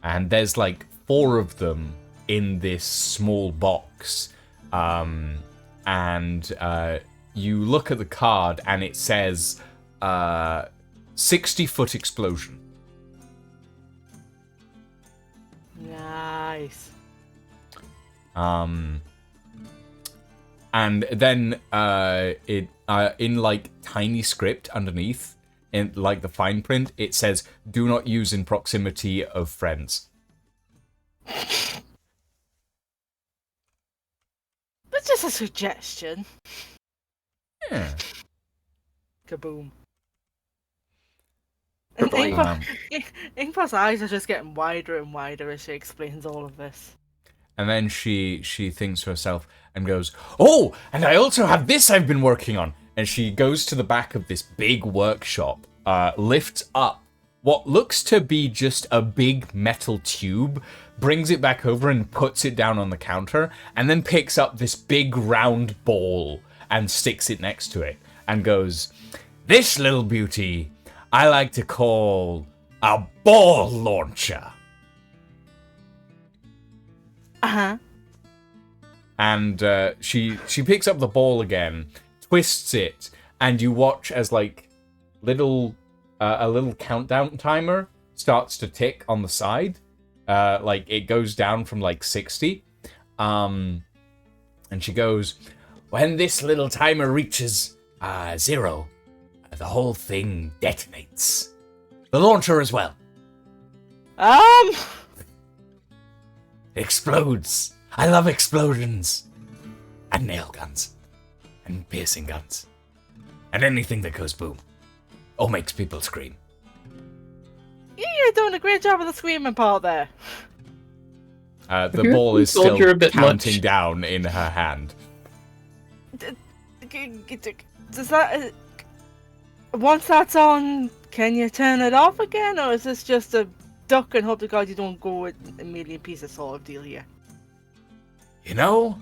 And there's like 4 of them in this small box. And you look at the card and it says 60-foot explosion. Nice. And then it in like tiny script underneath, in like the fine print, it says, "Do not use in proximity of friends." That's just a suggestion. Yeah. Kaboom. Kaboom. And Ingvar's eyes are just getting wider and wider as she explains all of this. And then she thinks to herself and goes, "Oh, and I also have this I've been working on." And she goes to the back of this big workshop, lifts up what looks to be just a big metal tube, brings it back over and puts it down on the counter, and then picks up this big round ball and sticks it next to it, and goes, "This little beauty I like to call a ball launcher." Uh-huh. And she picks up the ball again, twists it, and you watch as like a little countdown timer starts to tick on the side. Like it goes down from like 60. And she goes, "When this little timer reaches 0, the whole thing detonates. The launcher as well. Explodes. I love explosions. And nail guns. And piercing guns. And anything that goes boom. Or makes people scream." You're doing a great job of the screaming part there. The ball is Told still you're a bit counting much. down in her hand. Does that... Once that's on, can you turn it off again? Or is this just a duck and hope to God you don't go with a million pieces sort of deal here? You know,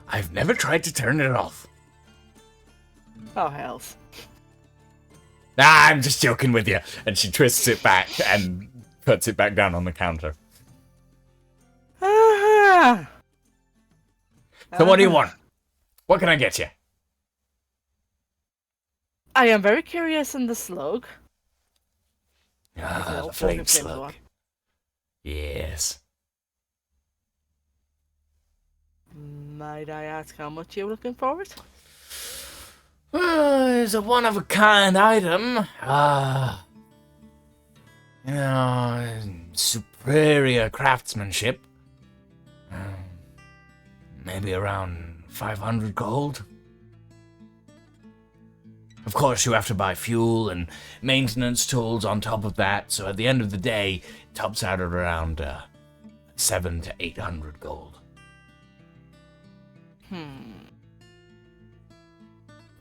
I've never tried to turn it off. Oh, hells. I'm just joking with you. And she twists it back and puts it back down on the counter. Ah. So what do you want? What can I get you? I am very curious in the slug. Ah, Little the flame fucking slug. one. Yes. Might I ask how much you're looking for it? It's a one-of-a-kind item. Superior craftsmanship. Maybe around 500 gold. Of course, you have to buy fuel and maintenance tools on top of that, so at the end of the day, it tops out at around 700 to 800 gold.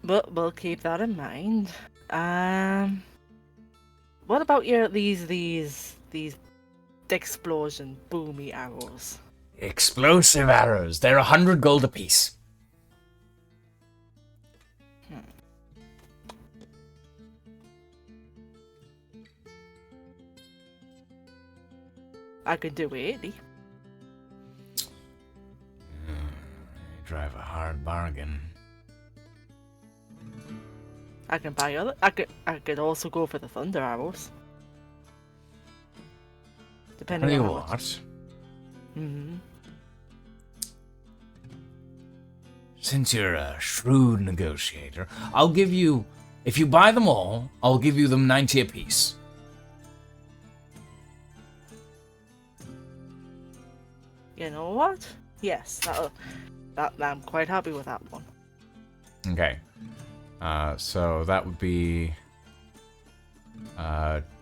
But we'll keep that in mind. What about these explosion boomy arrows? Explosive arrows. They're 100 gold apiece. I could do 80. You drive a hard bargain. I can buy other. I could also go for the thunder arrows. Depending Tell you on how much. what, Mm-hmm. since you're a shrewd negotiator, I'll give you, if you buy them all, I'll give you them 90 apiece. You know what? Yes, I'm quite happy with that one. Okay. So that would be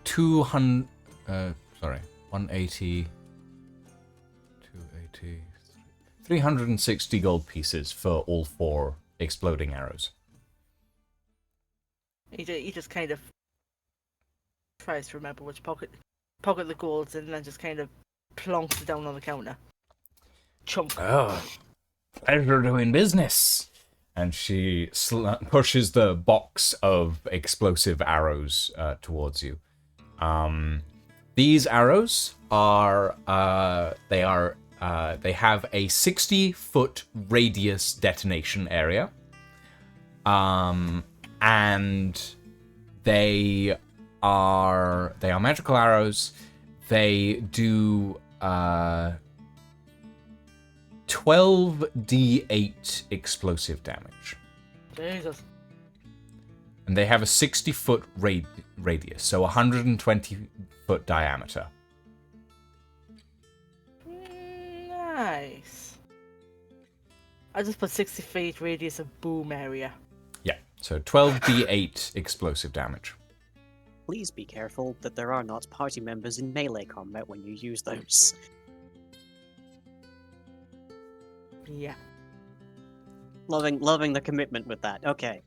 200 180 280 360 gold pieces for all 4 exploding arrows. He just kind of tries to remember which pocket the gold's in, and then just kind of plonks it down on the counter. Chunk. Oh, pleasure doing business. And she pushes the box of explosive arrows towards you. These arrows are they have a 60-foot radius detonation area, and they are magical arrows. They do 12d8 explosive damage. Jesus. And they have a 60-foot radius, so 120-foot diameter. Nice. I just put 60 feet radius of boom area. Yeah, so 12d8 explosive damage. Please be careful that there are not party members in melee combat when you use those. Yeah. Loving the commitment with that. Okay.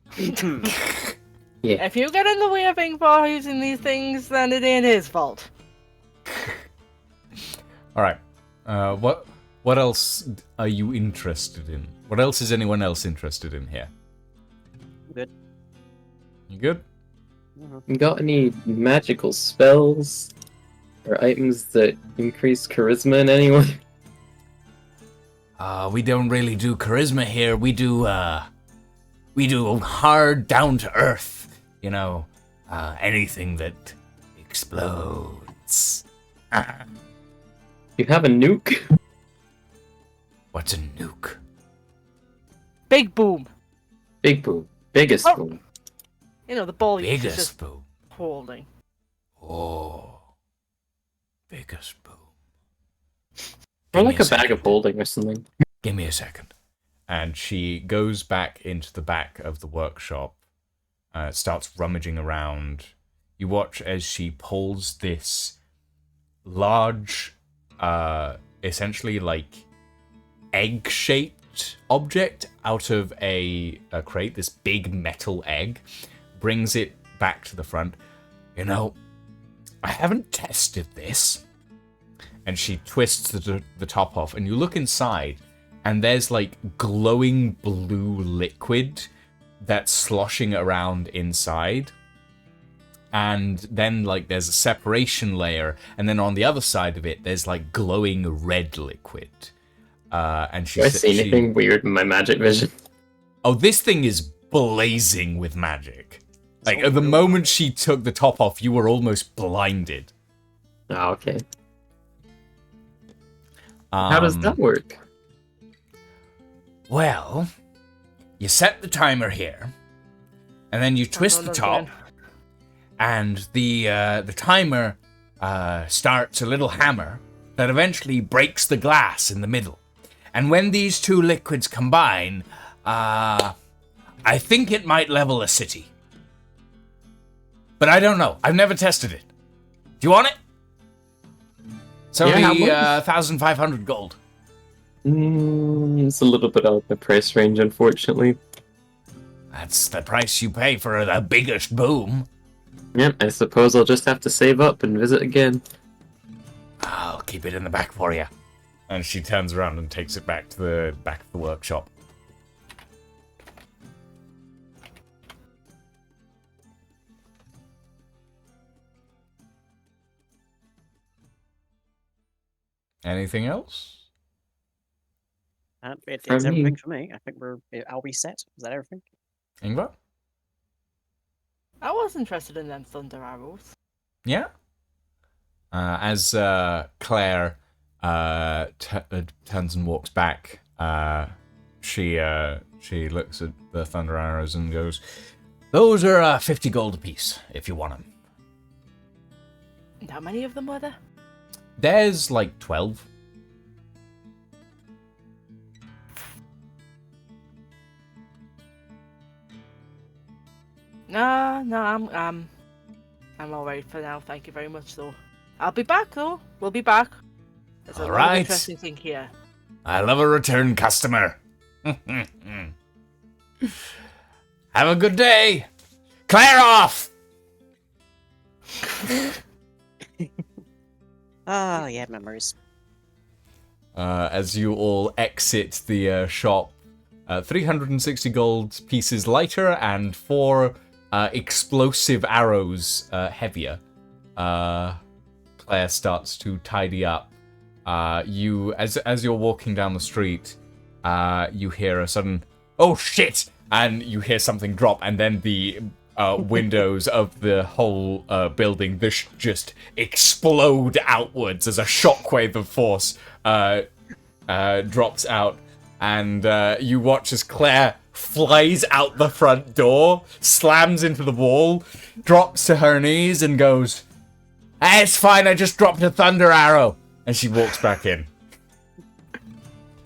Yeah. If you get in the way of Ingvar using these things, then it ain't his fault. All right. What else are you interested in? What else is anyone else interested in here? Good. You good? Mm-hmm. Got any magical spells or items that increase charisma in any way? We don't really do charisma here. We do hard, down to earth. You know, anything that explodes. You have a nuke? What's a nuke? Big boom. Big boom. Biggest Oh. boom. You know, the ball you're Biggest just boom. holding. Oh, biggest boom. Or Give me like a bag second. of holding or something. Give me a second. And she goes back into the back of the workshop, starts rummaging around. You watch as she pulls this large, essentially like egg-shaped object out of a crate, this big metal egg, brings it back to the front. You know, I haven't tested this. And she twists the top off, and you look inside, and there's like glowing blue liquid that's sloshing around inside. And then like there's a separation layer, and then on the other side of it, there's like glowing red liquid. And she Do I see anything weird in my magic vision? Oh, this thing is blazing with magic. Like at the moment she took the top off, you were almost blinded. Oh, okay. How does that work? Well, you set the timer here, and then you twist the top, and the timer starts a little hammer that eventually breaks the glass in the middle. And when these two liquids combine, I think it might level a city. But I don't know. I've never tested it. Do you want it? It's only 1,500 gold. It's a little bit out of the price range, unfortunately. That's the price you pay for the biggest boom. Yep, I suppose I'll just have to save up and visit again. I'll keep it in the back for you. And she turns around and takes it back to the back of the workshop. Anything else? It's everything for me. I think are we set? Is that everything? Ingvar? I was interested in them thunder arrows. Yeah. As Claire turns and walks back, she looks at the thunder arrows and goes, "Those are 50 gold apiece, if you want them." And how many of them were there? There's like 12. No, I'm alright for now. Thank you very much, though. I'll be back, though. We'll be back. There's a lot of interesting thing here. I love a return customer. Have a good day. Claire off! Ah, yeah, memories. As you all exit the shop, 360 gold pieces lighter and 4 explosive arrows heavier. Claire starts to tidy up. As you're walking down the street, you hear a sudden, "Oh shit!" and you hear something drop, and then the windows of the whole building just explode outwards as a shockwave of force drops out, and you watch as Claire flies out the front door, slams into the wall, drops to her knees, and goes, "It's fine, I just dropped a thunder arrow," and she walks back in.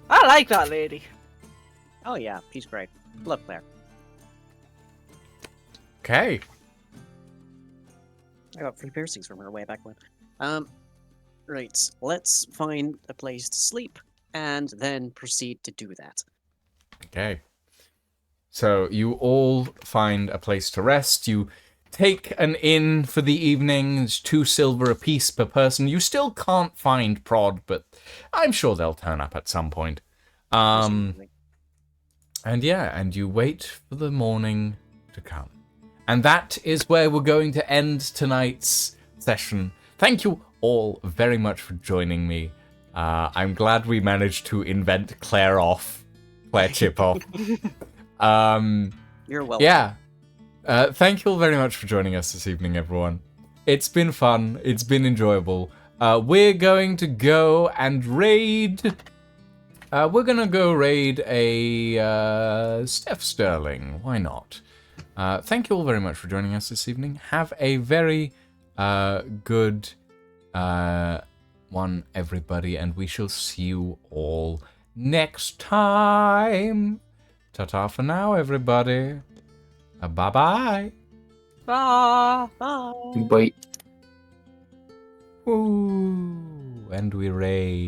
I like that lady. Oh yeah, she's great. Love Claire. Okay. I got 3 piercings from her way back when. Right. Let's find a place to sleep and then proceed to do that. Okay. So you all find a place to rest. You take an inn for the evening. It's 2 silver apiece per person. You still can't find Prod, but I'm sure they'll turn up at some point. Presumably. And yeah, and you wait for the morning to come. And that is where we're going to end tonight's session. Thank you all very much for joining me. I'm glad we managed to invent Claire Chip off. You're welcome. Yeah. Thank you all very much for joining us this evening, everyone. It's been fun. It's been enjoyable. We're going to go and raid... we're going to go raid a Steph Sterling. Why not? Thank you all very much for joining us this evening. Have a very good one, everybody, and we shall see you all next time. Ta-ta for now, everybody. Bye-bye. Bye. Bye. Bye. Ooh, and we raid.